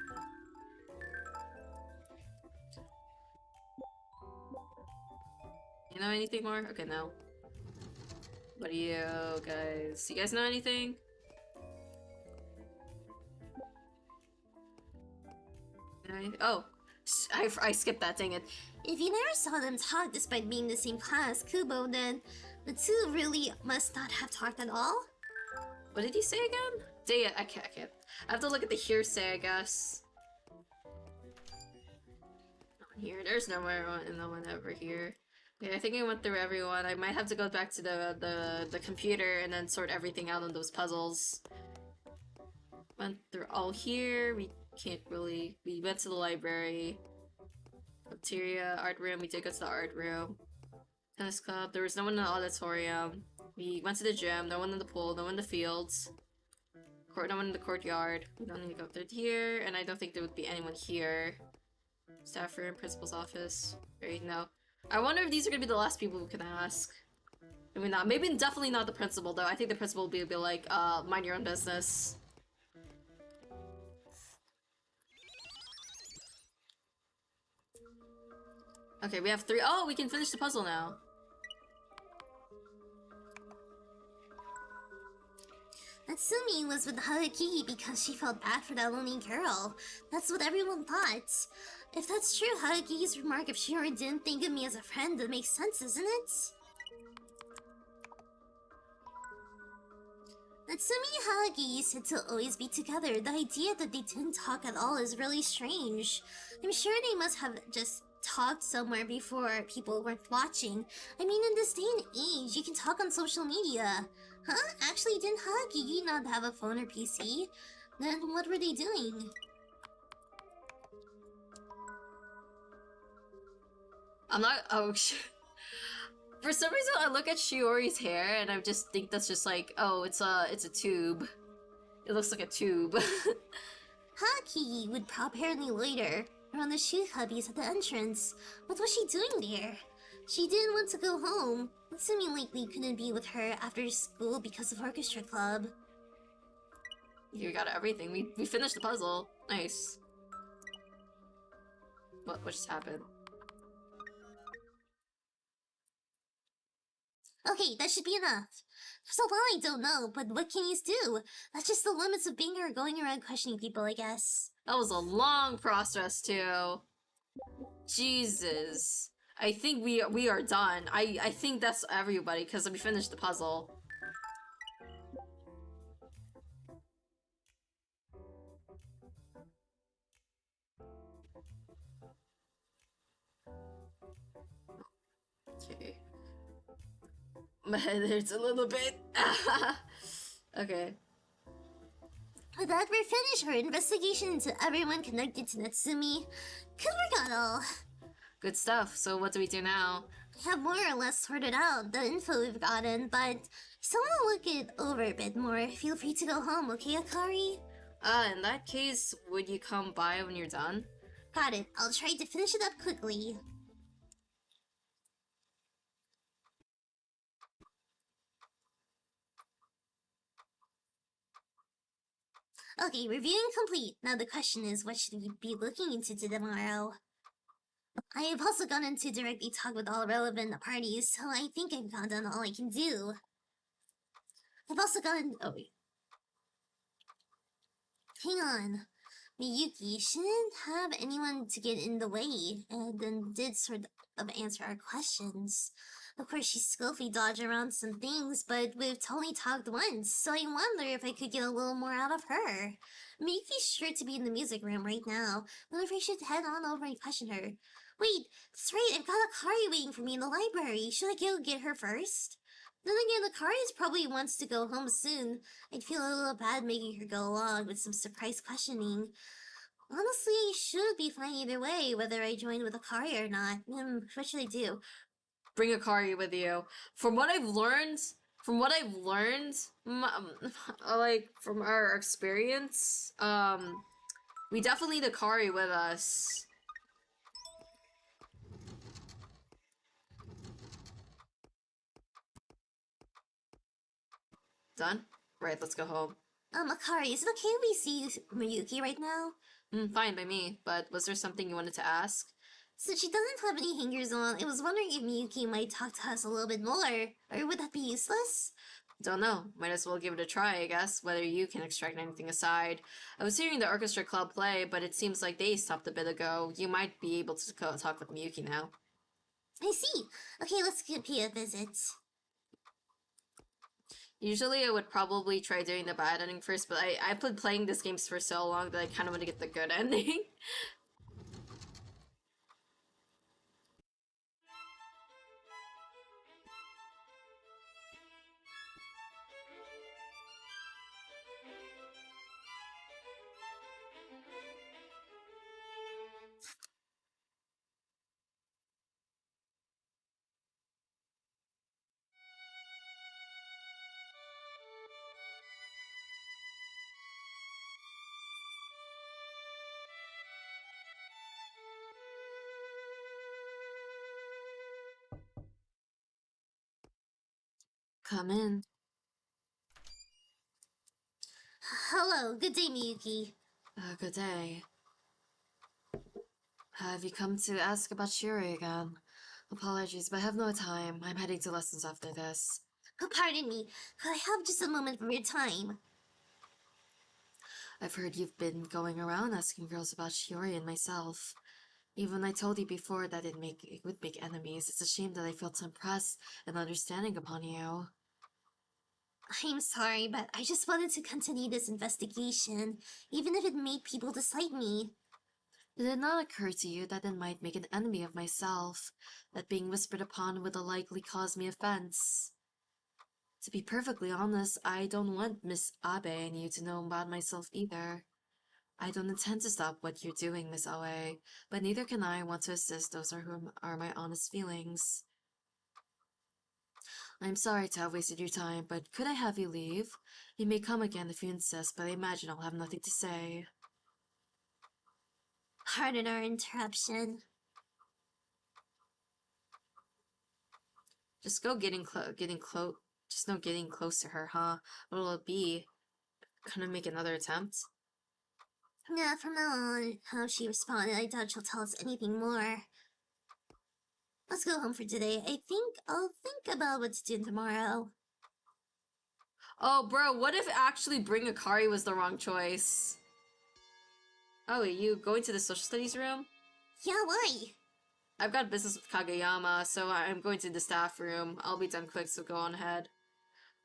A: You know anything more? Okay, no. What do you guys? You guys know anything? Oh, I skipped that, dang it.
E: If you never saw them talk despite being the same class, Kubo, then the two really must not have talked at all?
A: What did he say again? Dang it, I can't. I have to look at the hearsay, I guess. No one here. There's no one over here. Okay, I think I went through everyone. I might have to go back to the computer and then sort everything out on those puzzles. Went through all here. We can't really... We went to the library. Cafeteria, art room. We did go to the art room. Tennis club. There was no one in the auditorium. We went to the gym. No one in the pool. No one in the fields. No one in the courtyard. We don't need to go through here. And I don't think there would be anyone here. Staff room, principal's office. Right, no. I wonder if these are gonna be the last people we can ask. Maybe not. Maybe definitely not the principal, though. I think the principal will be like, mind your own business. Okay, we have 3. Oh, we can finish the puzzle now.
E: Natsumi was with Haruki because she felt bad for that lonely girl. That's what everyone thought. If that's true, Haruki's remark if Shiori didn't think of me as a friend, that makes sense, isn't it? Natsumi and Haruki said to always be together. The idea that they didn't talk at all is really strange. I'm sure they must have just talked somewhere before people weren't watching. I mean, in this day and age, you can talk on social media. Huh? Actually, didn't Haruki not have a phone or PC? Then what were they doing?
A: I'm not. Oh, for some reason, I look at Shiori's hair and I just think that's just like, oh, it's a tube. It looks like a tube.
E: Haruki would apparently loiter around the shoe hubbies at the entrance. What was she doing there? She didn't want to go home. Natsumi likely couldn't be with her after school because of orchestra club.
A: You got everything. We finished the puzzle. Nice. What just happened?
E: Okay, that should be enough. There's a lot I don't know, but what can you do? That's just the limits of being here going around questioning people, I guess.
A: That was a long process too. Jesus. I think we are done. I think that's everybody because we finished the puzzle. Okay. My head hurts a little bit. Okay.
E: With that, we finished our investigation into everyone connected to Natsumi. Good work on all.
A: Good stuff. So what do we do now?
E: I have more or less sorted out the info we've gotten, but I still want to look it over a bit more. Feel free to go home, okay, Akari?
A: In that case, would you come by when you're done?
E: Got it. I'll try to finish it up quickly. Okay, reviewing complete. Now the question is, what should we be looking into tomorrow? I have also gone into directly talk with all relevant parties, so I think I've done all I can do. I've also gone. Oh wait. Hang on. Miyuki shouldn't have anyone to get in the way, and then did sort of answer our questions. Of course, she skillfully dodged around some things, but we've totally talked once, so I wonder if I could get a little more out of her. Miyuki's sure to be in the music room right now, but if I should head on over and question her. Wait, that's right, I've got Akari waiting for me in the library. Should I go get her first? Then again, Akari probably wants to go home soon. I'd feel a little bad making her go along with some surprise questioning. Honestly, I should be fine either way, whether I join with Akari or not. What should I do?
A: Bring Akari with you. From what I've learned, like from our experience, we definitely need Akari with us. Done? Right, let's go home.
E: Akari, is it okay if we see Miyuki right now?
A: Fine by me, but was there something you wanted to ask?
E: Since she doesn't have any hangers on, I was wondering if Miyuki might talk to us a little bit more, or would that be useless?
A: Don't know. Might as well give it a try, I guess, whether you can extract anything aside. I was hearing the orchestra club play, but it seems like they stopped a bit ago. You might be able to talk with Miyuki now.
E: I see. Okay, let's pay a visit.
A: Usually I would probably try doing the bad ending first, but I've been playing this game for so long that I kind of want to get the good ending. Come in.
E: Hello, good day, Miyuki.
A: Good day. Have you come to ask about Shuri again? Apologies, but I have no time. I'm heading to lessons after this.
E: Oh, pardon me. Could I have just a moment from your time?
A: I've heard you've been going around asking girls about Shiori and myself. Even I told you before that it would make enemies. It's a shame that I failed to impress and understanding upon you.
E: I'm sorry, but I just wanted to continue this investigation, even if it made people dislike me.
A: Did it not occur to you that it might make an enemy of myself, that being whispered upon would likely cause me offense? To be perfectly honest, I don't want Miss Abe and you to know about myself either. I don't intend to stop what you're doing, Miss Aoi, but neither can I want to assist those who are my honest feelings. I'm sorry to have wasted your time, but could I have you leave? You may come again if you insist, but I imagine I'll have nothing to say.
E: Pardon our interruption.
A: Just go getting close to her, huh? What'll it be? Gonna make another attempt?
E: Yeah, from now on, how she responded, I doubt she'll tell us anything more. Let's go home for today. I think I'll think about what to do tomorrow.
A: Oh, bro, what if actually bring Akari was the wrong choice? Oh, are you going to the social studies room?
E: Yeah, why?
A: I've got business with Kageyama, so I'm going to the staff room. I'll be done quick, so go on ahead.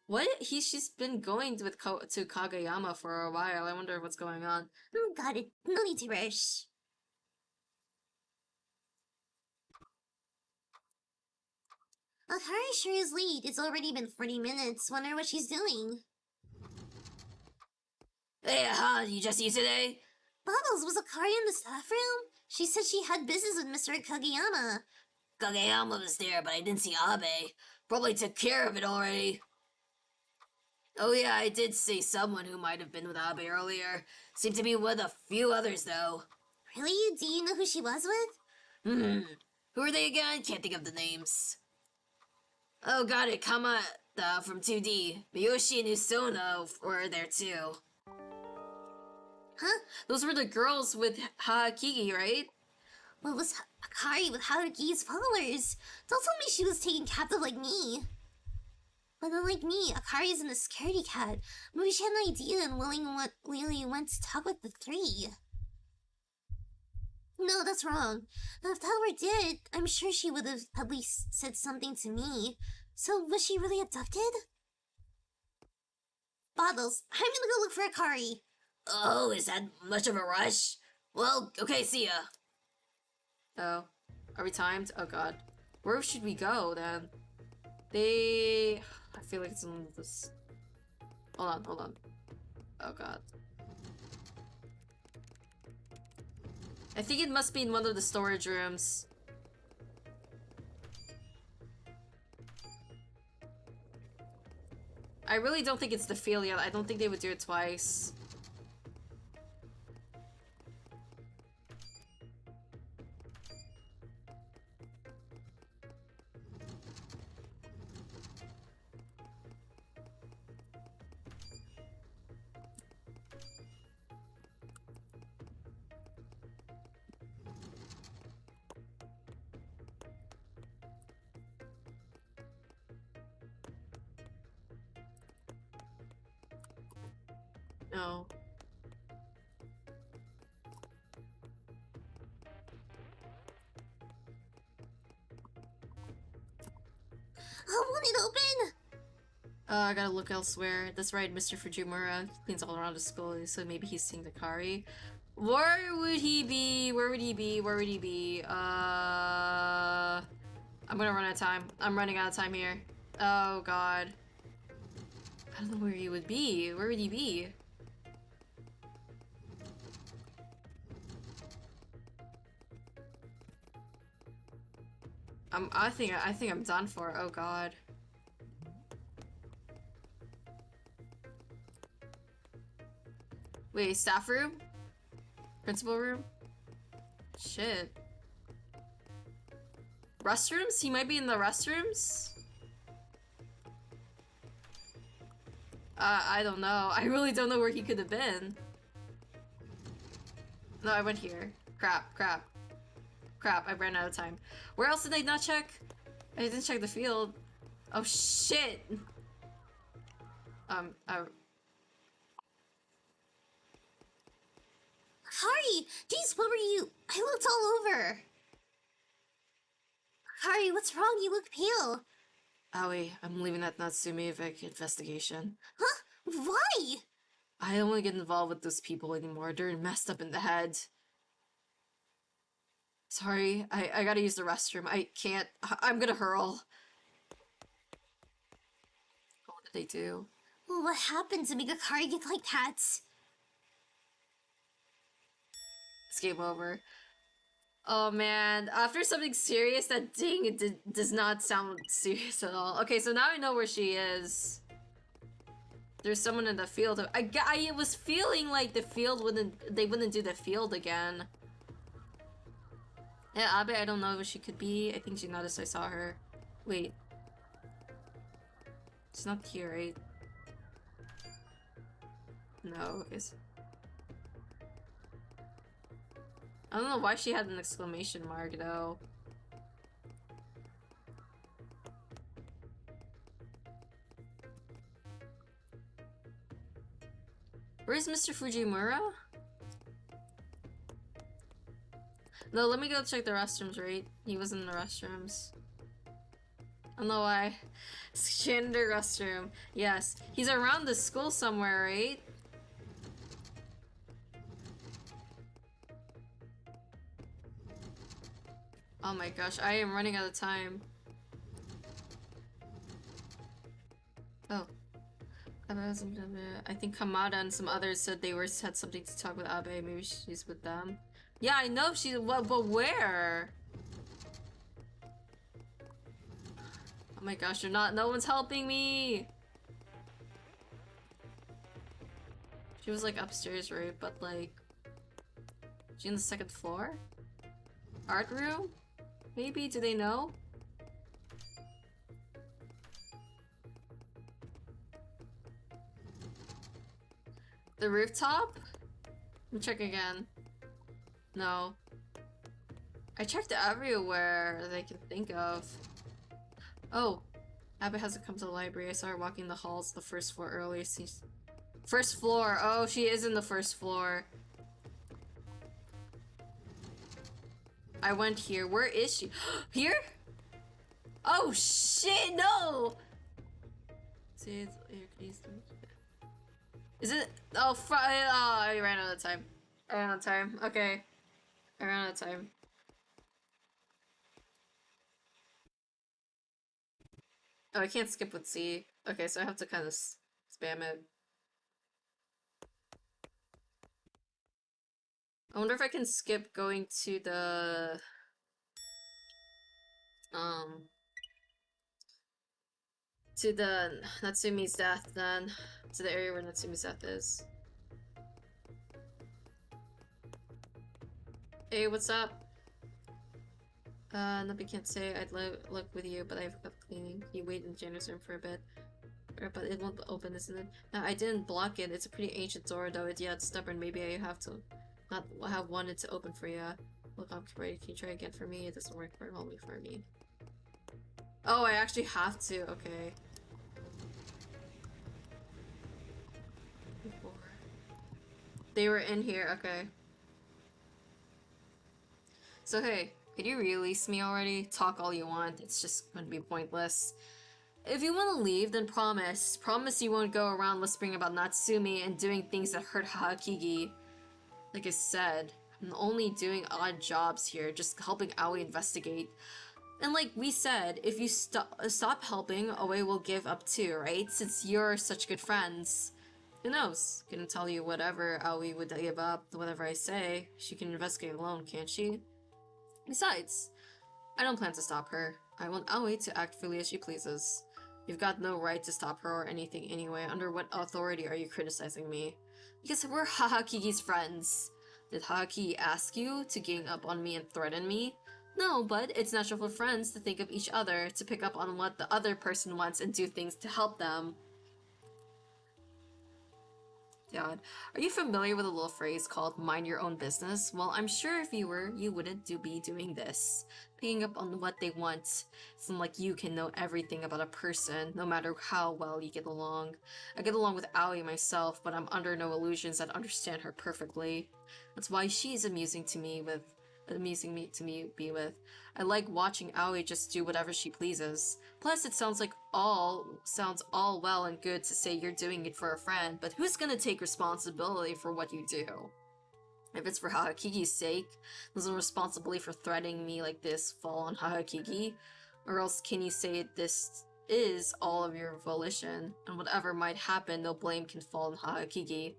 A: What? She's been going with to Kageyama for a while. I wonder what's going on.
E: Got it. No need to rush. Akari sure is late. It's already been 40 minutes. Wonder what she's doing.
C: Hey, you just see today?
E: Bubbles, was Akari in the staff room? She said she had business with Mr. Kageyama.
C: Kageyama was there, but I didn't see Abe. Probably took care of it already. Oh yeah, I did see someone who might have been with Abe earlier. Seemed to be with a few others, though.
E: Really? Do you know who she was with?
C: Who are they again? Can't think of the names. Oh, got it. Kamada from 2D. Miyoshi and Usono were there too.
E: Huh?
A: Those were the girls with Haakigi, right?
E: What was Akari with Haruki's followers? Don't tell me she was taken captive like me. But unlike me, Akari isn't a scaredy cat. Maybe she had an idea and willingly went to talk with the three. No, that's wrong. Now, if that were it, I'm sure she would have at least said something to me. So, was she really abducted? Bottles, I'm gonna go look for Akari.
C: Oh, is that much of a rush? Well, okay, see ya.
A: Oh. Are we timed? Oh god. Where should we go then? I feel like it's in this. Hold on. Oh god. I think it must be in one of the storage rooms. I really don't think it's the field yet. I don't think they would do it twice. No.
E: Oh, won't it open?
A: I gotta look elsewhere. That's right, Mr. Fujimura cleans all around the school, so maybe he's seeing the Kari. Where would he be? Where would he be? Where would he be? I'm gonna run out of time. I'm running out of time here. Oh god. I don't know where he would be. Where would he be? I think I'm done for. Oh god. Wait, staff room? Principal room? Shit. Restrooms? He might be in the restrooms? I don't know. I really don't know where he could have been. No, I went here. Crap. I ran out of time. Where else did I not check? I didn't check the field. Oh shit!
E: Akari! Jeez, what were you? I looked all over. Akari, what's wrong? You look pale.
A: Aoi, I'm leaving that Natsumi investigation.
E: Huh? Why?
A: I don't want to get involved with those people anymore. They're messed up in the head. Sorry, I gotta use the restroom. I can't. I'm gonna hurl. What did they do?
E: Well, what happened to make Akari get like that?
A: It's game over. Oh man, after something serious, that ding, it does not sound serious at all. Okay, so now I know where she is. There's someone in the field. I was feeling like the field they wouldn't do the field again. Yeah, Abe, I don't know where she could be. I think she noticed I saw her. Wait. It's not here, right? No, okay. I don't know why she had an exclamation mark, though. Where's Mr. Fujimura? No, let me go check the restrooms, right? He was in the restrooms. I don't know why. Janitor restroom. Yes. He's around the school somewhere, right? Oh my gosh, I am running out of time. Oh. I think Kamada and some others said they had something to talk with Abe. Maybe she's with them. Yeah, I know she's. But where? Oh my gosh, you're not. No one's helping me. She was like upstairs, right? But like, she on the second floor? Art room? Maybe? Do they know? The rooftop? Let me check again. No. I checked everywhere that I can think of. Oh. Abby hasn't come to the library. I saw her walking the halls the first floor earlier. First floor! Oh, she is in the first floor. I went here. Where is she? Here? Oh shit, no! Is it? Oh, I ran out of time. I ran out of time. Okay. I ran out of time. Oh, I can't skip with C. Okay, so I have to kind of spam it. I wonder if I can skip going to the... to the Natsumi's death then. To the area where Natsumi's death is. Hey, what's up? Nothing can't say. I'd look with you, but I've got cleaning. You wait in the janitor's room for a bit. But it won't open, isn't it? No, I didn't block it. It's a pretty ancient door, though. It's stubborn. Maybe I have to not have wanted to open for you. Look, I'm ready. Can you try again for me? It doesn't work very well for me. Oh, I actually have to. Okay. They were in here. Okay. So hey, could you release me already? Talk all you want. It's just gonna be pointless. If you want to leave, then promise. Promise you won't go around whispering about Natsumi and doing things that hurt Hahakigi. Like I said, I'm only doing odd jobs here, just helping Aoi investigate. And like we said, if you stop helping, Aoi will give up too, right? Since you're such good friends. Who knows? Can tell you whatever Aoi would give up, whatever I say. She can investigate alone, can't she? Besides, I don't plan to stop her. I want Aoi to act freely as she pleases. You've got no right to stop her or anything anyway. Under what authority are you criticizing me? Because we're Hahakigi's friends. Did Hahakigi ask you to gang up on me and threaten me? No, but it's natural for friends to think of each other, to pick up on what the other person wants and do things to help them. God. Are you familiar with a little phrase called mind your own business? Well, I'm sure if you were, you wouldn't be doing this. Picking up on what they want. It's not like you can know everything about a person, no matter how well you get along. I get along with Aoi myself, but I'm under no illusions that understand her perfectly. That's why she's amusing to me to be with. I like watching Aoi just do whatever she pleases. Plus, it sounds all well and good to say you're doing it for a friend, but who's gonna take responsibility for what you do? If it's for Hahakigi's sake, doesn't responsibility for threatening me like this fall on Hahakigi? Or else can you say this is all of your volition, and whatever might happen, no blame can fall on Hahakigi?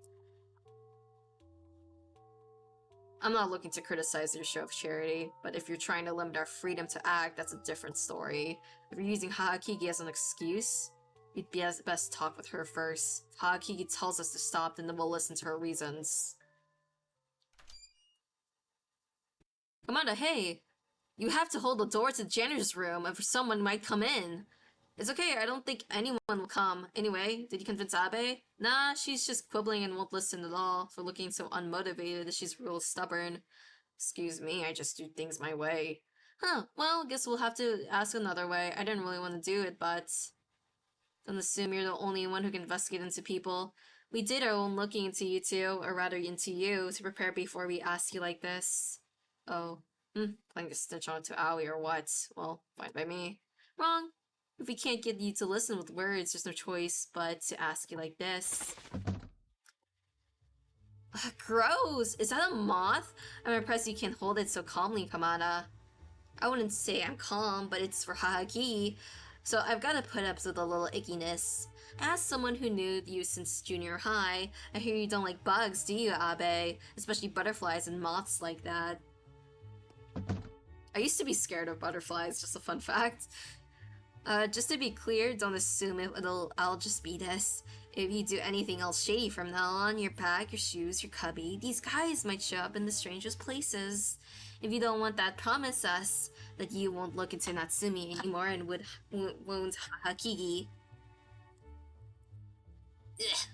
A: I'm not looking to criticize your show of charity, but if you're trying to limit our freedom to act, that's a different story. If you're using Hahakigi as an excuse, you'd best talk with her first. If Hahakigi tells us to stop, then we'll listen to her reasons. Kamada, hey! You have to hold the door to the janitor's room if someone might come in. It's okay, I don't think anyone will come. Anyway, did you convince Abe? Nah, she's just quibbling and won't listen at all, for looking so unmotivated. She's real stubborn. Excuse me, I just do things my way. Huh, well, guess we'll have to ask another way. I didn't really want to do it, but... Don't assume you're the only one who can investigate into people. We did our own looking into you two, or rather into you, to prepare before we asked you like this. Oh, planning to snitch on to Aoi or what? Well, fine by me. Wrong. If we can't get you to listen with words, there's no choice but to ask you like this. Gross! Is that a moth? I'm impressed you can hold it so calmly, Kamada. I wouldn't say I'm calm, but it's for Hahaki, so I've gotta put up with a little ickiness. As someone who knew you since junior high, I hear you don't like bugs, do you, Abe? Especially butterflies and moths like that. I used to be scared of butterflies, just a fun fact. Just to be clear, don't assume I'll just be this. If you do anything else shady from now on, your bag, your shoes, your cubby, these guys might show up in the strangest places. If you don't want that, promise us that you won't look into Natsumi anymore and wound Hakigi. Ugh.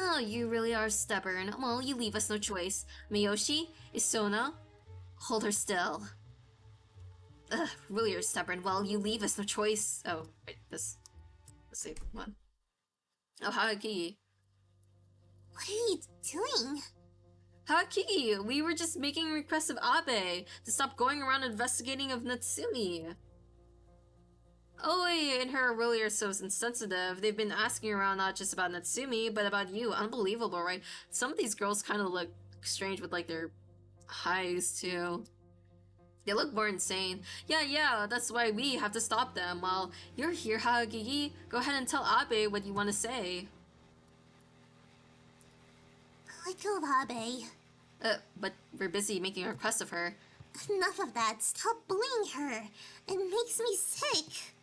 A: Oh, you really are stubborn. Well, you leave us no choice. Miyoshi? Isona? Hold her still. Ugh, really are stubborn. Well, you leave us no choice. Oh, wait, let's see, one. Oh, Hakigi.
E: What are you doing?
A: Hakigi, we were just making a request of Abe to stop going around investigating of Natsumi. Oi and her really are so insensitive. They've been asking around not just about Natsumi, but about you. Unbelievable, right? Some of these girls kind of look strange with like their eyes too. They look more insane. Yeah, that's why we have to stop them. While you're here, Hagigi, go ahead and tell Abe what you want to say.
E: Let go of Abe.
A: But we're busy making a request of her.
E: Enough of that. Stop bullying her. It makes me sick.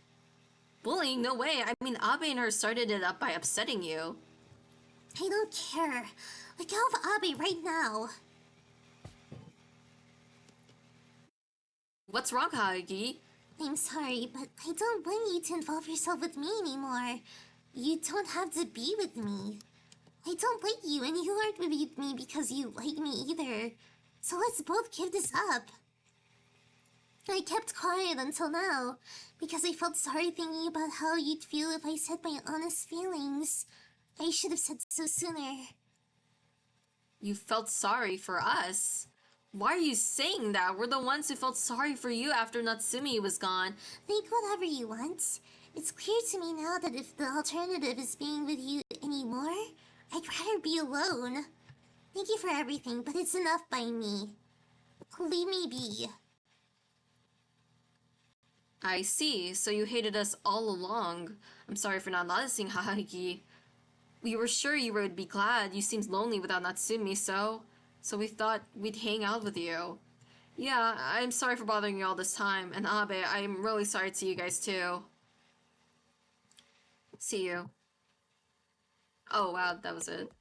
A: Bullying? No way. I mean, Abe and her started it up by upsetting you.
E: I don't care. Let go of Abe right now.
A: What's wrong, Hagigi?
E: I'm sorry, but I don't want you to involve yourself with me anymore. You don't have to be with me. I don't like you, and you aren't with me because you like me either. So let's both give this up. I kept quiet until now, because I felt sorry thinking about how you'd feel if I said my honest feelings. I should have said so sooner.
A: You felt sorry for us? Why are you saying that? We're the ones who felt sorry for you after Natsumi was gone.
E: Think whatever you want. It's clear to me now that if the alternative is being with you anymore, I'd rather be alone. Thank you for everything, but it's enough by me. Leave me be.
A: I see, so you hated us all along. I'm sorry for not noticing, Hahagi. We were sure you would be glad. You seemed lonely without Natsumi, so we thought we'd hang out with you. Yeah, I'm sorry for bothering you all this time, and Abe, I'm really sorry to you guys too. See you. Oh wow, that was it.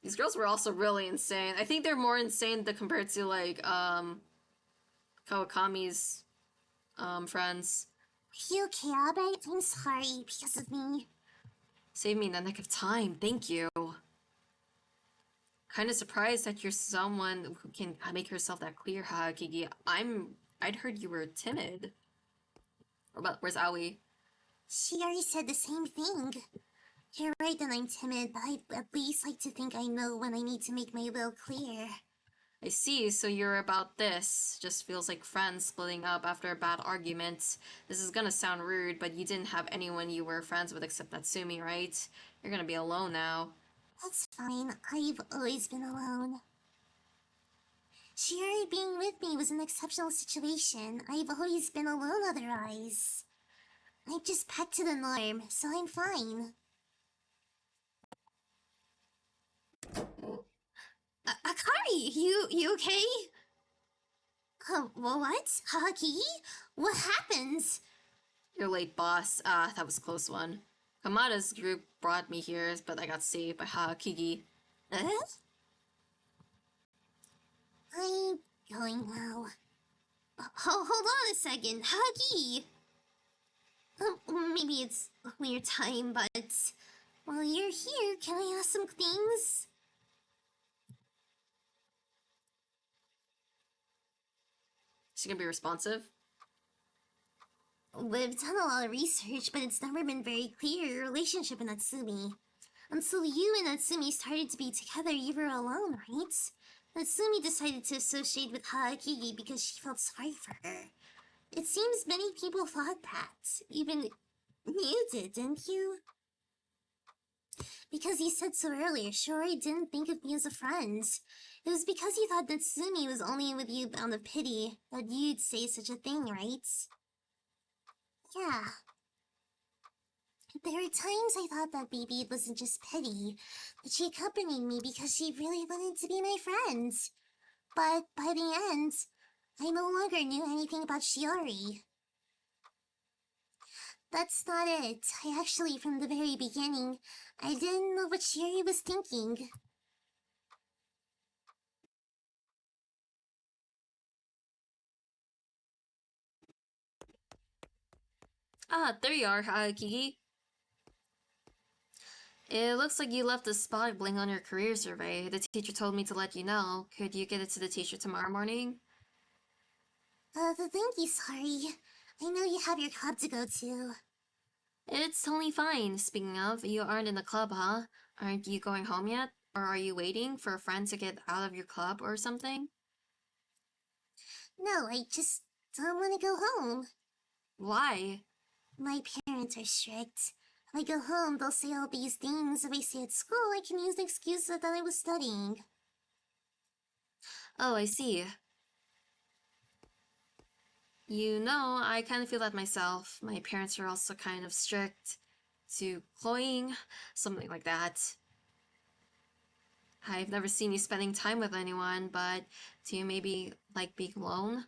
A: These girls were also really insane. I think they're more insane than compared to like Kawakami's friends.
E: Are you okay, Abe? I'm sorry because of me.
A: Save me in the nick of time, thank you. Kind of surprised that you're someone who can make yourself that clear, Hakigi. I'd heard you were timid. Or about, where's Aoi?
E: She already said the same thing. You're right that I'm timid, but I'd at least like to think I know when I need to make my will clear.
A: I see, so you're about this. Just feels like friends splitting up after a bad argument. This is gonna sound rude, but you didn't have anyone you were friends with except Natsumi, right? You're gonna be alone now.
E: That's fine. I've always been alone. Shiori being with me was an exceptional situation. I've always been alone otherwise. I've just pegged to the norm, so I'm fine.
D: Akari, you okay?
E: What? Haki? What happened?
A: You're late, boss. Ah, that was a close one. Kamada's group brought me here, but I got saved by Hakigi.
E: I'm going now. Hold on a second, Hagi! Maybe it's a weird time, but while you're here, can I ask some things?
A: Is she gonna be responsive?
E: We've done a lot of research, but it's never been very clear your relationship with Natsumi. Until you and Natsumi started to be together, you were alone, right? Natsumi decided to associate with Haakigi because she felt sorry for her. It seems many people thought that. Even you did, didn't you? Because you said so earlier, Shiori didn't think of me as a friend. It was because you thought Natsumi was only with you out of pity that you'd say such a thing, right? Yeah. There were times I thought that maybe it wasn't just pity, but she accompanied me because she really wanted to be my friend. But by the end, I no longer knew anything about Shiori. That's not it. I actually, from the very beginning, I didn't know what Shiori was thinking.
A: Ah, there you are, Kiki. It looks like you left a spot blank on your career survey. The teacher told me to let you know. Could you get it to the teacher tomorrow morning?
E: Thank you, sorry. I know you have your club to go to.
A: It's totally fine. Speaking of, you aren't in the club, huh? Aren't you going home yet? Or are you waiting for a friend to get out of your club or something?
E: No, I just don't want to go home.
A: Why?
E: My parents are strict. If I go home, they'll say all these things. If I stay at school, I can use the excuse that I was studying.
A: Oh, I see. You know, I kind of feel that myself. My parents are also kind of strict to cloying, something like that. I've never seen you spending time with anyone, but do you maybe like being alone?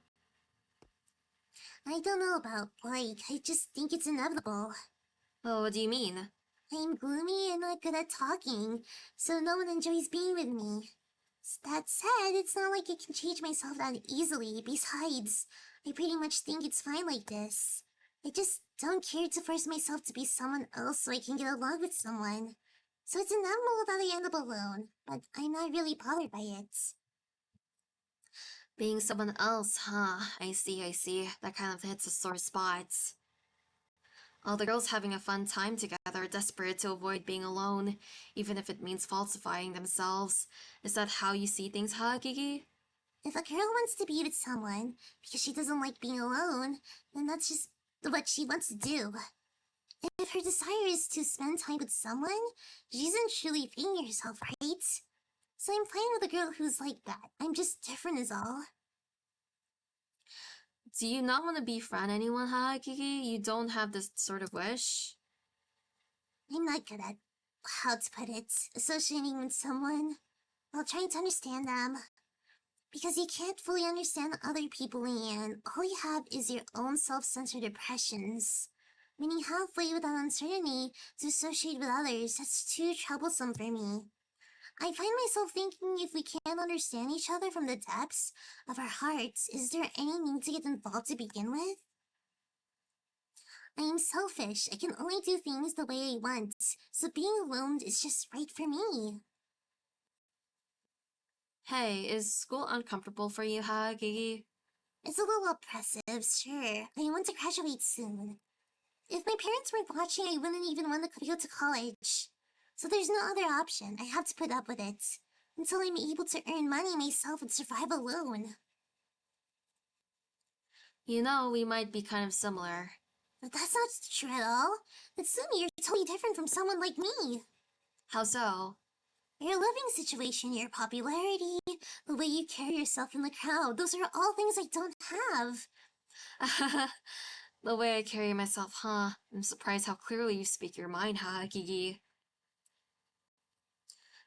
E: I don't know about like, I just think it's inevitable.
A: Oh, what do you mean?
E: I'm gloomy and not good at talking, so no one enjoys being with me. That said, it's not like I can change myself that easily. Besides, I pretty much think it's fine like this. I just don't care to force myself to be someone else so I can get along with someone. So it's inevitable that I end up alone, but I'm not really bothered by it.
A: Being someone else, huh? I see, I see. That kind of hits a sore spot. All the girls having a fun time together, desperate to avoid being alone, even if it means falsifying themselves. Is that how you see things, huh, Gigi?
E: If a girl wants to be with someone because she doesn't like being alone, then that's just what she wants to do. If her desire is to spend time with someone, she isn't truly freeing herself, right? So I'm fine with a girl who's like that. I'm just different is all.
A: Do you not want to befriend anyone, huh, Gigi? You don't have this sort of wish?
E: I'm not good at how to put it, associating with someone while trying to understand them. Because you can't fully understand other people, and all you have is your own self-centered impressions. Meaning halfway without uncertainty to associate with others, that's too troublesome for me. I find myself thinking if we can't understand each other from the depths of our hearts, is there any need to get involved to begin with? I am selfish. I can only do things the way I want, so being alone is just right for me.
A: Hey, is school uncomfortable for you, huh, Gigi?
E: It's a little oppressive, sure. I want to graduate soon. If my parents weren't watching, I wouldn't even want to go to college. So there's no other option. I have to put up with it. Until I'm able to earn money myself and survive alone.
A: You know, we might be kind of similar.
E: But that's not true at all. Natsumi, you're totally different from someone like me.
A: How so?
E: Your living situation, your popularity, the way you carry yourself in the crowd, those are all things I don't have.
A: The way I carry myself, huh? I'm surprised how clearly you speak your mind, huh, Gigi?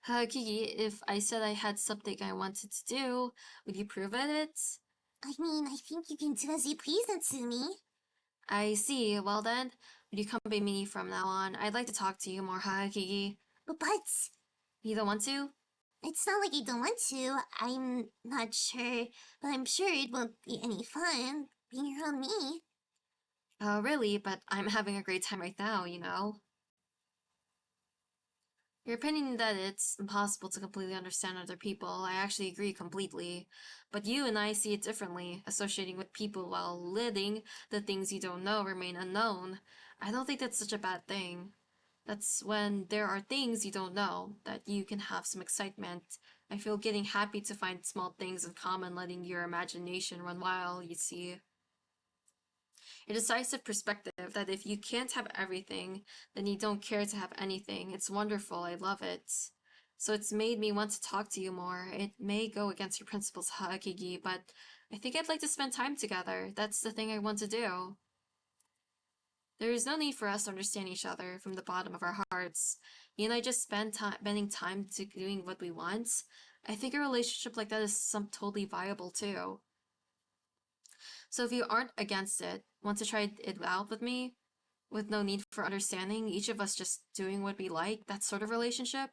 A: Gigi, if I said I had something I wanted to do, would you prove it?
E: I mean, I think you can do as you please, Natsumi.
A: I see. Well then, would you accompany me from now on? I'd like to talk to you more, huh, Gigi?
E: But
A: You don't want to?
E: it's not like I don't want to. I'm not sure, but I'm sure it won't be any fun being around me.
A: Really? But I'm having a great time right now, you know? Your opinion that it's impossible to completely understand other people, I actually agree completely. But you and I see it differently, associating with people while letting the things you don't know remain unknown. I don't think that's such a bad thing. That's when there are things you don't know, that you can have some excitement. I feel getting happy to find small things in common, letting your imagination run wild, you see. A decisive perspective that if you can't have everything, then you don't care to have anything. It's wonderful. I love it. So it's made me want to talk to you more. It may go against your principles, Hakigi, but I think I'd like to spend time together. That's the thing I want to do. There is no need for us to understand each other from the bottom of our hearts. You and I just spending time to doing what we want. I think a relationship like that is some totally viable too. So if you aren't against it, want to try it out with me, with no need for understanding, each of us just doing what we like, that sort of relationship,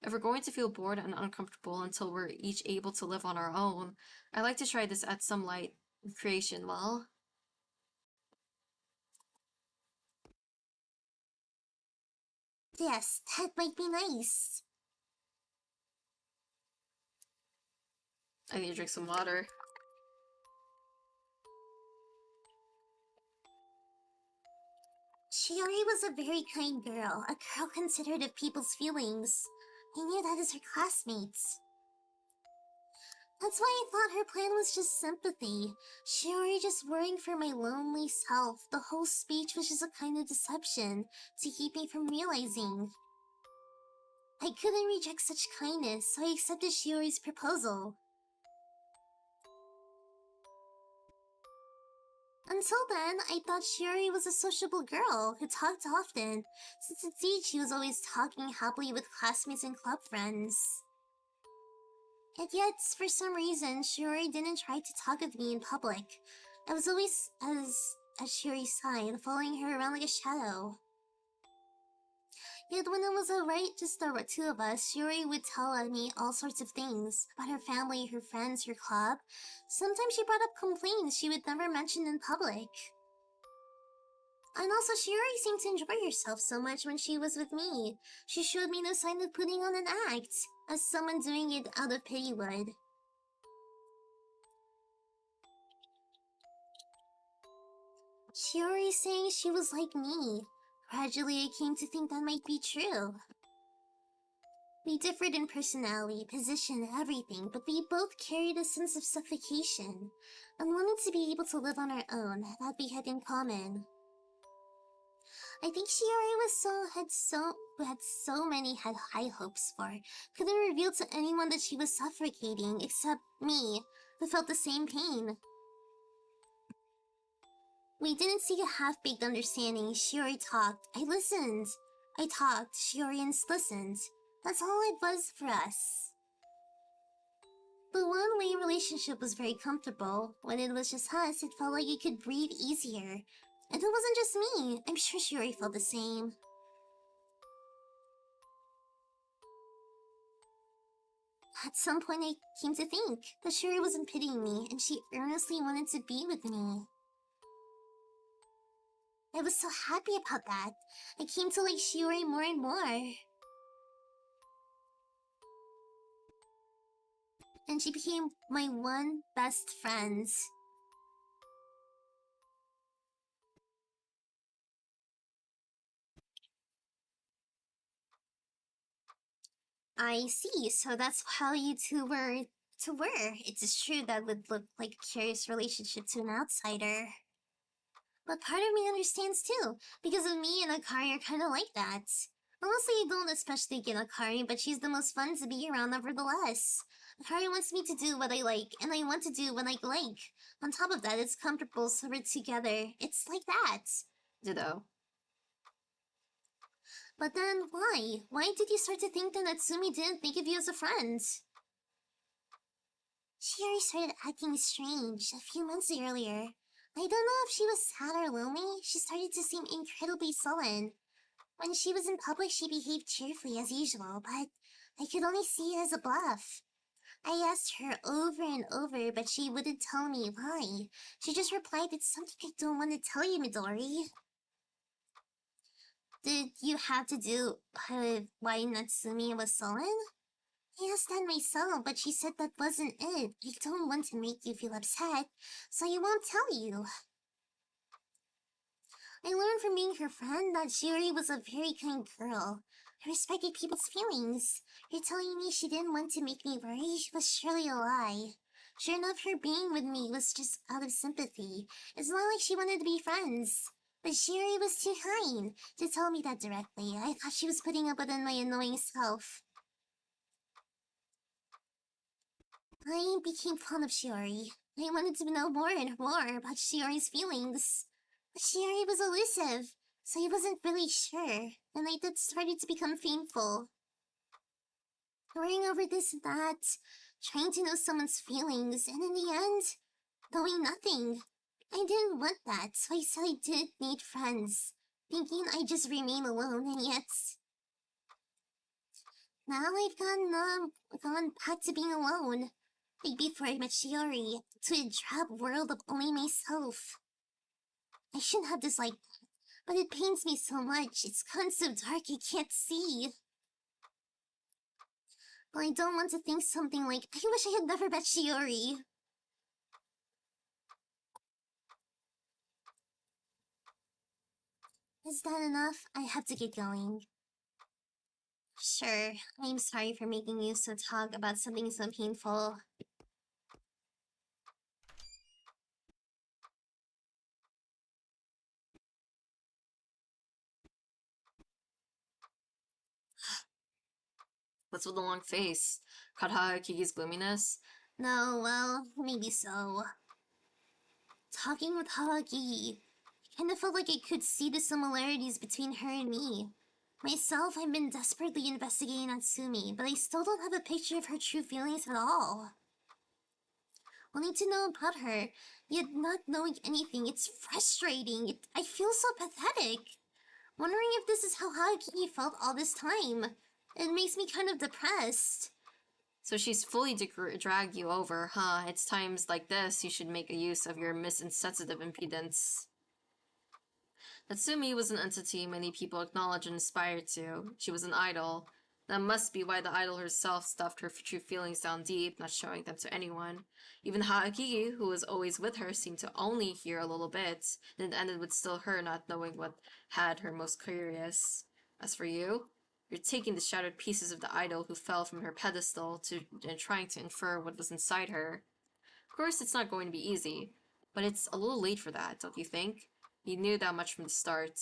A: if we're going to feel bored and uncomfortable until we're each able to live on our own, I like to try this at some light creation, well.
E: Yes, that might be nice.
A: I need to drink some water.
E: Shiori was a very kind girl, a girl considerate of people's feelings. I knew that as her classmates. That's why I thought her plan was just sympathy. Shiori just worrying for my lonely self. The whole speech was just a kind of deception to keep me from realizing. I couldn't reject such kindness, so I accepted Shiori's proposal. Until then, I thought Shiori was a sociable girl who talked often, since indeed she was always talking happily with classmates and club friends. And yet, for some reason, Shiori didn't try to talk with me in public. I was always at Shiori's side, following her around like a shadow. Yet when it was alright just the two of us, Shiori would tell me all sorts of things about her family, her friends, her club. Sometimes she brought up complaints she would never mention in public. And also, Shiori seemed to enjoy herself so much when she was with me. She showed me no sign of putting on an act, as someone doing it out of pity would. Shiori saying she was like me. Gradually, I came to think that might be true. We differed in personality, position, everything, but we both carried a sense of suffocation and wanted to be able to live on our own, that we had in common. I think Shiori had high hopes for, couldn't reveal to anyone that she was suffocating except me, who felt the same pain. We didn't seek a half-baked understanding. Shiori talked. I listened. I talked. Shiori listened. That's all it was for us. The one-way relationship was very comfortable. When it was just us, it felt like you could breathe easier. And it wasn't just me. I'm sure Shiori felt the same. At some point, I came to think that Shiori wasn't pitying me, and she earnestly wanted to be with me. I was so happy about that. I came to like Shiori more and more. And she became my one best friend. I see, so that's how you two were to were. It is true that would look like a curious relationship to an outsider. But part of me understands too, because of me and Akari are kinda like that. Honestly, I don't especially get Akari, but she's the most fun to be around nevertheless. Akari wants me to do what I like, and I want to do what I like. On top of that, it's comfortable, so we're together. It's like that.
A: Ditto.
E: But then, why? Why did you start to think that Natsumi didn't think of you as a friend? She already started acting strange a few months earlier. I don't know if she was sad or lonely. She started to seem incredibly sullen. When she was in public, she behaved cheerfully as usual, but I could only see it as a bluff. I asked her over and over, but she wouldn't tell me why. She just replied, "It's something I don't want to tell you, Midori." did you have to do with why Natsumi was sullen? I asked that myself, but she said that wasn't it. I don't want to make you feel upset, so I won't tell you. I learned from being her friend that Shiori was a very kind girl. I respected people's feelings. You're telling me she didn't want to make me worry? Was surely a lie. Sure enough, her being with me was just out of sympathy. It's not like she wanted to be friends. But Shiori was too kind to tell me that directly. I thought she was putting up with my annoying self. I became fond of Shiori. I wanted to know more and more about Shiori's feelings. But Shiori was elusive, so I wasn't really sure, and I did started to become painful. Worrying over this and that, trying to know someone's feelings, and in the end, knowing nothing. I didn't want that, so I said I did need friends, thinking I'd just remain alone, and yet... Now I've gone back to being alone. Like before I met Shiori, to a drab world of only myself. I shouldn't have disliked that, but it pains me so much. It's gone so dark I can't see. But I don't want to think something like, I wish I had never met Shiori. Is that enough? I have to get going. Sure, I'm sorry for making you so talk about something so painful.
A: What's with the long face? Caught Hakiki's gloominess?
E: No, well, maybe so. Talking with Haraki, I kinda felt like I could see the similarities between her and me. Myself, I've been desperately investigating Natsumi, but I still don't have a picture of her true feelings at all. Wanting to know about her, yet not knowing anything, it's frustrating. I feel so pathetic. Wondering if this is how Haraki felt all this time. It makes me kind of depressed.
A: So she's fully dragged you over, huh? It's times like this you should make a use of your misinsensitive impudence. Natsumi was an entity many people acknowledge and aspire to. She was an idol. That must be why the idol herself stuffed her true feelings down deep, not showing them to anyone. Even Haakigi, who was always with her, seemed to only hear a little bit, and it ended with still her not knowing what had her most curious. As for you, you're taking the shattered pieces of the idol who fell from her pedestal and trying to infer what was inside her. Of course, it's not going to be easy, but it's a little late for that, don't you think? You knew that much from the start.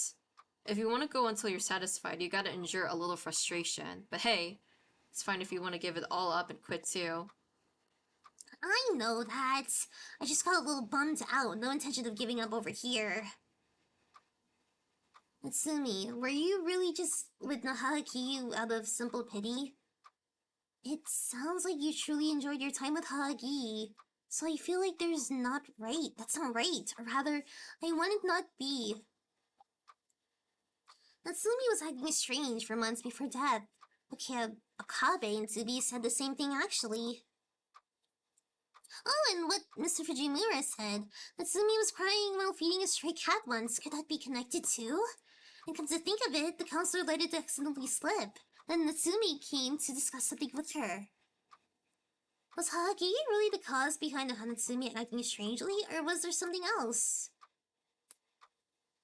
A: If you want to go until you're satisfied, you gotta endure a little frustration. But hey, it's fine if you want to give it all up and quit too.
E: I know that. I just got a little bummed out. No intention of giving up over here. Natsumi, were you really just with Nahaki out of simple pity? It sounds like you truly enjoyed your time with Hagi. So I feel like that's not right. Or rather, I want it not be. Natsumi was acting strange for months before death. Okay, Akabe and Tsubi said the same thing actually. Oh, and what Mr. Fujimura said. Natsumi was crying while feeding a stray cat once. Could that be connected too? And come to think of it, the counselor let it accidentally slip. Then Natsumi came to discuss something with her. Was Hagi really the cause behind the Natsumi acting strangely, or was there something else?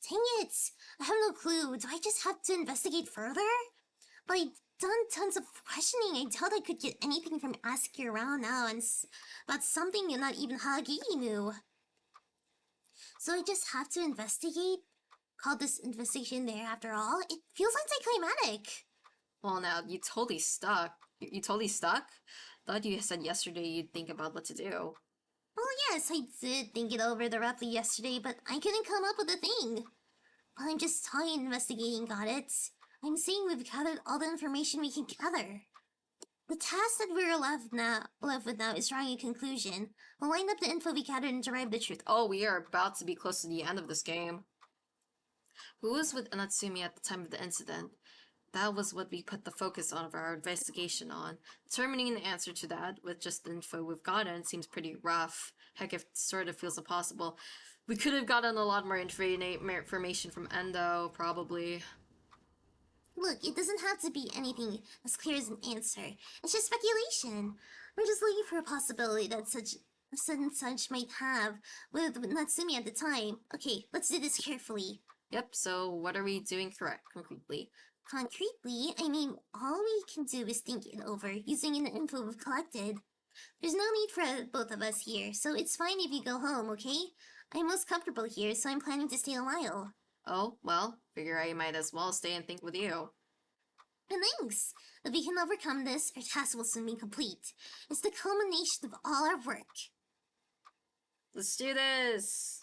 E: Dang it! I have no clue. Do I just have to investigate further? But I've done tons of questioning. I doubt I could get anything from asking around now and about something not even Hagi knew. So I just have to investigate? Call this investigation there after all? It feels anticlimactic.
A: Well, now, you totally stuck. You totally stuck? Thought you said yesterday you'd think about what to do.
E: Well, yes, I did think it over thoroughly yesterday, but I couldn't come up with a thing. Well, I'm just talking investigating, got it? I'm saying we've gathered all the information we can gather. The task that we're left with now is drawing a conclusion. We'll line up the info we gathered and derive the truth.
A: Oh, we are about to be close to the end of this game. Who was with Natsumi at the time of the incident? That was what we put the focus on of our investigation on. Determining the answer to that with just the info we've gotten seems pretty rough. Heck, it sort of feels impossible. We could have gotten a lot more information from Endo, probably.
E: Look, it doesn't have to be anything as clear as an answer. It's just speculation. We're just looking for a possibility that such and such might have with Natsumi at the time. Okay, let's do this carefully.
A: Yep, so what are we doing correct, concretely?
E: Concretely, I mean, all we can do is think it over using the info we've collected. There's no need for both of us here, so it's fine if you go home, okay? I'm most comfortable here, so I'm planning to stay a while.
A: Oh, well, figure I might as well stay and think with you.
E: And thanks! If we can overcome this, our task will soon be complete. It's the culmination of all our work.
A: Let's do this!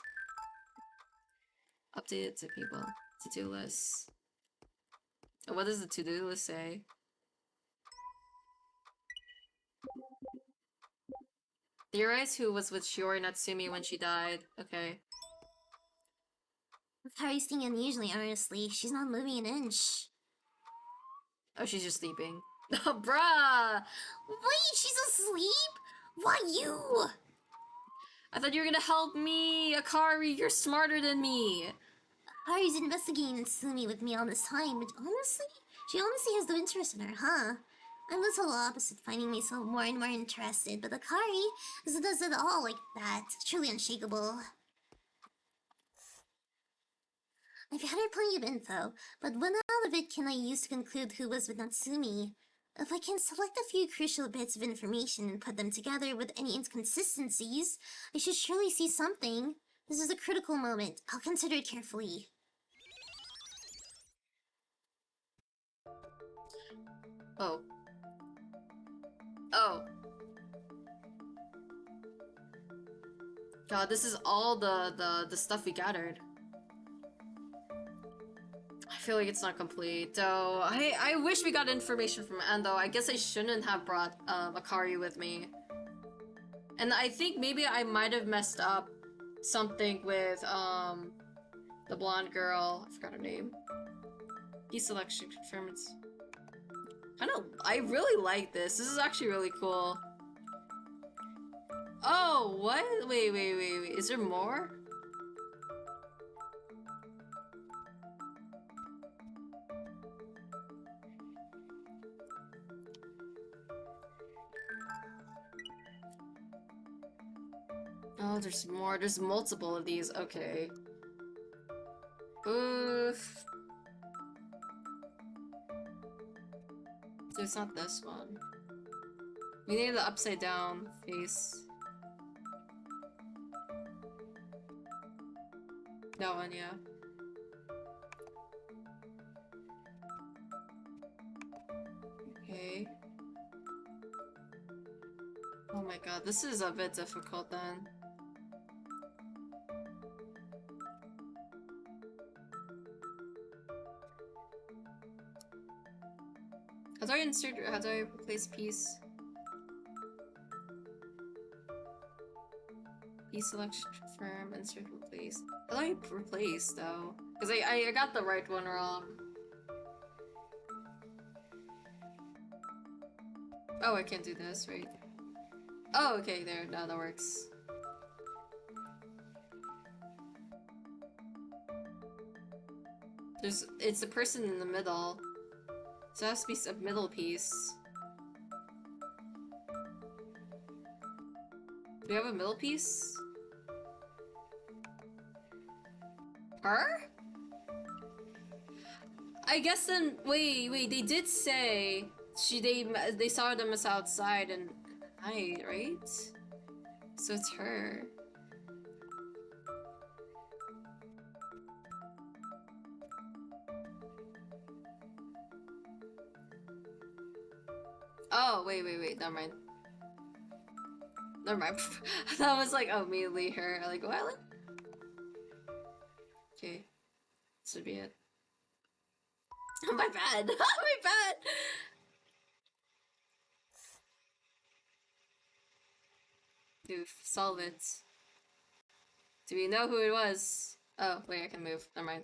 A: Update it to people. To-do list. What does the to-do list say? Theorize who was with Shiori Natsumi when she died. Okay.
E: Kari's thinking unusually earnestly. She's not moving an inch.
A: Oh, she's just sleeping. Oh, bruh!
E: Wait, she's asleep? Why you?
A: I thought you were gonna help me! Akari, you're smarter than me!
E: Kari's investigating Natsumi with me all this time, but she honestly has no interest in her, huh? I'm the total opposite, finding myself more and more interested, but Akari does it all like that. Truly unshakable. I've gathered plenty of info, but what out of it can I use to conclude who was with Natsumi? If I can select a few crucial bits of information and put them together with any inconsistencies, I should surely see something. This is a critical moment. I'll consider it carefully.
A: Oh. Oh. God, this is all the stuff we gathered. I feel like it's not complete, though. I wish we got information from Endo. I guess I shouldn't have brought Akari with me. And I think maybe I might have messed up something with the blonde girl. I forgot her name. Piece selection confirms. I really like this. This is actually really cool. Oh, what? Wait. Is there more? Oh, there's more. There's multiple of these. Okay. Oof. So it's not this one. We need the upside down face. That one, yeah. Okay. Oh my god, this is a bit difficult then. How do I replace piece? Piece selection confirm, insert replace. How do I replace though? Because I got the right one wrong. Oh, I can't do this, right? Oh, okay, there, now that works. It's the person in the middle. So it has to be a middle piece. Do we have a middle piece? Her? I guess then, wait, they did say they saw them as outside and night, right? So it's her. Oh, wait, never mind. Never mind. That was like, oh, immediately her. Like, what? Okay. This should be it. My bad. My bad. Oof, solve it. Do we know who it was? Oh, wait, I can move. Never mind.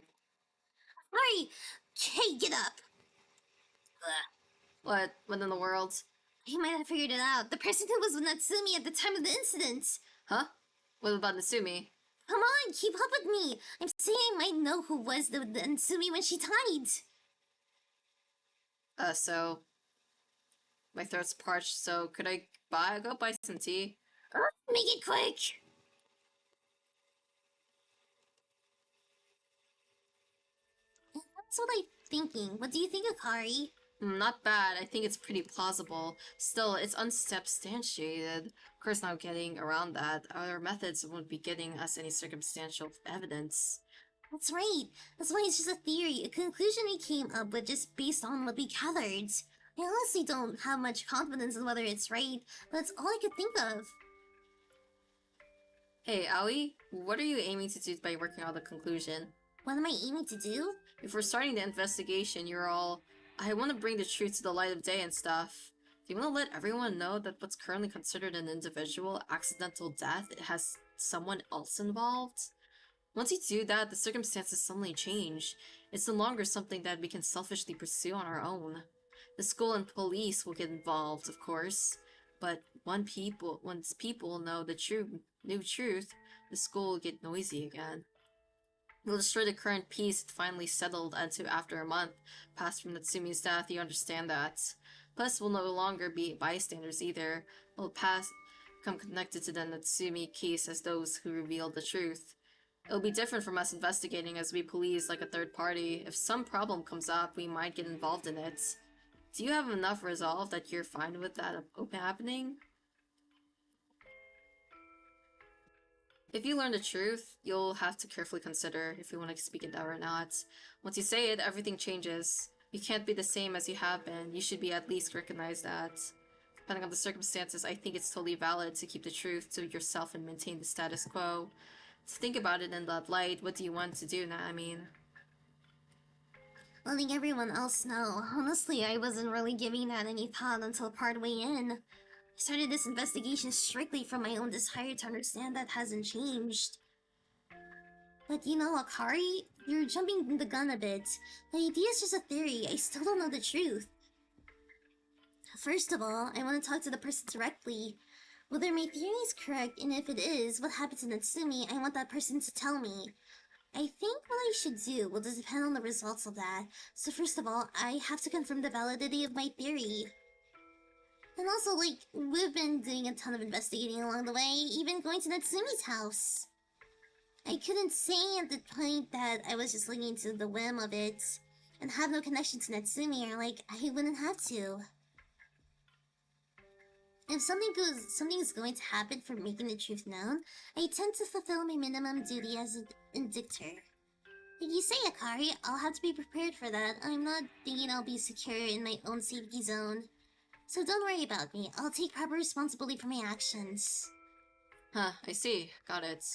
E: Right! Hey, get up!
A: What? What in the world?
E: He might have figured it out. The person who was with Natsumi at the time of the incident.
A: Huh? What about Natsumi?
E: Come on, keep up with me. I'm saying I might know who was the Natsumi when she died.
A: So my throat's parched, so could I go buy some tea?
E: Make it quick! That's what I'm thinking. What do you think, Akari?
A: Not bad. I think it's pretty plausible. Still, it's unsubstantiated. Of course, not getting around that. Our methods won't be getting us any circumstantial evidence.
E: That's right. That's why it's just a theory, a conclusion we came up with just based on what we gathered. I honestly don't have much confidence in whether it's right, but it's all I could think of.
A: Hey, Aoi, what are you aiming to do by working out the conclusion?
E: What am I aiming to do?
A: If we're starting the investigation, you're all, I want to bring the truth to the light of day and stuff. Do you want to let everyone know that what's currently considered an individual accidental death, it has someone else involved? Once you do that, the circumstances suddenly change. It's no longer something that we can selfishly pursue on our own. The school and police will get involved, of course, but once people know the new truth, the school will get noisy again. We'll destroy the current peace it finally settled into after a month passed from Natsumi's death, you understand that. Plus, we'll no longer be bystanders either. We'll become connected to the Natsumi case as those who revealed the truth. It'll be different from us investigating as we police like a third party. If some problem comes up, we might get involved in it. Do you have enough resolve that you're fine with that open happening? If you learn the truth, you'll have to carefully consider if you want to speak it out or not. Once you say it, everything changes. You can't be the same as you have been. You should be at least recognize that. Depending on the circumstances, I think it's totally valid to keep the truth to yourself and maintain the status quo. To think about it in that light, what do you want to do now, I mean?
E: Letting everyone else know. Honestly, I wasn't really giving that any thought until partway in. I started this investigation strictly from my own desire to understand that hasn't changed. But you know, Akari, you're jumping the gun a bit. The idea is just a theory. I still don't know the truth. First of all, I want to talk to the person directly. Whether my theory is correct, and if it is, what happened to Natsumi, I want that person to tell me. I think what I should do will just depend on the results of that. So first of all, I have to confirm the validity of my theory. And also, like, we've been doing a ton of investigating along the way, even going to Natsumi's house. I couldn't say at the point that I was just looking into the whim of it, and have no connection to Natsumi, or like, I wouldn't have to. If something is going to happen for making the truth known, I tend to fulfill my minimum duty as an indictor. Like you say, Akari, I'll have to be prepared for that. I'm not thinking I'll be secure in my own safety zone. So don't worry about me. I'll take proper responsibility for my actions.
A: Huh, I see. Got it.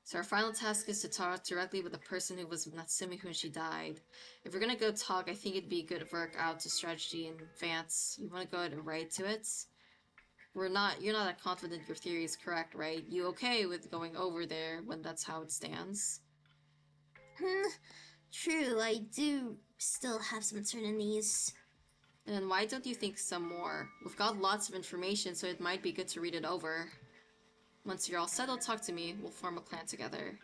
A: So our final task is to talk directly with the person who was with Natsumi when she died. If we're gonna go talk, I think it'd be good to work out the strategy in advance. You wanna go ahead and write to it? You're not that confident your theory is correct, right? You okay with going over there when that's how it stands?
E: True, I do still have some uncertainties.
A: And why don't you think some more? We've got lots of information, so it might be good to read it over. Once you're all settled, talk to me. We'll form a plan together.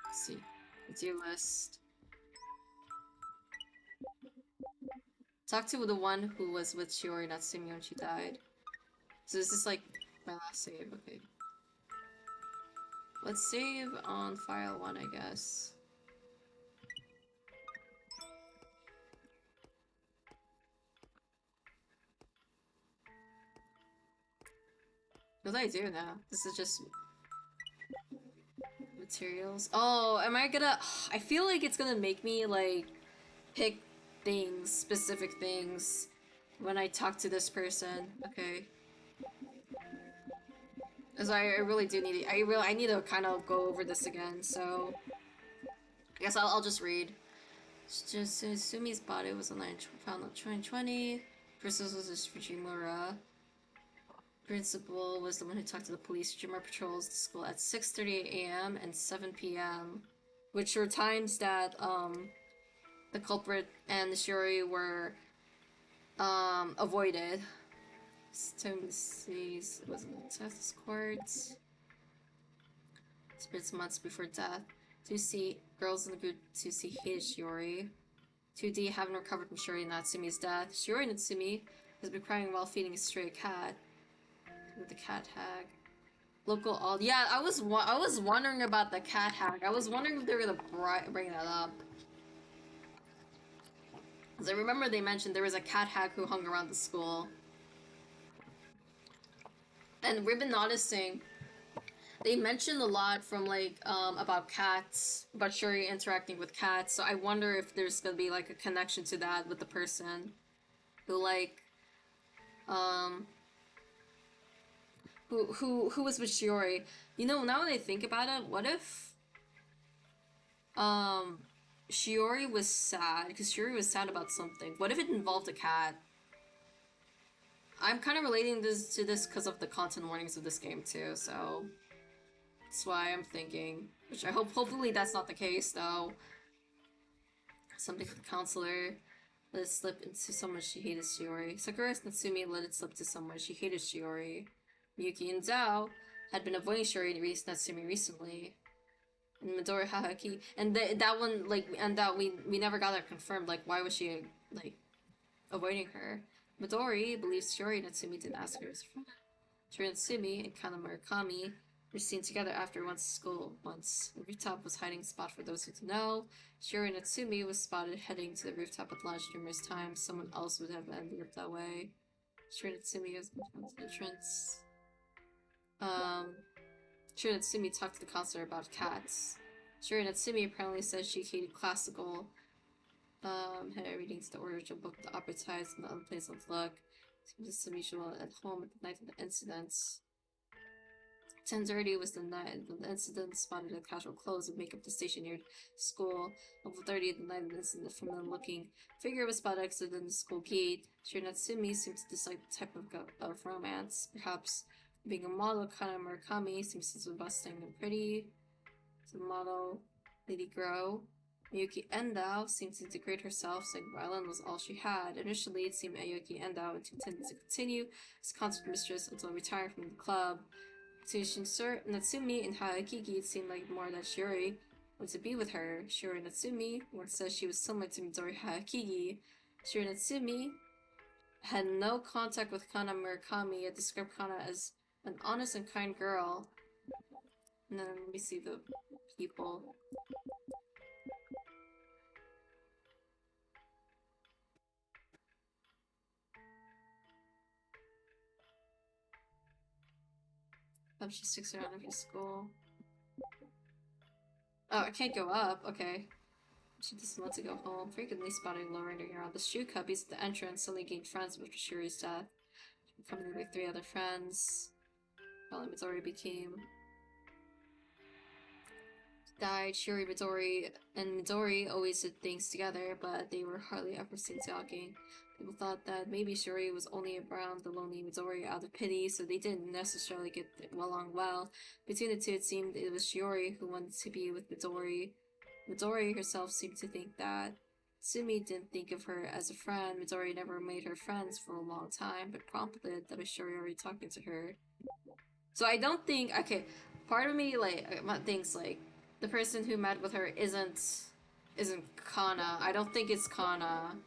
A: Let's see. Do list. Talk to the one who was with Shiori Natsumi when she died. So this is like my last save, okay. Let's save on file 1, I guess. What do I do now? This is just materials. Oh, am I gonna? I feel like it's gonna make me like pick things, specific things, when I talk to this person. Okay. Cause I really do need it. I need to kind of go over this again. So I guess I'll just read. Just Sumi's body was found in 2020. Person was Fujimura. Principal was the one who talked to the police. Fujimura patrols the school at 6:30 a.m. and 7 p.m., which were times that the culprit and the Shiori were avoided. Stone says it was in the test court. Spirits months before death. To see Girls in the group 2C hated Shiori. 2D haven't recovered from Shiori and Natsumi's death. Shiori Natsumi has been crying while feeding a stray cat. With the cat hag. Local all. Yeah, I was wondering about the cat hag. I was wondering if they were gonna bring that up. Because I remember they mentioned there was a cat hag who hung around the school. And we've been noticing they mentioned a lot from like about cats, about Shuri interacting with cats. So I wonder if there's gonna be like a connection to that with the person who like who was with Shiori. You know, now that I think about it, what if Shiori was sad because Shiori was sad about something. What if it involved a cat? I'm kind of relating this to this because of the content warnings of this game too, so that's why I'm thinking. Which I hopefully that's not the case though. Something with the counselor. Let it slip into someone she hated Shiori. Sakura Natsumi let it slip to someone she hated Shiori. Miyuki and Zao had been avoiding Shiori and Natsumi recently. And Midori Hahaki, and that one like, and that we never got that confirmed. Like, why was she like avoiding her? Midori believes Shiori and Natsumi didn't ask her as a friend. Shiori Natsumi and Kana Murakami were seen together after school once. The rooftop was hiding spot for those who didn't know. Shiori and Natsumi was spotted heading to the rooftop at lunch numerous times. Someone else would have ended up that way. Shiori and Natsumi has been found to the entrance. Shiori and Natsumi talked to the counselor about cats. Shiori and Natsumi apparently said she hated classical. Had readings the original book, the opera ties, and the unpleasant look. Seems unusual at home at the night of the incidents. 10:30 was the night of the incident. Spotted in casual clothes and makeup at the station near school. 11:30 the night of the incident, a feminine-looking figure was spotted exiting the school gate. Shiori Natsumi seems to dislike the type of romance. Perhaps being a model, Kana Murakami seems to be busting and pretty. The model, Lady Grow. Miyuki Endao seemed to degrade herself, saying violin was all she had. Initially, it seemed Miyuki Endao intended to continue as concert mistress until retiring from the club. To Natsumi and Haikiki, it seemed like more that Shiori wanted to be with her. Shiori Natsumi once said she was similar to Midori Haikiki. Shiori Natsumi had no contact with Kana Murakami, yet described Kana as an honest and kind girl. And then let me see the people. She sticks around after school. Oh, I can't go up. Okay. She doesn't want to go home. Frequently spotted lowering around the shoe cubbies at the entrance. Suddenly gained friends with Shuri's death. Accompanied by 3 other friends. While Midori died. Shiori, Midori always did things together, but they were hardly ever seen talking. People thought that maybe Shiori was only around the lonely Midori out of pity, so they didn't necessarily get along well. Between the two, it seemed it was Shiori who wanted to be with Midori. Midori herself seemed to think that Sumi didn't think of her as a friend. Midori never made her friends for a long time, but prompted that was Shiori already talking to her. So I don't think, okay, part of me, like, thinks, like, the person who met with her isn't Kana. I don't think it's Kana.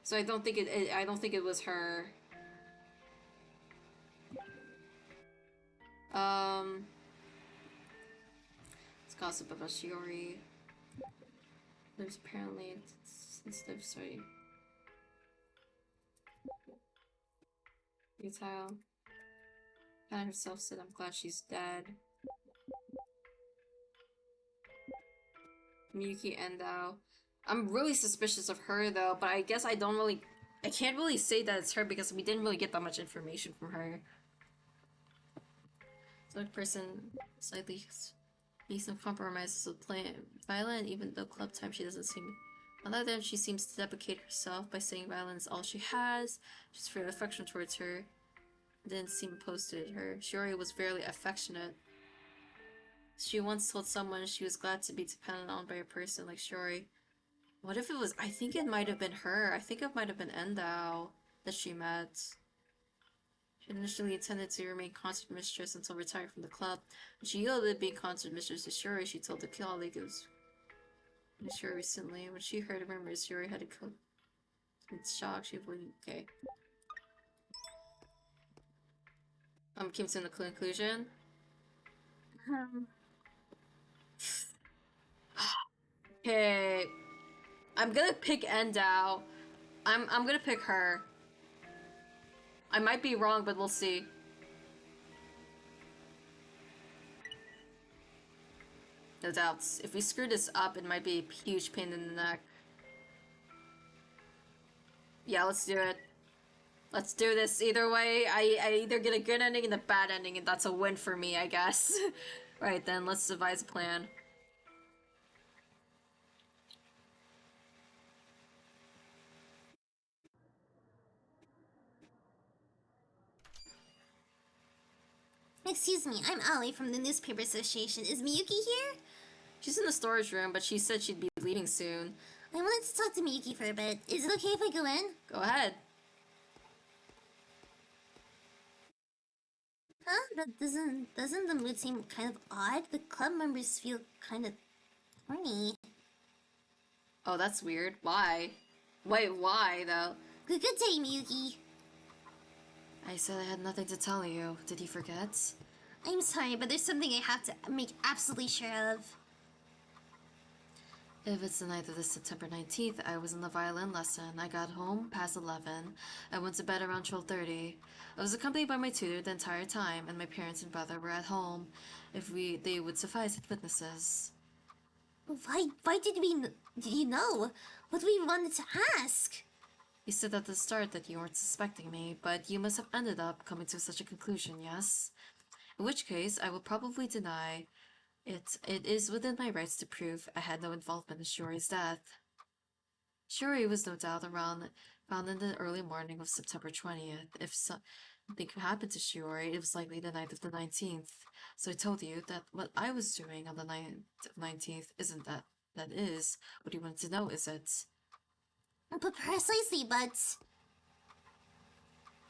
A: So I don't think it was her. Let's gossip about Shiori. There's apparently sensitive, sorry. Futile. Kana herself said, "I'm glad she's dead." Miyuki Endao. I'm really suspicious of her though, but I guess I can't really say that it's her because we didn't really get that much information from her. So the person slightly made some compromises with playing violin, even though club time she doesn't seem. On the other hand, she seems to deprecate herself by saying violin is all she has. She's very affectionate towards her. It didn't seem opposed to her. Shiori was very affectionate. She once told someone she was glad to be depended on by a person like Shiori. What if it was? I think it might have been her. I think it might have been Endao that she met. She initially intended to remain concert mistress until retiring from the club. When she yielded being concert mistress to Shuri, she told the colleague it was Shuri recently. When she heard rumors, Shuri had a it's shock. She believed. Okay. Came to the conclusion. Okay. I'm gonna pick Endao. I'm gonna pick her. I might be wrong, but we'll see. No doubts. If we screw this up, it might be a huge pain in the neck. Yeah, let's do it. Let's do this. Either way, I either get a good ending and a bad ending, and that's a win for me, I guess. Right then, let's devise a plan.
E: Excuse me, I'm Ali from the Newspaper Association. Is Miyuki here?
A: She's in the storage room, but she said she'd be leaving soon.
E: I wanted to talk to Miyuki for a bit. Is it okay if I go in?
A: Go ahead.
E: Huh? That doesn't the mood seem kind of odd? The club members feel kind of horny.
A: Oh, that's weird. Why? Wait, why, though?
E: Good day, Miyuki.
A: I said I had nothing to tell you. Did you forget?
E: I'm sorry, but there's something I have to make absolutely sure of.
A: If it's the night of the September 19th, I was in the violin lesson. I got home past 11. I went to bed around 12:30. I was accompanied by my tutor the entire time, and my parents and brother were at home. They would suffice as witnesses.
E: Why did you know? What we wanted to ask?
A: You said at the start that you weren't suspecting me, but you must have ended up coming to such a conclusion, yes? In which case, I will probably deny it. It is within my rights to prove I had no involvement in Shuri's death. Shuri was no doubt found in the early morning of September 20th. If something happened to Shuri, it was likely the night of the 19th. So I told you that what I was doing on the 19th isn't that. That is what you wanted to know, is it?
E: But precisely, but...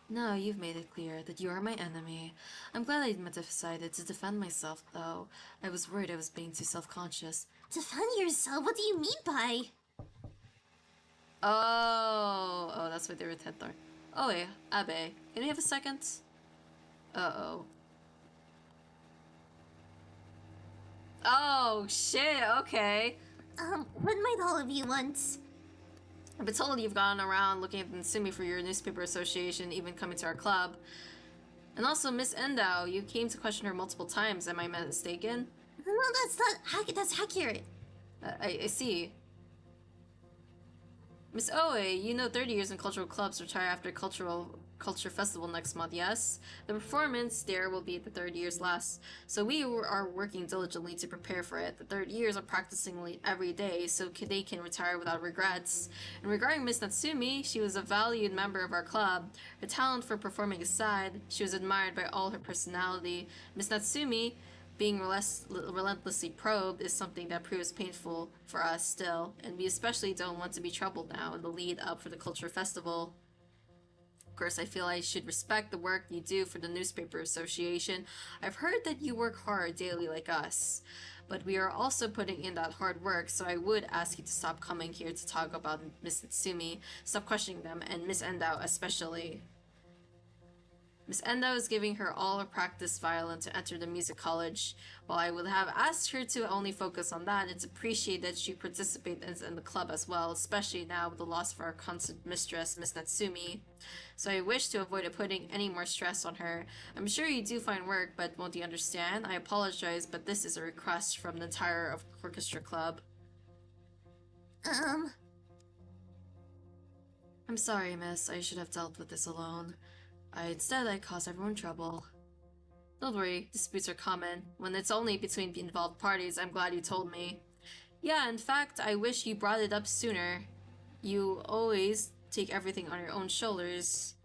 A: Now you've made it clear that you are my enemy. I'm glad I decided to defend myself, though. I was worried I was being too self-conscious.
E: Defend yourself? What do you mean by...
A: Oh, that's why they were Tethor. Oh wait, Abe, can you have a second? Uh-oh. Oh, shit, okay.
E: What might all of you want?
A: I've been told you've gone around looking at Natsumi for your newspaper association, even coming to our club. And also, Miss Endao, you came to question her multiple times, am I mistaken?
E: No, that's accurate.
A: I see. Miss Oe, you know 30 years in cultural clubs retire after culture festival next month, yes? The performance there will be the third year's last, so we are working diligently to prepare for it. The third years are practicing every day, so they can retire without regrets. And regarding Miss Natsumi, she was a valued member of our club. Her talent for performing aside, she was admired by all her personality. Miss Natsumi, being relentlessly probed is something that proves painful for us still, and we especially don't want to be troubled now in the lead up for the culture festival. Of course, I feel I should respect the work you do for the newspaper association. I've heard that you work hard daily like us, but we are also putting in that hard work, so I would ask you to stop coming here to talk about Miss Natsumi, stop questioning them, and Miss Endao especially. Miss Endo is giving her all her practice violin to enter the music college. While I would have asked her to only focus on that, it's appreciated that she participates in the club as well, especially now with the loss of our concert mistress, Miss Natsumi. So I wish to avoid putting any more stress on her. I'm sure you do fine work, but won't you understand? I apologize, but this is a request from the entire orchestra club. I'm sorry, miss. I should have dealt with this alone. Instead, I caused everyone trouble. Don't worry, disputes are common. When it's only between the involved parties, I'm glad you told me. Yeah, in fact, I wish you brought it up sooner. You always take everything on your own shoulders.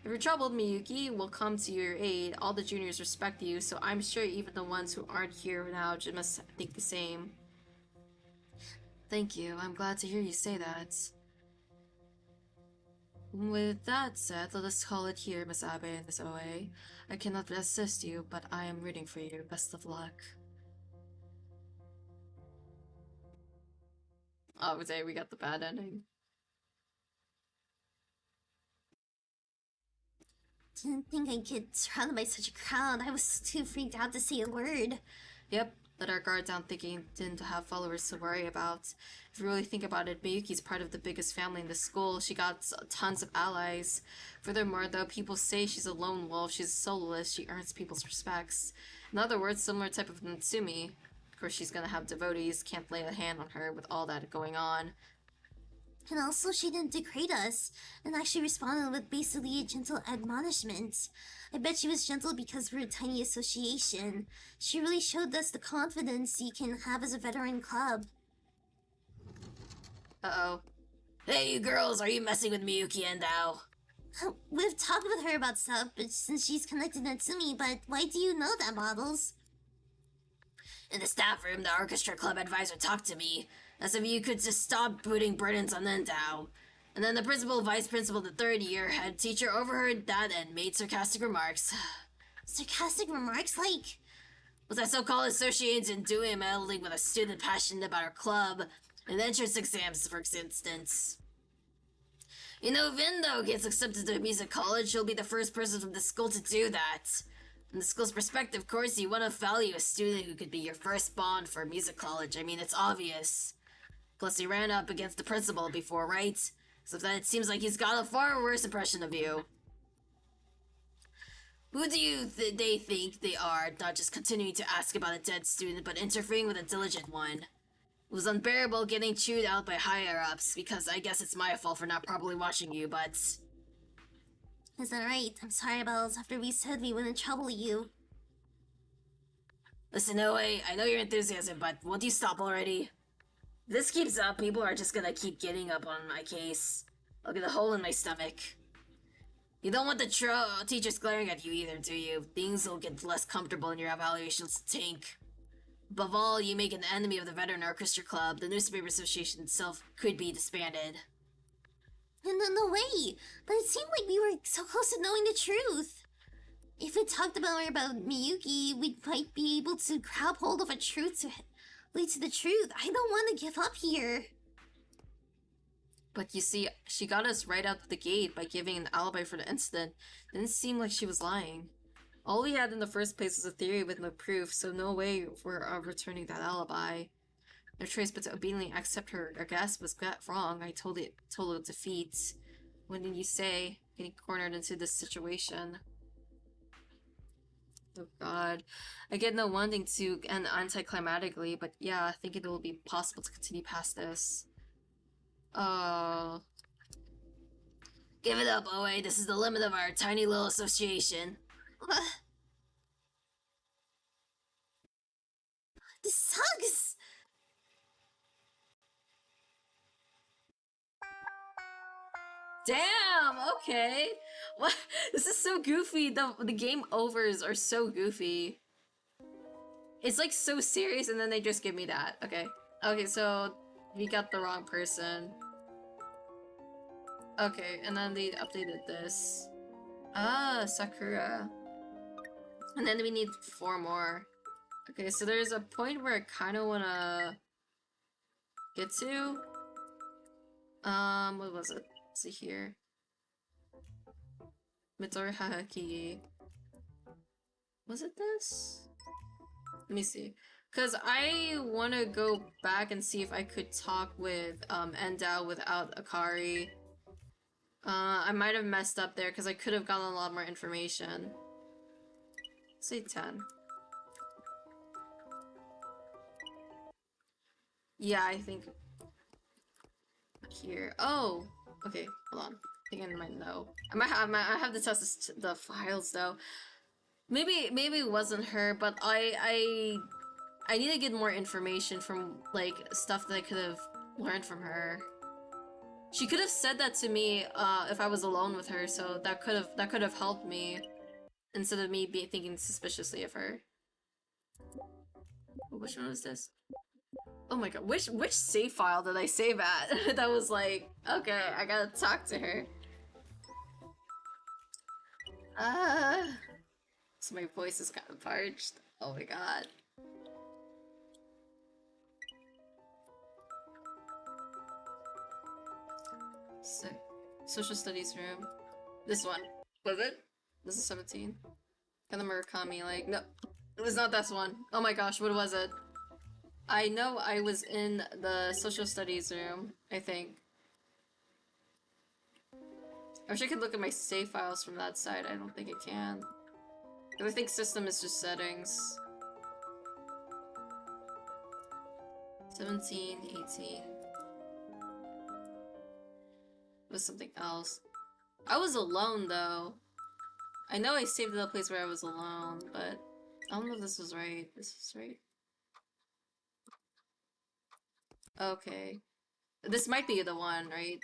A: If you're troubled, Miyuki will come to your aid. All the juniors respect you, so I'm sure even the ones who aren't here now must think the same. Thank you. I'm glad to hear you say that. With that said, let us call it here, Miss Abe and Miss OA. I cannot assist you, but I am rooting for you. Best of luck. I would say we got the bad ending.
E: Didn't think I'd get surrounded by such a crowd. I was too freaked out to say a word.
A: Yep, let our guard down thinking didn't have followers to worry about. If you really think about it, Miyuki's part of the biggest family in the school. She got tons of allies. Furthermore, though people say she's a lone wolf, she's a soloist, she earns people's respects. In other words, similar type of Natsumi. Of course, she's gonna have devotees, can't lay a hand on her with all that going on.
E: And also, she didn't degrade us, and actually responded with basically a gentle admonishment. I bet she was gentle because we're a tiny association. She really showed us the confidence you can have as a veteran club.
A: Uh-oh.
C: Hey, you girls, are you messing with Miyuki and Ao?
E: We've talked with her about stuff, but since she's connected to Natsumi, but why do you know that, Bottles?
C: In the staff room, the orchestra club advisor talked to me, as if you could just stop putting burdens on Nendao. And then the principal, vice principal, the third year head teacher overheard that and made sarcastic remarks.
E: Sarcastic remarks like...
C: Was that so-called associates in doing meddling with a student passionate about our club and entrance exams, for instance. You know, if Indo gets accepted to music college, she'll be the first person from the school to do that. From the school's perspective, of course, you want to value a student who could be your first bond for music college. I mean, it's obvious. Plus, he ran up against the principal before, right? So then it seems like he's got a far worse impression of you. Who do you they think they are, not just continuing to ask about a dead student, but interfering with a diligent one? It was unbearable getting chewed out by higher-ups, because I guess it's my fault for not properly watching you, but...
E: Is that right? I'm sorry, Bells. After we said we wouldn't trouble you.
C: Listen, Oe, I know your enthusiasm, but won't you stop already? If this keeps up, people are just gonna keep getting up on my case. I'll get a hole in my stomach. You don't want the teachers glaring at you either, do you? Things will get less comfortable and your evaluations will tank. Above all, you make an enemy of the Veteran Orchestra Club. The newspaper association itself could be disbanded.
E: No way! But it seemed like we were so close to knowing the truth. If we talked about Miyuki, we might be able to grab hold of a truth to lead to the truth. I don't want to give up here.
A: But you see, she got us right out the gate by giving an alibi for the incident. Didn't seem like she was lying. All we had in the first place was a theory with no proof, so no way we're returning that alibi. No choice but to obediently accept her guess was wrong. I told it total defeat. What did you say? Getting cornered into this situation. Oh god. I get no wanting to end anticlimactically, but yeah, I think it will be possible to continue past this.
C: Give it up, Oe. This is the limit of our tiny little association.
E: This sucks!
A: Damn, okay. What? This is so goofy. The game overs are so goofy. It's like so serious and then they just give me that. Okay. Okay, so we got the wrong person. Okay, and then they updated this. Ah, Sakura. And then we need 4 more. Okay, so there's a point where I kind of want to get to. What was it? Let's see here. Midori Hahaki. Was it this? Let me see. Because I want to go back and see if I could talk with Endao without Akari. I might have messed up there because I could have gotten a lot more information. Say 10. Yeah, I think here. Oh, okay. Hold on. I think I might know. I have to test the files though. Maybe it wasn't her, but I need to get more information from like stuff that I could have learned from her. She could have said that to me if I was alone with her, so that could have helped me instead of me thinking suspiciously of her. Which one was this? Oh my god, which save file did I save at? That was like, okay, I gotta talk to her. So my voice is kind of parched. Oh my god. So, social studies room. This one. Was it? This is 17. And the Murakami, like, no. It was not this one. Oh my gosh, what was it? I know I was in the social studies room, I think. I wish I could look at my save files from that side. I don't think I can. I think system is just settings. 17, 18. It was something else. I was alone though. I know I saved the place where I was alone, but I don't know if this was right. This is right. Okay. This might be the one, right?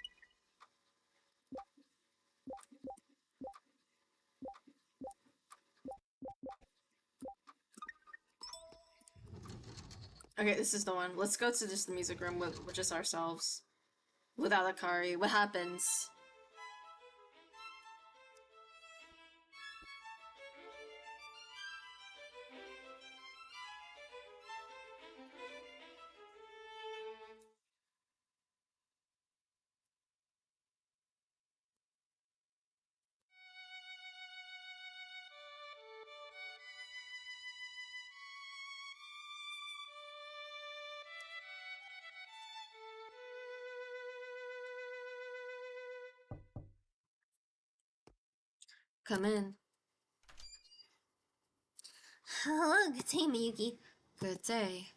A: Okay, this is the one. Let's go to just the music room with just ourselves. Without Akari. What happens? Come in.
E: Hello, good day, Miyuki.
A: Good day.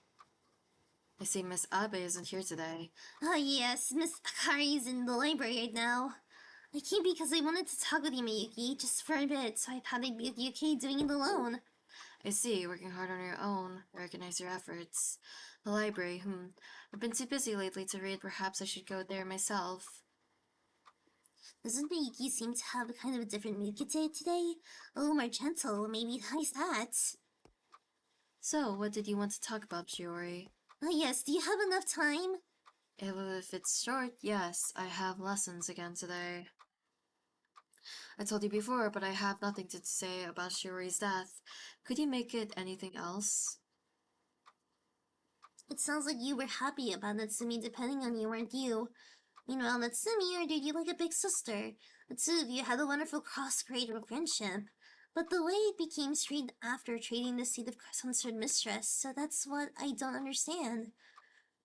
A: I see Miss Abe isn't here today.
E: Oh yes, Miss Akari's in the library right now. I came because I wanted to talk with you, Miyuki, just for a bit, so I thought I'd be okay doing it alone.
A: I see, working hard on your own. I recognize your efforts. The library, I've been too busy lately to read. Perhaps I should go there myself.
E: Doesn't Miyuki seem to have a kind of a different mood today? A little more gentle, maybe nice that.
A: So, what did you want to talk about, Shiori?
E: Oh yes, do you have enough time?
A: If it's short, yes, I have lessons again today. I told you before, but I have nothing to say about Shiori's death. Could you make it anything else?
E: It sounds like you were happy about Natsumi depending on you, weren't you? Meanwhile, Natsumi treated you like a big sister. The two of you had a wonderful cross-grade friendship. But the way it became strained after trading the seat of censored mistress, so that's what I don't understand.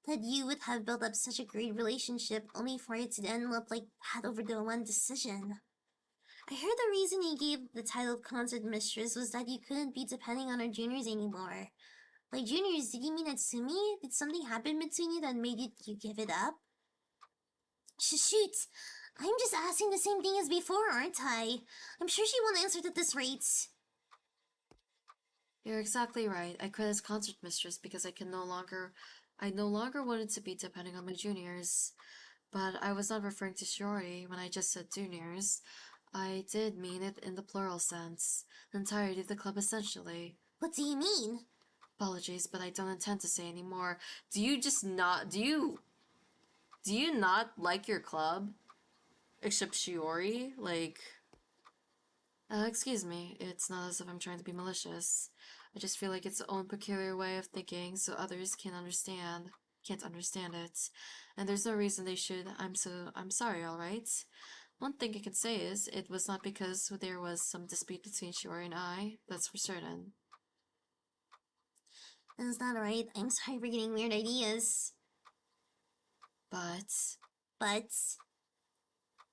E: That you would have built up such a great relationship only for it to end up like that over the one decision. I heard the reason you gave the title of concert mistress was that you couldn't be depending on our juniors anymore. By juniors, did you mean Natsumi? Did something happen between you that made you give it up? Shoot! I'm just asking the same thing as before, aren't I? I'm sure she won't answer at this rate.
A: You're exactly right. I quit as concert mistress because I no longer wanted to be depending on my juniors. But I was not referring to Shiori when I just said juniors. I did mean it in the plural sense. The entirety of the club essentially.
E: What do you mean?
A: Apologies, but I don't intend to say any more. Do you not like your club? Except Shiori? Like, excuse me, it's not as if I'm trying to be malicious. I just feel like it's its own peculiar way of thinking, so others can't understand it. And there's no reason they should. I'm sorry, alright? One thing I can say is, it was not because there was some dispute between Shiori and I, that's for certain.
E: That's not right. I'm sorry for getting weird ideas.
A: But
E: But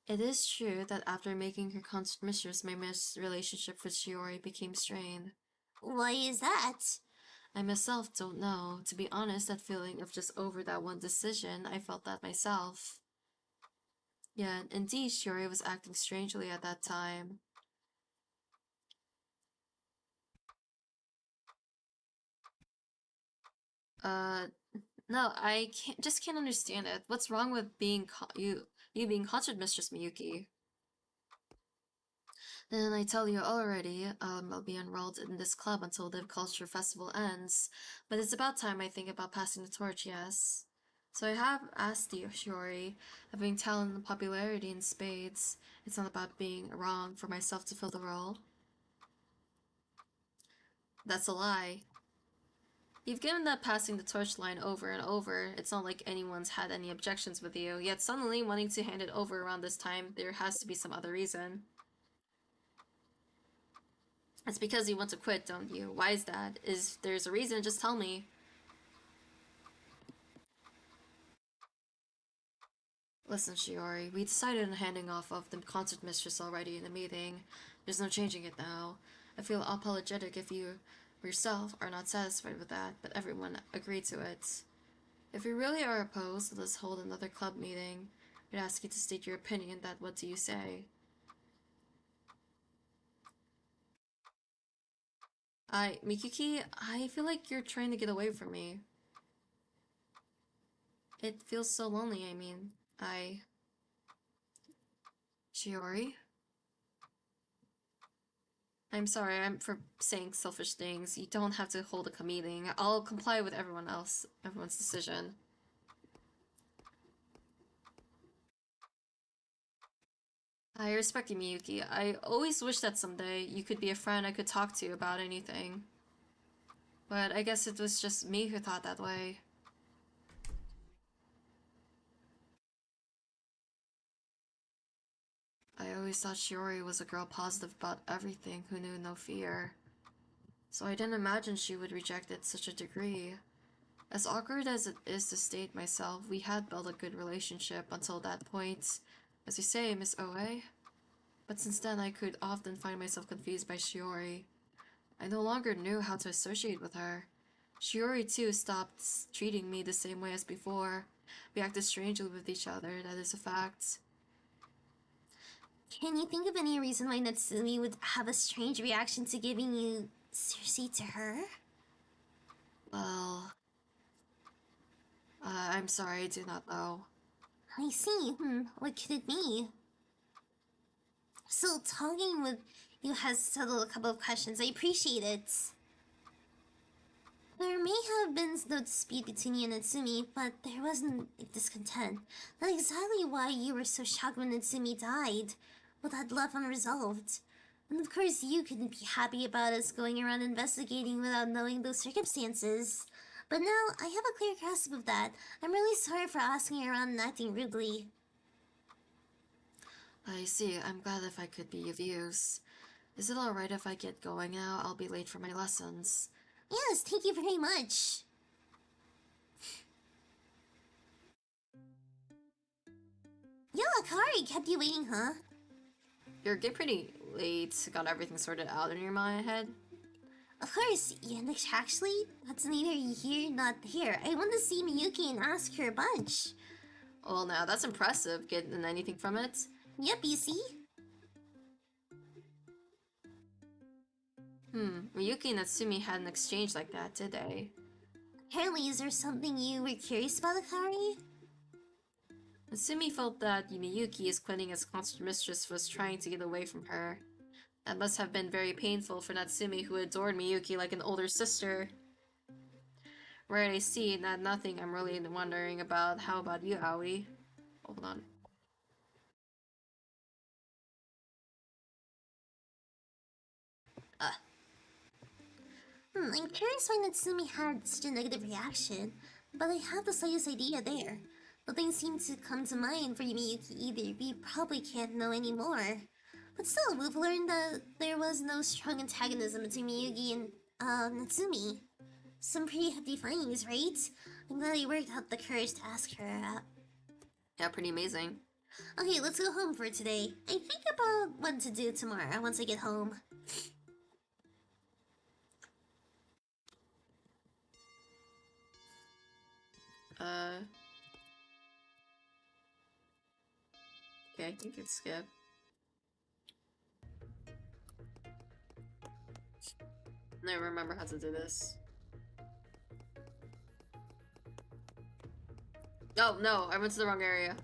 A: it is true that after making her concert mistress, my relationship with Shiori became strained.
E: why is that?
A: I myself don't know. To be honest, that feeling of just over that one decision, I felt that myself. Yeah, indeed, Shiori was acting strangely at that time. Uh, no, just can't understand it. What's wrong with being you being concert mistress, Miyuki? Then I tell you already, I'll be enrolled in this club until the culture festival ends. But it's about time I think about passing the torch, yes. So I have asked you, Shiori, having talent and popularity in spades. It's not about being wrong for myself to fill the role. That's a lie. You've given that passing the torch line over and over. It's not like anyone's had any objections with you, yet suddenly wanting to hand it over around this time, there has to be some other reason. It's because you want to quit, don't you? Why is that? Is there's a reason, just tell me. Listen, Shiori, we decided on handing off of the concert mistress already in the meeting. There's no changing it now. I feel apologetic if you yourself are not satisfied with that, but everyone agreed to it. If you really are opposed, let's hold another club meeting. I'd ask you to state your opinion that what do you say? Mikuki, I feel like you're trying to get away from me. It feels so lonely, I mean. Shiori? I'm sorry, I'm for saying selfish things. You don't have to hold a meeting. I'll comply with everyone's decision. I respect you, Miyuki. I always wish that someday you could be a friend I could talk to about anything. But I guess it was just me who thought that way. I always thought Shiori was a girl positive about everything who knew no fear. So I didn't imagine she would reject it to such a degree. As awkward as it is to state myself, we had built a good relationship until that point. As you say, Miss Oe. But since then, I could often find myself confused by Shiori. I no longer knew how to associate with her. Shiori, too, stopped treating me the same way as before. We acted strangely with each other, that is a fact.
E: Can you think of any reason why Natsumi would have a strange reaction to giving you sushi to her?
A: Well, I'm sorry, I do not know.
E: I see. What could it be? So, talking with you has settled a couple of questions. I appreciate it. There may have been no dispute between you and Natsumi, but there wasn't discontent. That's exactly why you were so shocked when Natsumi died, with that left unresolved. And of course, you couldn't be happy about us going around investigating without knowing those circumstances. But now I have a clear grasp of that. I'm really sorry for asking around and acting rudely.
A: I see, I'm glad if I could be of use. Is it alright if I get going now? I'll be late for my lessons.
E: Yes, thank you very much. Yo, Akari kept you waiting, huh?
A: You're getting pretty late. Got everything sorted out in your mind head?
E: Of course, and actually, that's neither here nor there. I want to see Miyuki and ask her a bunch.
A: Well, now that's impressive. Getting anything from it?
E: Yep, you see?
A: Miyuki and Natsumi had an exchange like that, did they?
E: Apparently, is there something you were curious about, Akari?
A: Natsumi felt that Miyuki is quitting as concert mistress was trying to get away from her. That must have been very painful for Natsumi, who adored Miyuki like an older sister. Right, I see. Nothing I'm really wondering about. How about you, Aoi? Hold on.
E: I'm curious why Natsumi had such a negative reaction, but I have the slightest idea there. Nothing seemed to come to mind for Miyuki either. We probably can't know anymore. But still, we've learned that there was no strong antagonism between Miyuki and Natsumi. Some pretty hefty findings, right? I'm glad I worked out the courage to ask her out.
A: Yeah, pretty amazing.
E: Okay, let's go home for today. I think about what to do tomorrow once I get home.
A: Okay, I think it's skip. I remember how to do this. Oh, no, I went to the wrong area.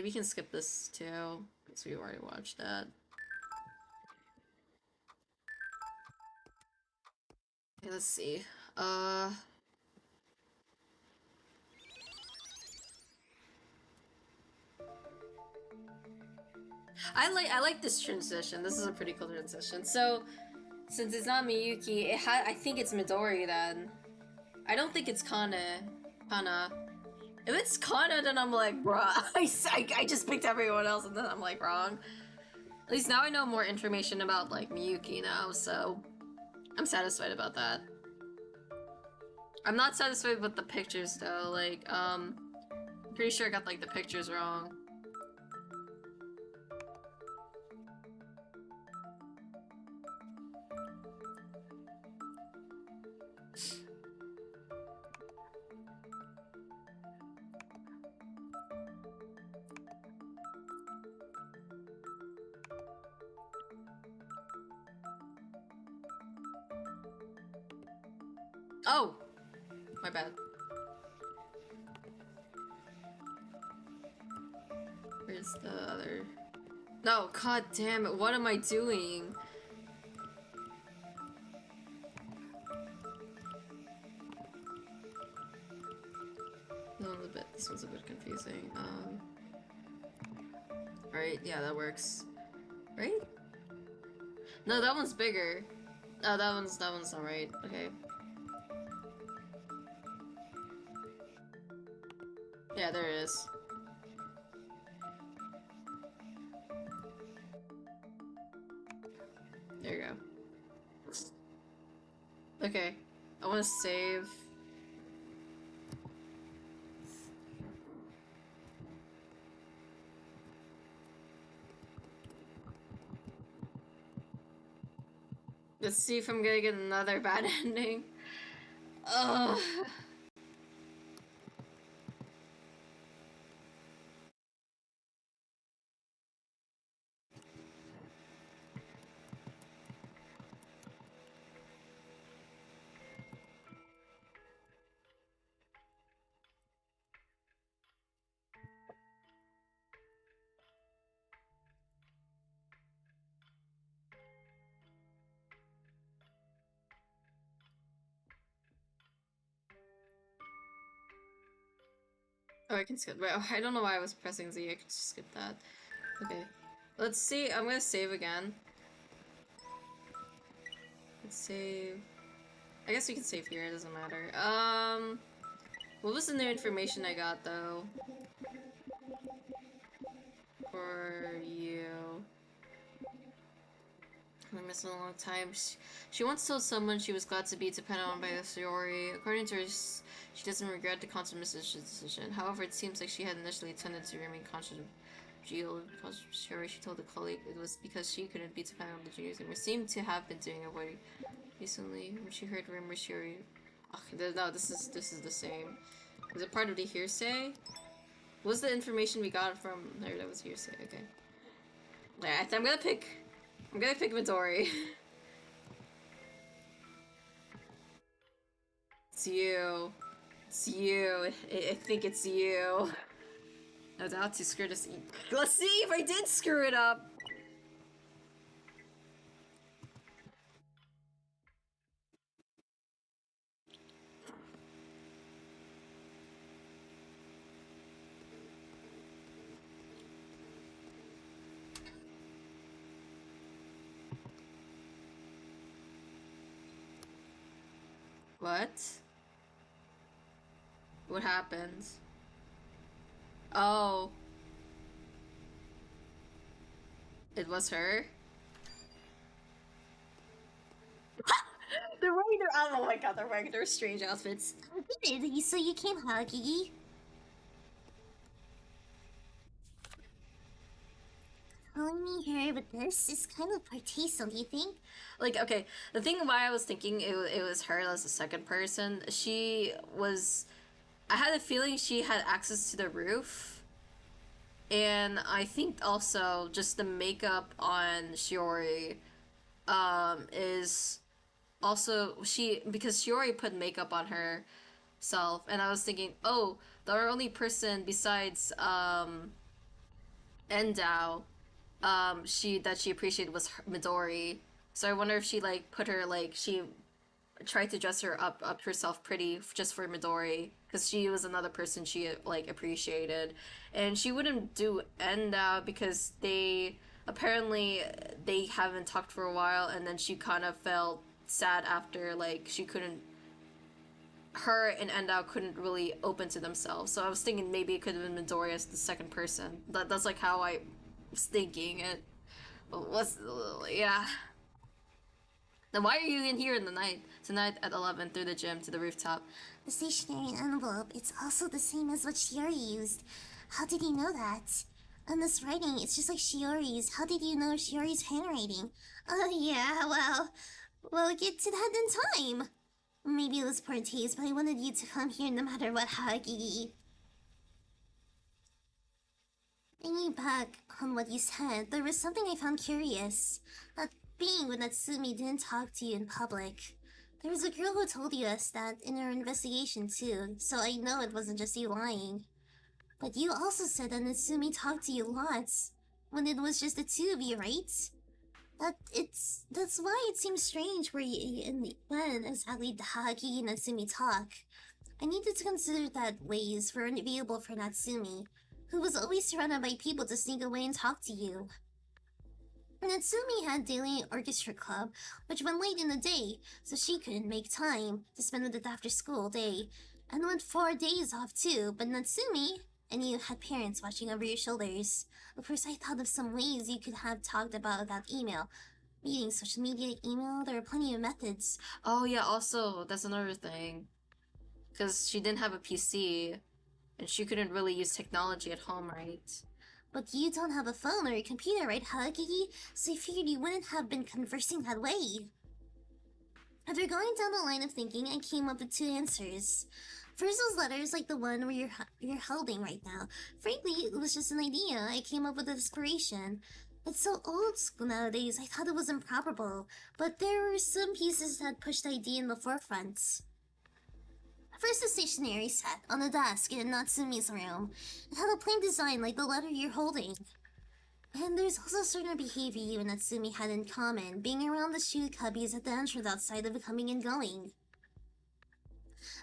A: We can skip this too, because we already watched that. Okay, let's see. I like this transition. This is a pretty cool transition. So, since it's not Miyuki, I think it's Midori then. I don't think it's Kana. If it's Kana, then I'm like, bruh, I just picked everyone else and then I'm like wrong. At least now I know more information about like Miyuki now, so I'm satisfied about that. I'm not satisfied with the pictures though, like, I'm pretty sure I got like the pictures wrong. Oh! My bad. Where's the other... No, god damn it, what am I doing? This one's a bit confusing. Right, yeah, that works. Right? No, that one's bigger. Oh, that one's not right. Okay. Yeah, there it is. There you go. Okay. I want to save. Let's see if I'm gonna get another bad ending. Ugh. Oh, I can skip. Wait, oh, I don't know why I was pressing Z. I can just skip that. Okay. Let's see. I'm gonna save again. Let's save. I guess we can save here. It doesn't matter. What was the new information I got though? For you. I missed it a long time. She once told someone she was glad to be depended on by a Shiori. According to her, she doesn't regret the conscious decision. However, it seems like she had initially intended to remain conscious of Shiori. She told a colleague it was because she couldn't be dependent on the juniors and seemed to have been doing avoiding. Recently, when she heard rumors, Shiori. Ugh, no, this is the same. Was it part of the hearsay? What was the information we got from there that was hearsay? Okay. Yeah, I'm gonna pick Midori. It's you. It's you. I think it's you. No doubt to screw this. Let's see if I did screw it up. What? What happened? Oh. It was her? They're wearing their oh my god, they're wearing their strange outfits.
E: Good, so you came, Huggy. Calling me here with this is kind of poor taste, don't you think?
A: Like, okay, the thing why I was thinking it was her as the second person, she was... I had a feeling she had access to the roof. And I think also just the makeup on Shiori is also because Shiori put makeup on herself, and I was thinking, oh, the only person besides Endao she appreciated was Midori. So I wonder if she like put her like she tried to dress her up herself pretty just for Midori because she was another person she like appreciated, and she wouldn't do Enda because they haven't talked for a while, and then she kind of felt sad after like she couldn't her and Enda couldn't really open to themselves. So I was thinking maybe it could have been Midori as the second person. That's like how I was thinking it. Was yeah. Then why are you in here in the night? Tonight at 11 through the gym to the rooftop.
E: The stationery envelope, it's also the same as what Shiori used. How did you know that? And this writing, it's just like Shiori's. How did you know Shiori's handwriting? Oh, yeah, well, we'll get to that in time. Maybe it was poor taste, but I wanted you to come here no matter what, Hagi. Thinking back on what you said, there was something I found curious. That being when Natsumi didn't talk to you in public. There was a girl who told us that in her investigation too, so I know it wasn't just you lying. But you also said that Natsumi talked to you lots, when it was just the two of you, right? That's why it seems strange where you and when exactly Hagi and Natsumi talk. I needed to consider that ways were unavailable for Natsumi, who was always surrounded by people to sneak away and talk to you. Natsumi had daily orchestra club, which went late in the day, so she couldn't make time to spend with it after school day, and went 4 days off too, but Natsumi and you had parents watching over your shoulders. Of course, I thought of some ways you could have talked about that email. Reading social media, email, there are plenty of methods.
A: Oh yeah, also that's another thing. Because she didn't have a PC, and she couldn't really use technology at home, right?
E: But you don't have a phone or a computer, right, Hagi? So I figured you wouldn't have been conversing that way. After going down the line of thinking, I came up with 2 answers. First was letters like the one where you're holding right now. Frankly, it was just an idea. I came up with an inspiration. It's so old school nowadays, I thought it was improbable. But there were some pieces that pushed the idea in the forefront. First, the stationery set on the desk in Natsumi's room. It had a plain design like the letter you're holding. And there's also certain behavior you and Natsumi had in common, being around the shoe cubbies at the entrance outside of coming and going.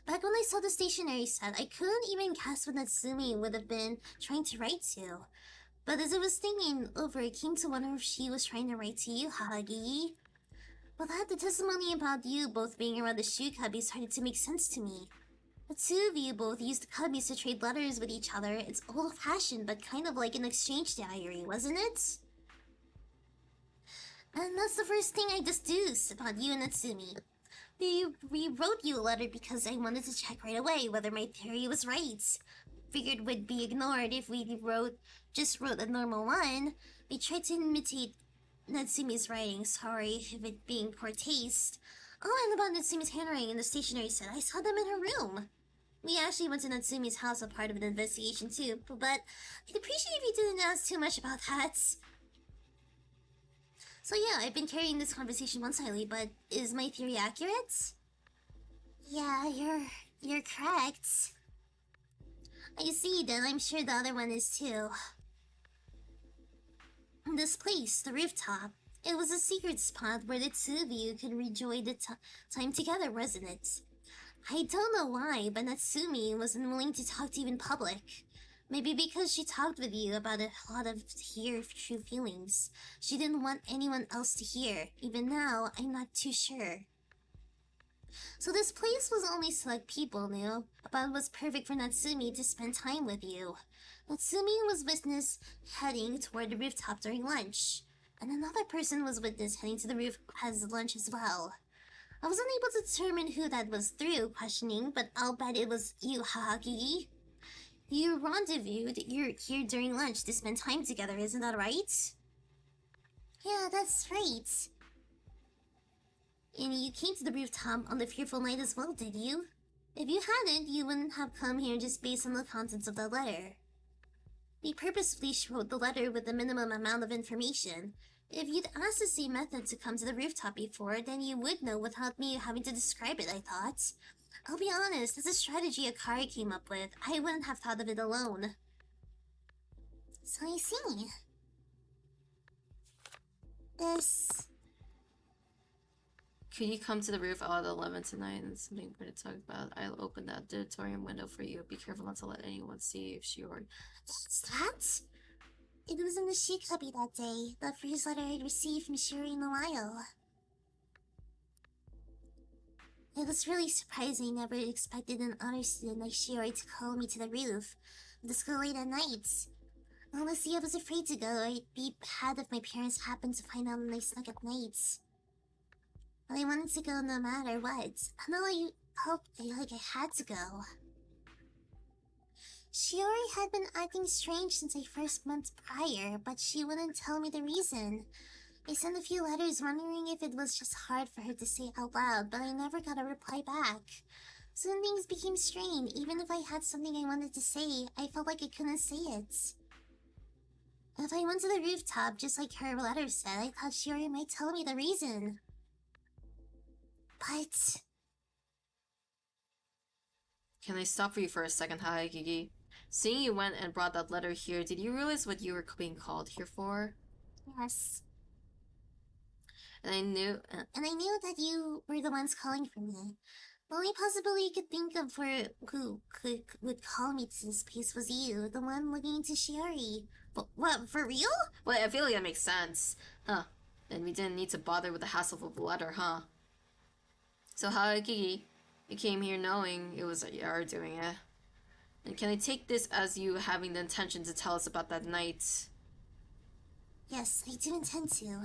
E: Back when I saw the stationery set, I couldn't even guess what Natsumi would have been trying to write to. But as I was thinking over, I came to wonder if she was trying to write to you, Hagi. Well, that the testimony about you both being around the shoe cubbies started to make sense to me. The two of you both used the cubbies to trade letters with each other. It's old-fashioned, but kind of like an exchange diary, wasn't it? And that's the first thing I deduced about you and Natsumi. We wrote you a letter because I wanted to check right away whether my theory was right. Figured would be ignored if we just wrote a normal one. We tried to imitate Natsumi's writing, sorry if it being poor taste. Oh, and about Natsumi's handwriting in the stationery set, I saw them in her room. We actually went to Natsumi's house as part of an investigation too, but I'd appreciate if you didn't ask too much about that. So yeah, I've been carrying this conversation one-sidedly, but is my theory accurate? Yeah, you're correct. I see, then I'm sure the other one is too. This place, the rooftop, it was a secret spot where the two of you could enjoy the time together, wasn't it? I don't know why, but Natsumi wasn't willing to talk to you in public. Maybe because she talked with you about a lot of her true feelings. She didn't want anyone else to hear. Even now, I'm not too sure. So this place was only select people knew about was perfect for Natsumi to spend time with you. Natsumi was witness heading toward the rooftop during lunch, and another person was witness heading to the roof as lunch as well. I wasn't able to determine who that was through questioning, but I'll bet it was you, Hagi. You rendezvoused, you're here during lunch to spend time together, isn't that right? Yeah, that's right. And you came to the rooftop on the fearful night as well, did you? If you hadn't, you wouldn't have come here just based on the contents of the letter. We purposefully wrote the letter with the minimum amount of information. If you'd asked the same method to come to the rooftop before, then you would know without me having to describe it, I thought. I'll be honest, it's a strategy Akari came up with. I wouldn't have thought of it alone. So I see. This
A: Could you come to the roof at 11 tonight and something we're to talk about? I'll open that auditorium window for you. Be careful not to let anyone see if she or...
E: What's that? It was in the sheet copy that day, the first letter I'd received from Shuri in a while. It was really surprising. I never expected an honor student like Shiori to call me to the roof of the school late at night. Honestly, I was afraid to go. I'd be bad if my parents happened to find out and I snuck at night. But I wanted to go no matter what. I know I felt like I had to go. Shiori had been acting strange since I first met prior, but she wouldn't tell me the reason. I sent a few letters wondering if it was just hard for her to say out loud, but I never got a reply back. Soon things became strained. Even if I had something I wanted to say, I felt like I couldn't say it. If I went to the rooftop, just like her letter said, I thought Shiori might tell me the reason. But...
A: Can I stop for you for a second, Gigi? Seeing you went and brought that letter here, did you realize what you were being called here for?
E: yes.
A: And I knew...
E: And I knew that you were the ones calling for me. The only possibility I could think of for who would call me to this place was you, the one looking into Shiori. But what, for real?
A: Well, I feel like that makes sense. Huh. Then we didn't need to bother with the hassle of the letter, huh? So, Gigi, you came here knowing it was Yara doing it. And can I take this as you having the intention to tell us about that night?
E: Yes, I do intend to.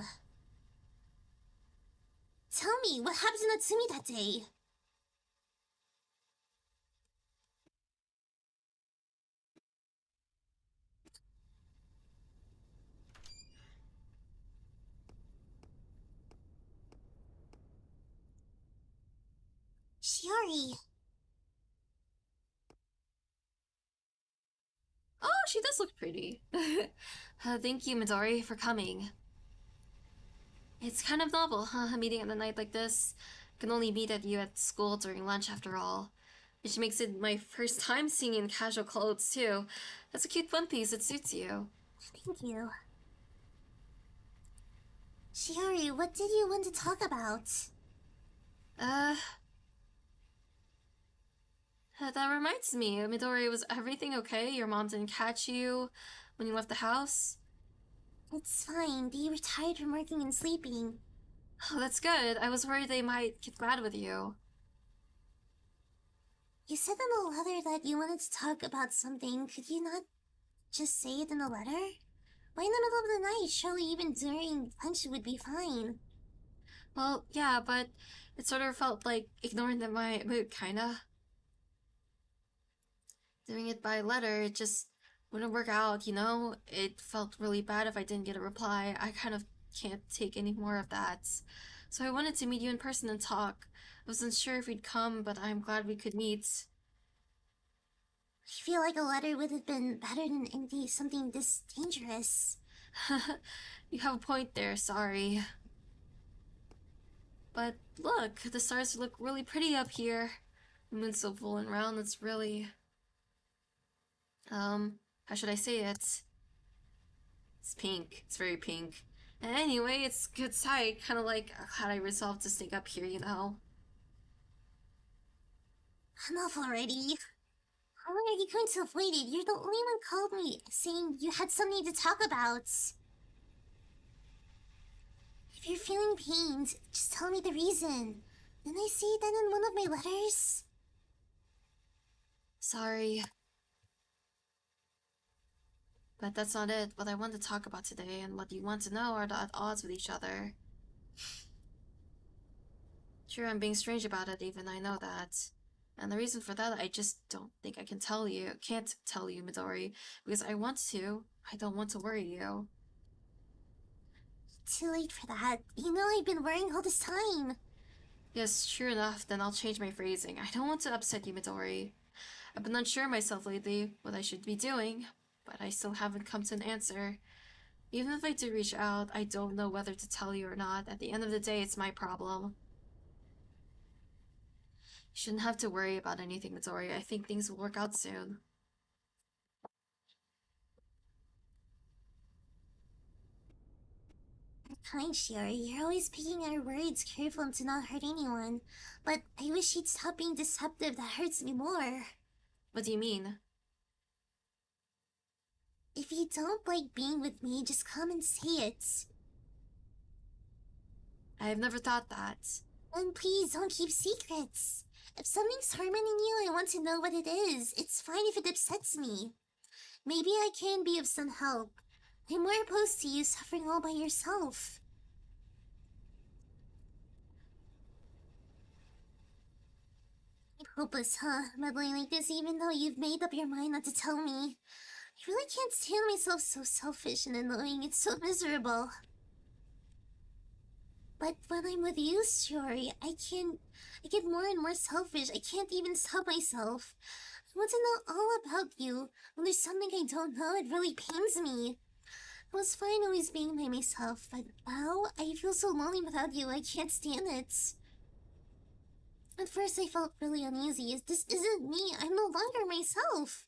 E: Tell me, what happened to Natsumi that day? Shiori.
A: Oh, she does look pretty. Thank you, Midori, for coming. It's kind of novel, huh? Meeting at a night like this. Can only meet at you at school during lunch after all. Which makes it my first time seeing you in casual clothes, too. That's a cute one piece, it suits you.
E: Thank you. Shiori, what did you want to talk about?
A: That reminds me, Midori, was everything okay? Your mom didn't catch you when you left the house?
E: It's fine. They were tired from working and sleeping.
A: Oh, that's good. I was worried they might get mad with you.
E: You said in the letter that you wanted to talk about something. Could you not just say it in the letter? Why in the middle of the night? Surely even during lunch would be fine.
A: Well, yeah, but it sort of felt like ignoring my mood, kinda. Doing it by letter, it just wouldn't work out, you know? It felt really bad if I didn't get a reply. I kind of can't take any more of that. So I wanted to meet you in person and talk. I wasn't sure if you'd come, but I'm glad we could meet.
E: I feel like a letter would have been better than something this dangerous.
A: You have a point there, sorry. But look, the stars look really pretty up here. The moon's so full and round, it's really... how should I say it? It's pink. It's very pink. And anyway, it's a good sight. Kind of like how I resolved to stay up here, you know?
E: Enough already. How long are you going to avoid it? You're the only one called me, saying you had something to talk about. If you're feeling pained, just tell me the reason. Didn't I say that in one of my letters?
A: Sorry. But that's not it. What I want to talk about today and what you want to know are at odds with each other. Sure, I'm being strange about it, even I know that. And the reason for that, I just don't think I can't tell you, Midori, because I want to. I don't want to worry you.
E: Too late for that. You know I've been worrying all this time.
A: Yes, true enough, then I'll change my phrasing. I don't want to upset you, Midori. I've been unsure myself lately what I should be doing, but I still haven't come to an answer. Even if I do reach out, I don't know whether to tell you or not. At the end of the day, it's my problem. You shouldn't have to worry about anything, Midori. I think things will work out soon.
E: kind, Shiori. You're always picking our words careful to not hurt anyone. But I wish you'd stop being deceptive. That hurts me more.
A: What do you mean?
E: If you don't like being with me, just come and say it.
A: I've never thought that.
E: And please don't keep secrets. If something's harming you, I want to know what it is. It's fine if it upsets me. Maybe I can be of some help. I'm more opposed to you suffering all by yourself. Hopeless, huh? Meddling like this even though you've made up your mind not to tell me. I really can't stand myself so selfish and annoying. It's so miserable. But when I'm with you, Shiori, I get more and more selfish. I can't even stop myself. I want to know all about you. When there's something I don't know, it really pains me. I was fine always being by myself, but now I feel so lonely without you. I can't stand it. At first I felt really uneasy. This isn't me. I'm no longer myself.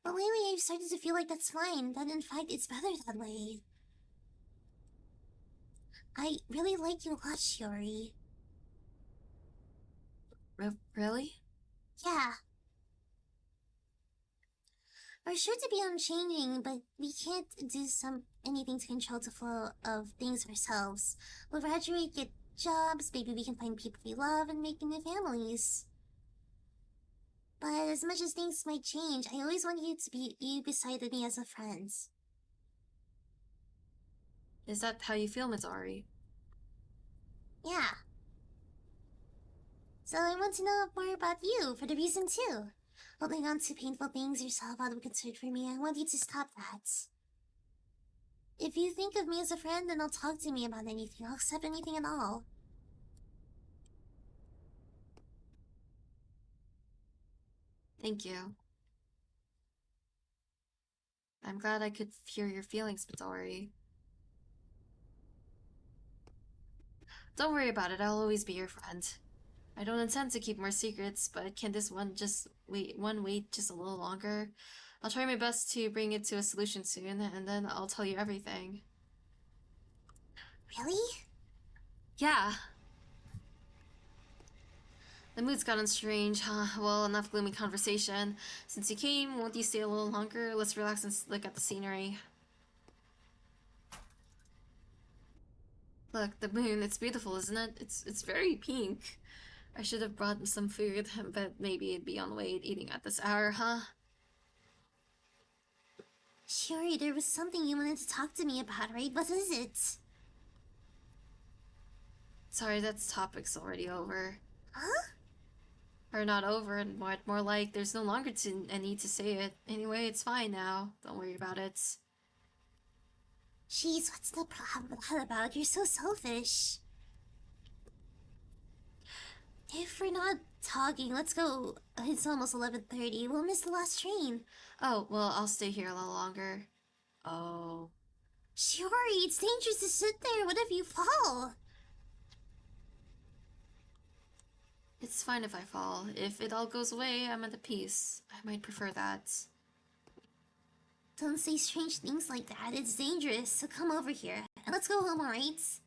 E: But lately I've started to feel like that's fine. That in fact it's better that way. I really like you a lot, Shiori.
A: Really?
E: Yeah. We're sure to be unchanging, but we can't do anything to control the flow of things ourselves. We'll graduate, get jobs, maybe we can find people we love and make new families. But as much as things might change, I always want you to be beside me as a friend.
A: Is that how you feel, Mizari?
E: Yeah. So I want to know more about you, for the reason too. Holding on to painful things yourself out of concern for me, I want you to stop that. If you think of me as a friend, then I'll talk to me about anything. I'll accept anything at all.
A: Thank you. I'm glad I could hear your feelings, Midori. Don't worry about it, I'll always be your friend. I don't intend to keep more secrets, but can this one wait just a little longer? I'll try my best to bring it to a solution soon, and then I'll tell you everything.
E: Really?
A: Yeah. The mood's gotten strange, huh? Well, enough gloomy conversation. Since you came, won't you stay a little longer? Let's relax and look at the scenery. Look, the moon, it's beautiful, isn't it? It's very pink. I should have brought some food, but maybe it'd be on wait eating at this hour, huh?
E: Shiori, there was something you wanted to talk to me about, right? What is it?
A: Sorry, that topic's already over.
E: Huh?
A: Or not over, and more like there's no longer a need to say it. Anyway, it's fine now. Don't worry about it.
E: Jeez, what's the problem with that about? You're so selfish. If we're not talking, let's go. It's almost 11:30. We'll miss the last train.
A: Oh, well, I'll stay here a little longer. Oh.
E: Shiori, it's dangerous to sit there. What if you fall?
A: It's fine if I fall. If it all goes away, I'm at peace. I might prefer that.
E: Don't say strange things like that. It's dangerous. So come over here. And let's go home, alright?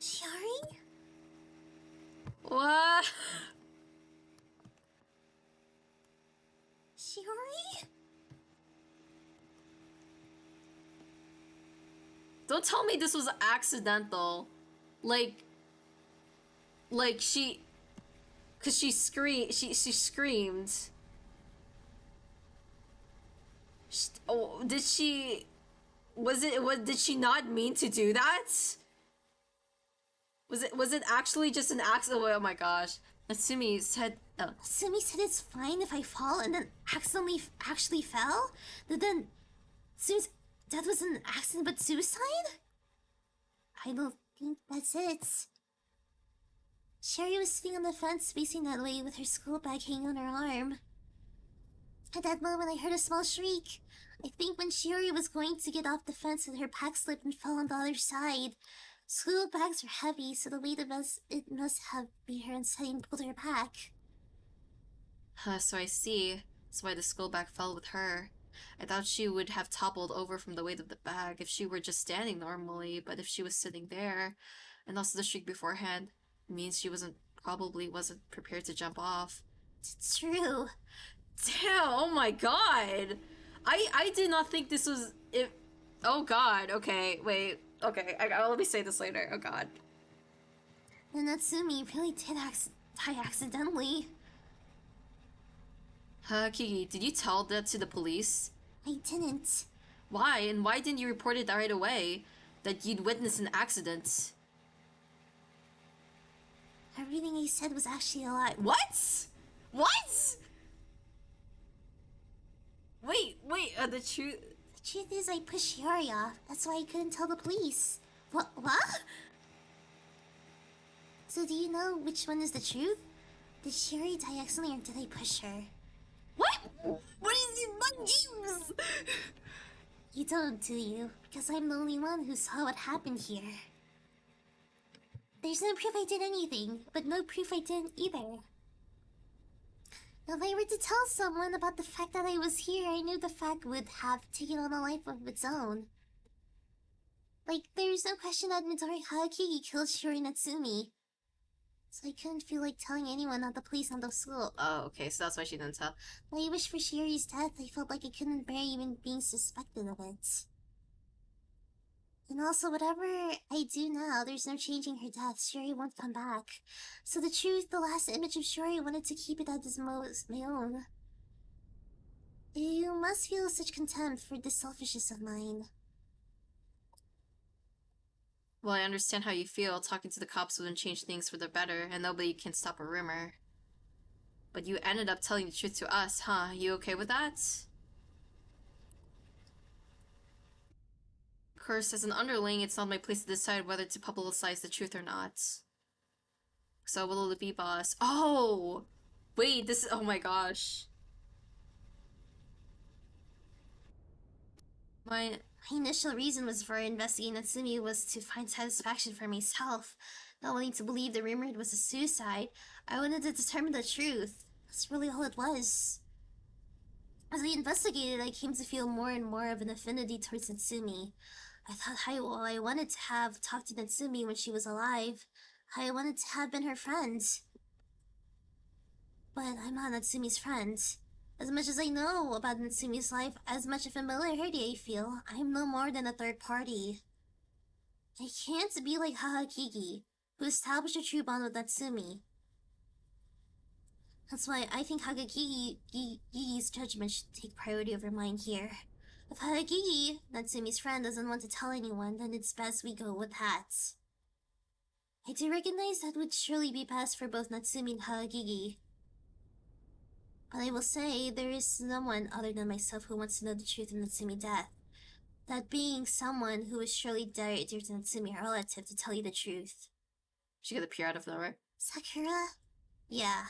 E: Shiori?
A: What?
E: Shiori?
A: Don't tell me this was accidental. Like she... Cause she screamed. She screamed. Oh, did she... did she not mean to do that? Was it actually just an accident? Oh my gosh. Asumi said...
E: Sumi said it's fine if I fall and then actually fell? Then Sumi's death was an accident but suicide? I don't think that's it. Sherry was sitting on the fence facing that way with her school bag hanging on her arm. At that moment I heard a small shriek. I think when Sherry was going to get off the fence and her bag slipped and fell on the other side. School bags are heavy, so the weight of it must have beat her inside and pulled her back.
A: So I see. That's why the skull bag fell with her. I thought she would have toppled over from the weight of the bag if she were just standing normally, but if she was sitting there, and also the shriek beforehand, it means she probably wasn't prepared to jump off.
E: It's true.
A: Damn, oh my god! I did not think this was it. Oh god, okay, wait. Okay, let me say this later. Oh god.
E: And Natsumi really did die accidentally.
A: Kiki, did you tell that to the police?
E: I didn't.
A: Why? And why didn't you report it right away? That you'd witnessed an accident?
E: Everything I said was actually a lie.
A: What? What? Wait, the truth...
E: The truth is, I pushed Shiori off. That's why I couldn't tell the police. What? So do you know which one is the truth? Did Shiori die accidentally or did I push her?
A: What? What is it? What games?
E: You don't, do you? Because I'm the only one who saw what happened here. There's no proof I did anything, but no proof I didn't either. If I were to tell someone about the fact that I was here, I knew the fact would have taken on a life of its own. Like, there's no question that Midori Harakigi killed Shiori Natsumi. So I couldn't feel like telling anyone at the police on the school.
A: Oh, okay, so that's why she didn't tell.
E: When I wished for Shiori's death, I felt like I couldn't bear even being suspected of it. And also, whatever I do now, there's no changing her death. Shiori won't come back. So the truth, the last image of Shiori, I wanted to keep it as my own. You must feel such contempt for this selfishness of mine.
A: Well, I understand how you feel. Talking to the cops wouldn't change things for the better, and nobody can stop a rumor. But you ended up telling the truth to us, huh? You okay with that? Of course, as an underling, it's not my place to decide whether to publicize the truth or not. So will it be, boss? Oh! Wait, this is- oh my gosh. My
E: initial reason was for investigating Natsumi was to find satisfaction for myself. Not wanting to believe the rumor it was a suicide, I wanted to determine the truth. That's really all it was. As I investigated, I came to feel more and more of an affinity towards Natsumi. I thought how I wanted to have talked to Natsumi when she was alive. How I wanted to have been her friend. But I'm not Natsumi's friend. As much as I know about Natsumi's life, as much familiarity I feel, I'm no more than a third party. I can't be like Hahakigi, who established a true bond with Natsumi. That's why I think Hagagigi's judgment should take priority over mine here. If Hagagigi, Natsumi's friend, doesn't want to tell anyone, then it's best we go with that. I do recognize that would surely be best for both Natsumi and Hagagigi. But I will say, there is no one other than myself who wants to know the truth of Natsumi's death. That being someone who is surely dear to Natsumi, her relative, to tell you the truth.
A: she got appear out of nowhere.
E: Sakura? Yeah.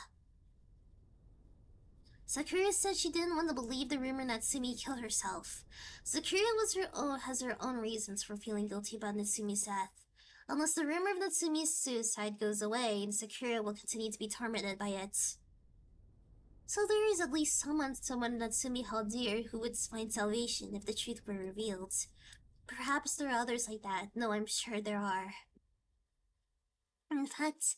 E: Sakura said she didn't want to believe the rumor Natsumi killed herself. Sakura has her own reasons for feeling guilty about Natsumi's death. Unless the rumor of Natsumi's suicide goes away, and Sakura will continue to be tormented by it. So there is at least someone Natsumi held dear who would find salvation if the truth were revealed. Perhaps there are others like that. No, I'm sure there are. In fact,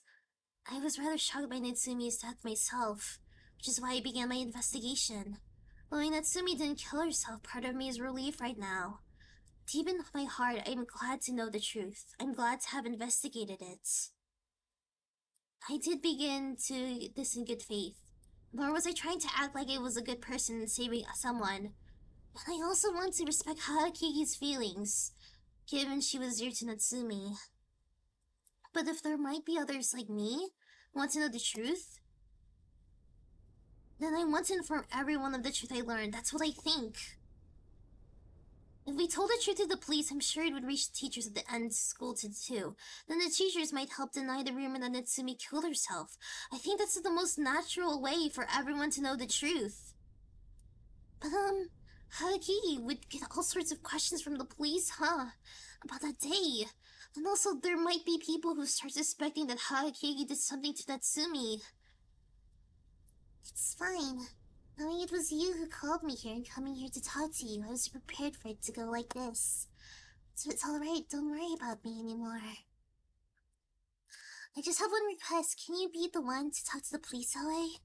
E: I was rather shocked by Natsumi's death myself, which is why I began my investigation. Knowing Natsumi didn't kill herself, part of me is relief right now. Deep in my heart, I'm glad to know the truth. I'm glad to have investigated it. I did begin to this in good faith. Nor was I trying to act like I was a good person in saving someone. But I also want to respect Harakigi's feelings, given she was dear to Natsumi. But if there might be others like me who want to know the truth, then I want to inform everyone of the truth I learned. That's what I think. If we told the truth to the police, I'm sure it would reach the teachers at the end of school too. Then the teachers might help deny the rumor that Natsumi killed herself. I think that's the most natural way for everyone to know the truth. But, Hagigi would get all sorts of questions from the police, huh? About that day. And also, there might be people who start suspecting that Hagigi did something to Natsumi. It's fine. Knowing it was you who called me here and coming here to talk to you, I was prepared for it to go like this. So it's alright, don't worry about me anymore. I just have one request. Can you be the one to talk to the police, Aoi?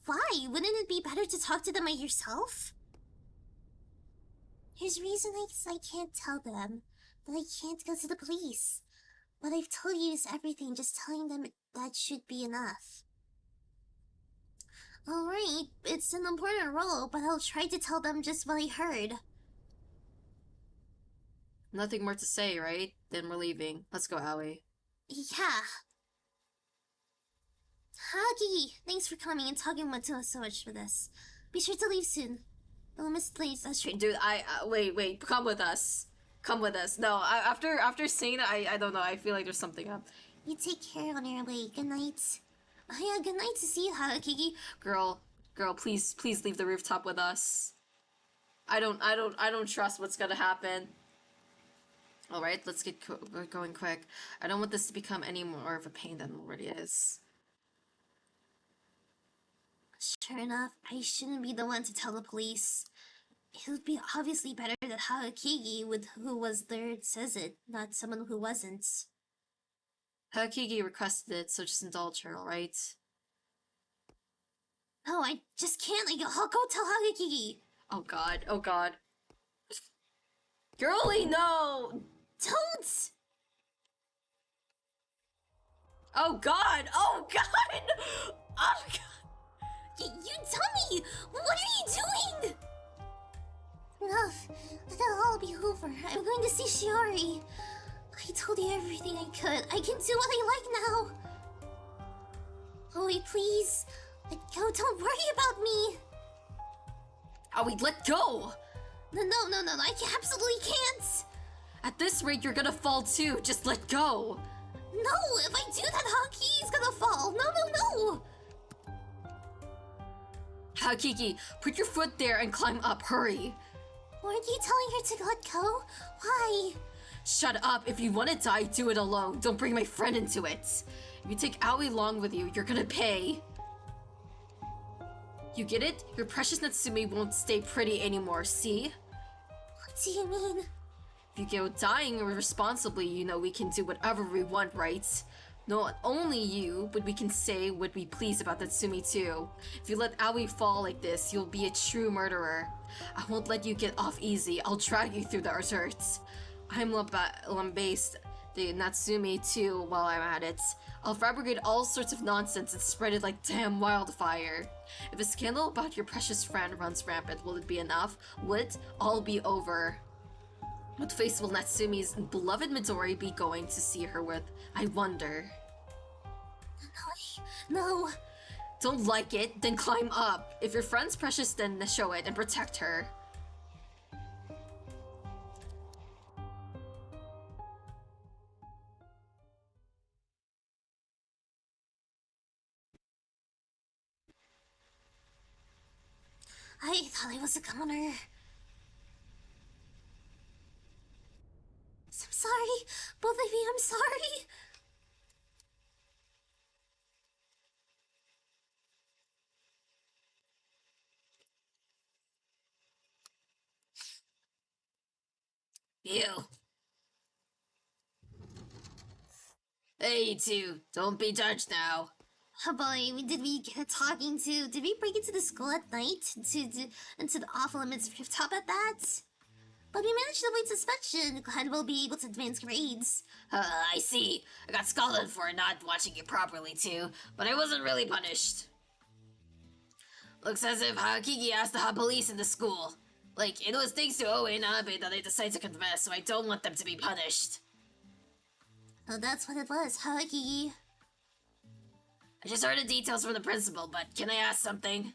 E: Why? Wouldn't it be better to talk to them by yourself? There's reason I can't tell them that I can't go to the police. What I've told you is everything, just telling them that should be enough. Alright, it's an important role, but I'll try to tell them just what I heard.
A: Nothing more to say, right? Then we're leaving. Let's go, Aoi.
E: Yeah. Hagi, thanks for coming and talking to us so much for this. Be sure to leave soon. Don't miss the place. That's right.
A: Dude, wait, come with us. Come with us. No, after seeing that, I don't know, I feel like there's something up.
E: You take care on your way. Good night. Oh yeah, good night to see you, Hagi.
A: Girl, please leave the rooftop with us. I don't trust what's gonna happen. Alright, let's get going quick. I don't want this to become any more of a pain than it already is.
E: Sure enough, I shouldn't be the one to tell the police. It would be obviously better that Haokigi, with who was there, says it, not someone who wasn't.
A: Hakigi requested it, so just indulge her, alright?
E: No, I just can't. I'll go tell Haokigi.
A: Oh god. Girlie, no!
E: Don't!
A: Oh god! Oh god! Oh god!
E: You tell me! What are you doing? Enough. That'll all be over. I'm going to see Shiori. I told you everything I could. I can do what I like now. Chloe, please. Let go. Don't worry about me.
A: Aoi, let go!
E: No, I absolutely can't.
A: At this rate, you're gonna fall too. Just let go.
E: No, if I do that, Haki's gonna fall. No.
A: Hakiki, put your foot there and climb up. Hurry.
E: Weren't you telling her to let go? Why?
A: Shut up. If you want to die, do it alone. Don't bring my friend into it. If you take Aoi along with you, you're gonna pay. You get it? Your precious Natsumi won't stay pretty anymore, see?
E: What do you mean?
A: If you go dying irresponsibly, you know we can do whatever we want, right? Not only you, but we can say what we please about Natsumi too. If you let Aoi fall like this, you'll be a true murderer. I won't let you get off easy. I'll drag you through the dirt. I'm lambaste the Natsumi too while I'm at it. I'll fabricate all sorts of nonsense and spread it like damn wildfire. If a scandal about your precious friend runs rampant, will it be enough? Will it all be over? What face will Natsumi's beloved Midori be going to see her with? I wonder.
E: No.
A: Don't like it? Then climb up. If your friend's precious, then show it and protect her.
E: I thought I was a goner. I'm sorry. Both of you, I'm sorry.
C: You. Hey, you two. Don't be judged now.
E: Oh boy, did we get talking to? Did we break into the school at night? Into the off limits rooftop at that? But we managed to avoid suspension. Glad we'll be able to advance grades.
C: I see. I got scolded for not watching it properly too, but I wasn't really punished. Looks as if Haokigi asked to have police in the school. Like, it was thanks to Oe and Abe that they decided to confess, so I don't want them to be punished.
E: Oh, that's what it was, Haokigi.
C: I just heard the details from the principal, but can I ask something?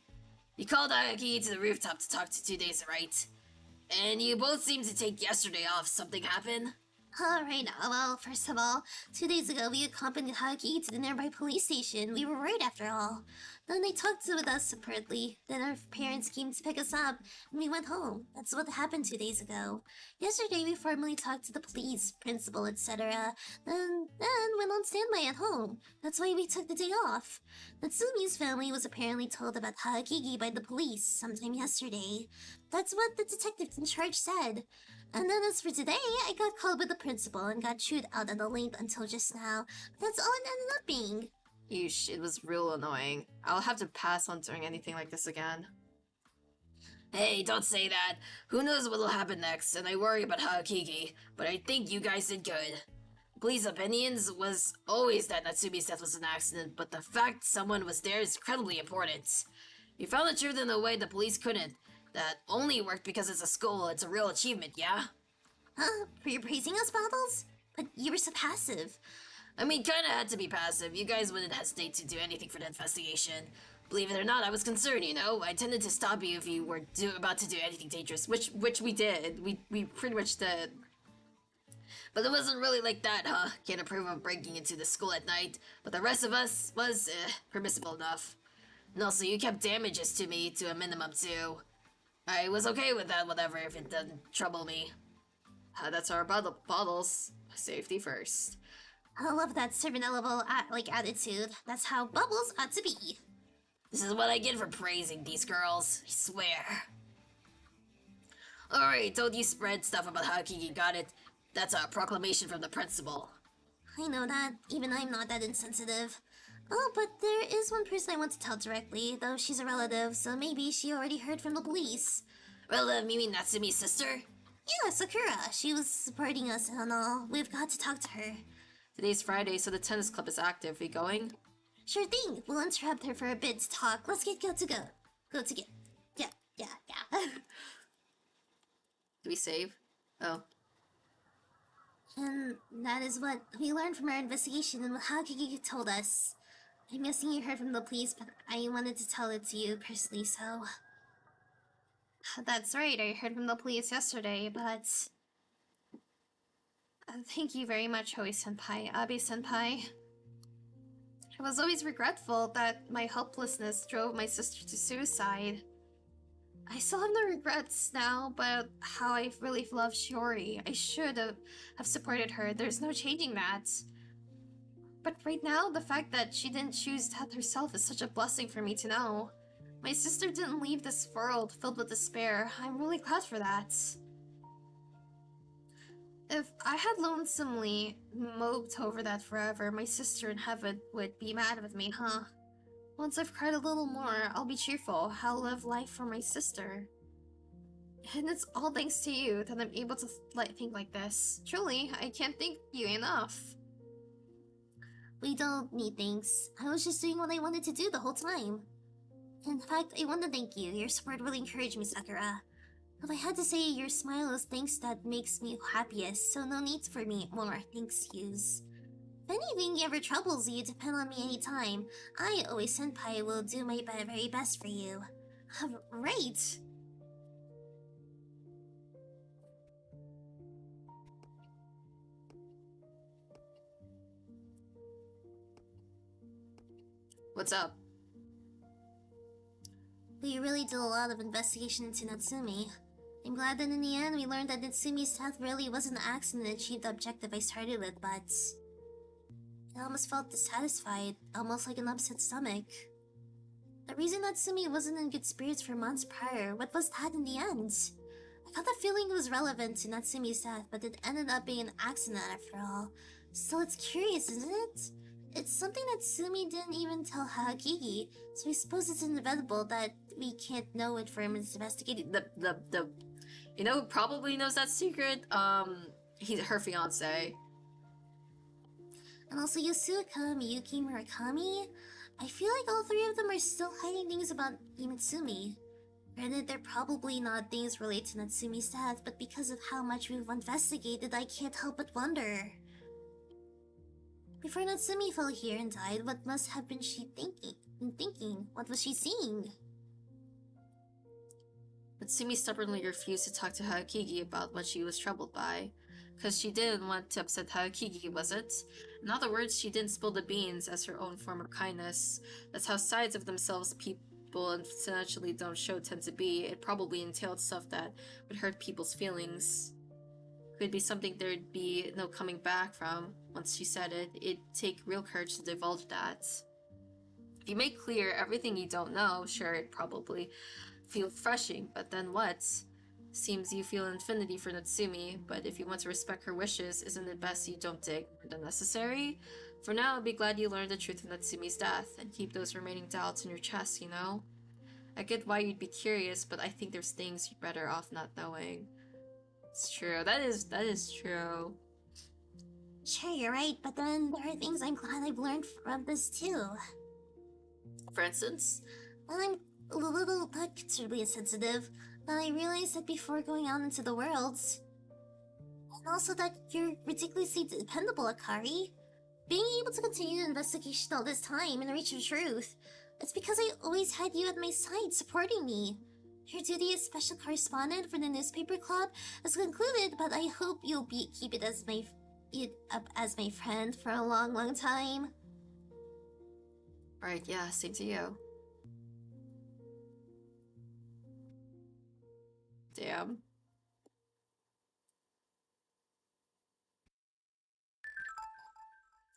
C: You called Haokigi to the rooftop to talk to 2 days, right? And you both seemed to take yesterday off. Something happened?
E: Alright, well, first of all, 2 days ago we accompanied Haokigi to the nearby police station. We were worried after all. Then they talked with us separately. Then our parents came to pick us up, and we went home. That's what happened 2 days ago. Yesterday we formally talked to the police, principal, etc. Then went on standby at home. That's why we took the day off. Natsumi's family was apparently told about Haakigi by the police sometime yesterday. That's what the detective in charge said. And then as for today, I got called by the principal and got chewed out at the length until just now. That's all it ended up being.
A: Yeesh, it was real annoying. I'll have to pass on doing anything like this again.
C: Hey, don't say that. Who knows what'll happen next, and I worry about Haakigi, but I think you guys did good. Police opinions was always that Natsumi's death was an accident, but the fact someone was there is incredibly important. You found the truth in a way the police couldn't. That only worked because it's a school, it's a real achievement, yeah?
E: Huh? Were you praising us, Bottles? But you were so passive.
C: I mean, kinda had to be passive. You guys wouldn't hesitate to do anything for the investigation. Believe it or not, I was concerned, you know? I tended to stop you if you were about to do anything dangerous,
A: Which we did. We pretty much did.
C: but it wasn't really like that, huh? Can't approve of breaking into the school at night, but the rest of us was, permissible enough. And also, you kept damages to me to a minimum, too. I was okay with that, whatever, if it doesn't trouble me.
A: That's our bottles. Safety first.
E: I love that servant level attitude. That's how Bubbles ought to be.
C: This is what I get for praising these girls, I swear. Alright, don't you spread stuff about how Kiki got it. That's a proclamation from the principal.
E: I know that. Even I'm not that insensitive. Oh, but there is one person I want to tell directly, though she's a relative, so maybe she already heard from the police.
C: Relative, you mean Natsumi's sister?
E: Yeah, Sakura. She was supporting us and all. We've got to talk to her.
A: Today's Friday, so the tennis club is active. We going?
E: Sure thing. We'll interrupt her for a bit to talk. Let's get go. Yeah.
A: Do we save? Oh.
E: And that is what we learned from our investigation and what Hakiki told us. I'm guessing you heard from the police, but I wanted to tell it to you personally, so...
D: That's right, I heard from the police yesterday, but... thank you very much, Hoi-senpai, Abe-senpai. I was always regretful that my helplessness drove my sister to suicide. I still have no regrets now about how I really love Shiori. I should have supported her. There's no changing that. But right now, the fact that she didn't choose death herself is such a blessing for me to know. My sister didn't leave this world filled with despair. I'm really glad for that. If I had lonesomely moped over that forever, my sister in heaven would be mad with me, huh? Once I've cried a little more, I'll be cheerful. I'll live life for my sister. And it's all thanks to you that I'm able to think like this. Truly, I can't thank you enough.
E: We don't need thanks. I was just doing what I wanted to do the whole time. In fact, I want to thank you. Your support really encouraged me, Sakura. If I had to say, your smile is thanks that makes me happiest, so no need for me more thanks yous. If anything ever troubles you, depend on me anytime. I, always senpai, will do my very best for you. Right.
A: What's up?
E: We really did a lot of investigation into Natsumi. I'm glad that in the end we learned that Natsumi's death really wasn't an accident and achieved the objective I started with, but... I almost felt dissatisfied, almost like an upset stomach. The reason Natsumi wasn't in good spirits for months prior, what was that in the end? I thought the feeling was relevant to Natsumi's death, but it ended up being an accident after all. So it's curious, isn't it? It's something Natsumi didn't even tell Haakigi, so I suppose it's inevitable that we can't know it from investigating.
A: You know who probably knows that secret? He's her fiance.
E: And also Yasuoka, Miyuki, Murakami. I feel like all three of them are still hiding things about Natsumi. Granted, they're probably not things related to Natsumi's death, but because of how much we've investigated, I can't help but wonder. Before Natsumi fell here and died, what must have been she thinking? What was she seeing?
A: Natsumi stubbornly refused to talk to Haakigi about what she was troubled by. Because she didn't want to upset Haakigi, was it? In other words, she didn't spill the beans as her own form of kindness. That's how sides of themselves people essentially don't show tend to be. It probably entailed stuff that would hurt people's feelings. Could be something there'd be no coming back from. once she said it. It'd take real courage to divulge that. If you make clear everything you don't know, sure, it'd probably feel refreshing, but then what? Seems you feel infinity for Natsumi, but if you want to respect her wishes, isn't it best you don't dig more than necessary? For now, I'd be glad you learned the truth of Natsumi's death, and keep those remaining doubts in your chest, you know? I get why you'd be curious, but I think there's things you're better off not knowing. It's true. That is true.
E: Sure, you're right, but then there are things I'm glad I've learned from this too.
A: For instance?
E: Well, I'm a little not considerably insensitive, but I realized that before going out into the world. And also that you're ridiculously dependable, Akari. Being able to continue the investigation all this time and reach the truth, it's because I always had you at my side supporting me. Your duty as special correspondent for the newspaper club is concluded, but I hope you'll keep it up as my friend for a long, long time.
A: Right, yeah, same to you. Damn.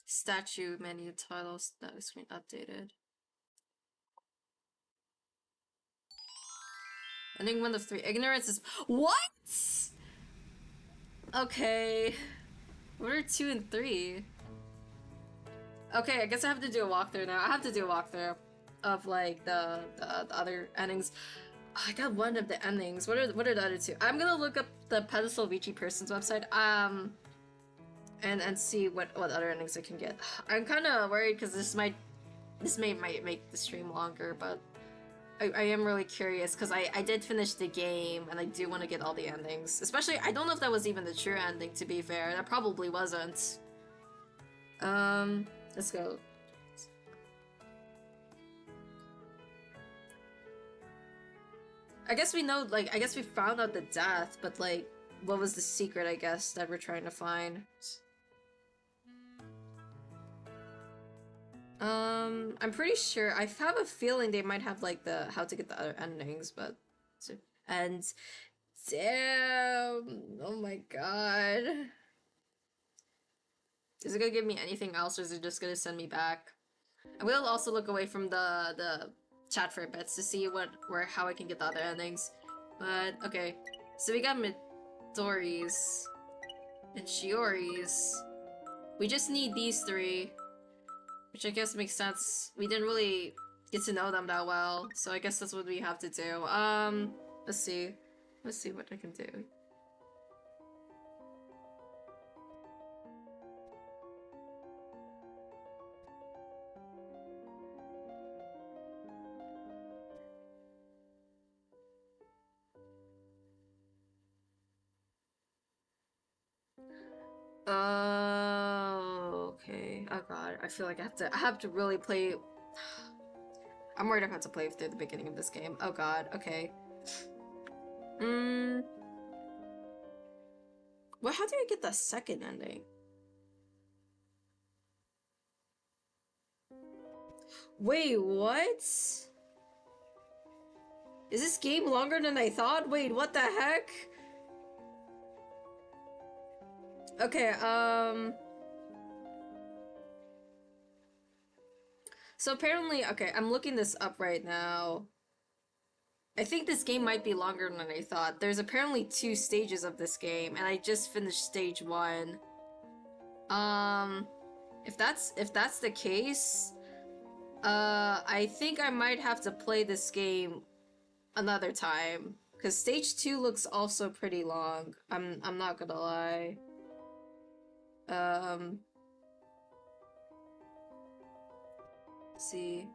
A: Statue menu title status screen updated. Ending 1 of 3. Ignorance is. What? Okay. What are 2 and 3? Okay, I guess I have to do a walkthrough now. I have to do a walkthrough of like the other endings. Oh, I got one of the endings. What are the other 2? I'm gonna look up the Pedestal Vici Person's website. And see what other endings I can get. I'm kind of worried because this might make the stream longer, but I am really curious because I did finish the game and I do want to get all the endings. Especially, I don't know if that was even the true ending, to be fair. That probably wasn't. Let's go. I guess we know, like, I guess we found out the death, but like, what was the secret, I guess, that we're trying to find? I'm pretty sure, I have a feeling they might have like the how to get the other endings, but and damn, oh my god. Is it gonna give me anything else, or is it just gonna send me back? I will also look away from the chat for a bit to see how I can get the other endings. But okay, so we got Midori's and Shiori's. We just need these 3. Which I guess makes sense. We didn't really get to know them that well, so I guess that's what we have to do. Let's see. Let's see what I can do. Oh, okay. Oh god, I feel like I have to really play. I'm worried I have to play through the beginning of this game. Oh god, okay. Well, how do I get the second ending? Wait, what? Is this game longer than I thought? Wait, what the heck? Okay, so apparently, okay, I'm looking this up right now. I think this game might be longer than I thought. There's apparently 2 stages of this game, and I just finished stage 1. If that's the case, I think I might have to play this game another time, because stage 2 looks also pretty long. I'm not gonna lie. Let's see.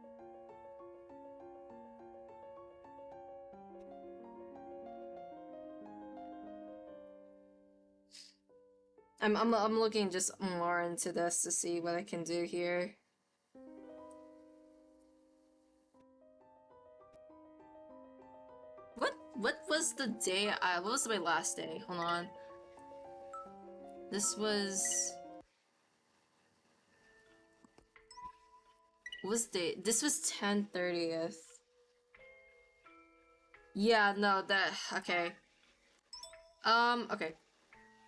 A: I'm looking just more into this to see what I can do here. What was the day? What was my last day? Hold on. This was. What was the? This was 10/30th. Yeah, no, that okay. Okay.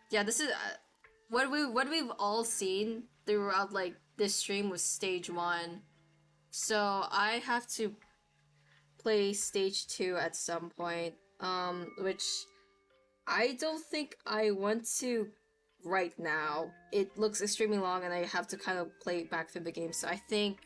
A: Yeah, this is what we've all seen throughout like this stream was stage 1. So I have to play stage 2 at some point. Which I don't think I want to right now. It looks extremely long and I have to kind of play back through the game, so I think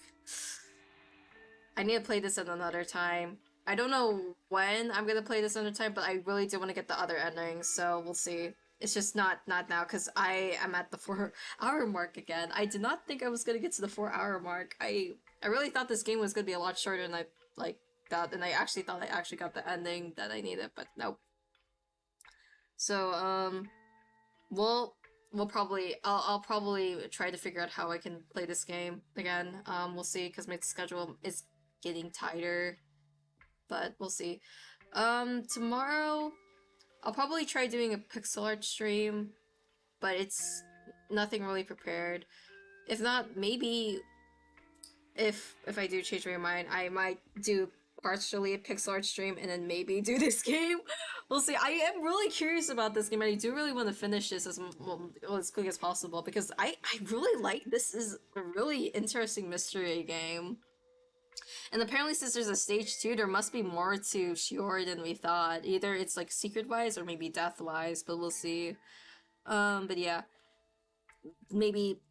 A: I need to play this at another time. I don't know when I'm gonna play this another time, but I really do want to get the other endings, so we'll see. It's just not now, because I am at the 4-hour mark again. I did not think I was gonna get to the 4-hour mark. I really thought this game was gonna be a lot shorter than I like that, and I actually thought I actually got the ending that I needed, but nope. So, we'll probably, I'll probably try to figure out how I can play this game again. We'll see, because my schedule is getting tighter, but we'll see. Tomorrow, I'll probably try doing a pixel art stream, but it's nothing really prepared. If not, maybe if I do change my mind, I might do partially a pixel art stream and then maybe do this game. We'll see. I am really curious about this game, and I do really want to finish this as quick as possible, because I really like this. Is a really interesting mystery game. And apparently, since there's a stage 2, there must be more to Shiori than we thought. Either it's like secret-wise or maybe death-wise, but we'll see. But yeah. Maybe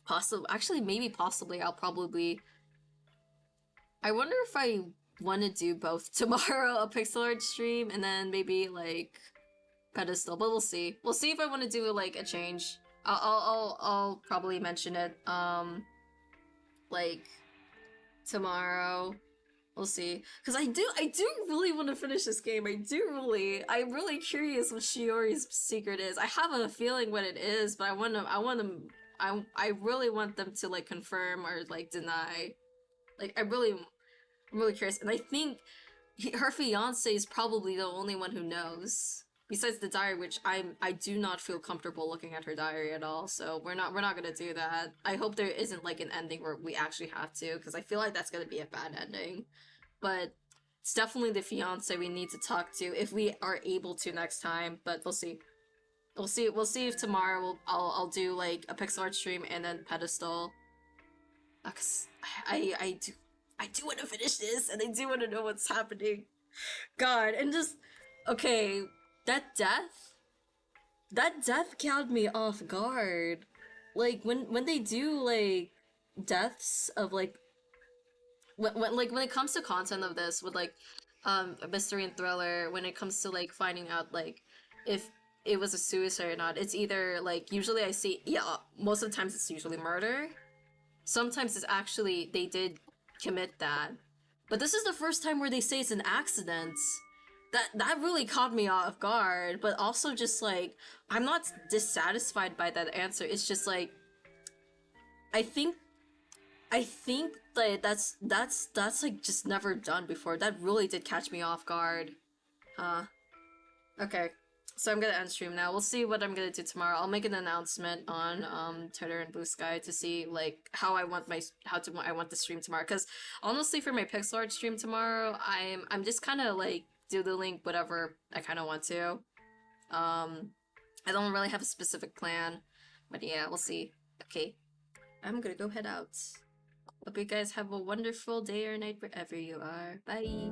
A: possibly I'll probably... I wonder if I want to do both tomorrow, a pixel art stream, and then maybe like Pedestal, but we'll see. We'll see if I want to do like a change. I'll probably mention it like tomorrow. We'll see, because I do really want to finish this game. I'm really curious what Shiori's secret is. I have a feeling what it is, but I really want them to like confirm or like deny. Like I'm really curious, and I think her fiance is probably the only one who knows. Besides the diary, which I do not feel comfortable looking at her diary at all. So we're not gonna do that. I hope there isn't like an ending where we actually have to, because I feel like that's gonna be a bad ending. But it's definitely the fiance we need to talk to if we are able to next time. But we'll see. We'll see if tomorrow I'll do like a pixel art stream and then Pedestal. Cause I do want to finish this, and I do want to know what's happening. God, and just okay, that death caught me off guard. Like when they do like deaths of like when it comes to content of this with like mystery and thriller, when it comes to like finding out like if it was a suicide or not, it's either like usually I see most of the times it's usually murder. Sometimes it's actually they did commit that. But this is the first time where they say it's an accident. That really caught me off guard, but also just like I'm not dissatisfied by that answer. It's just like I think that that's like just never done before. That really did catch me off guard. Okay. So I'm gonna end stream now. We'll see what I'm gonna do tomorrow. I'll make an announcement on Twitter and Bluesky to see like how I want the stream tomorrow. Because honestly, for my pixel art stream tomorrow, I'm just kind of like doodling whatever I kind of want to. I don't really have a specific plan, but yeah, we'll see. Okay, I'm gonna go head out. Hope you guys have a wonderful day or night wherever you are. Bye.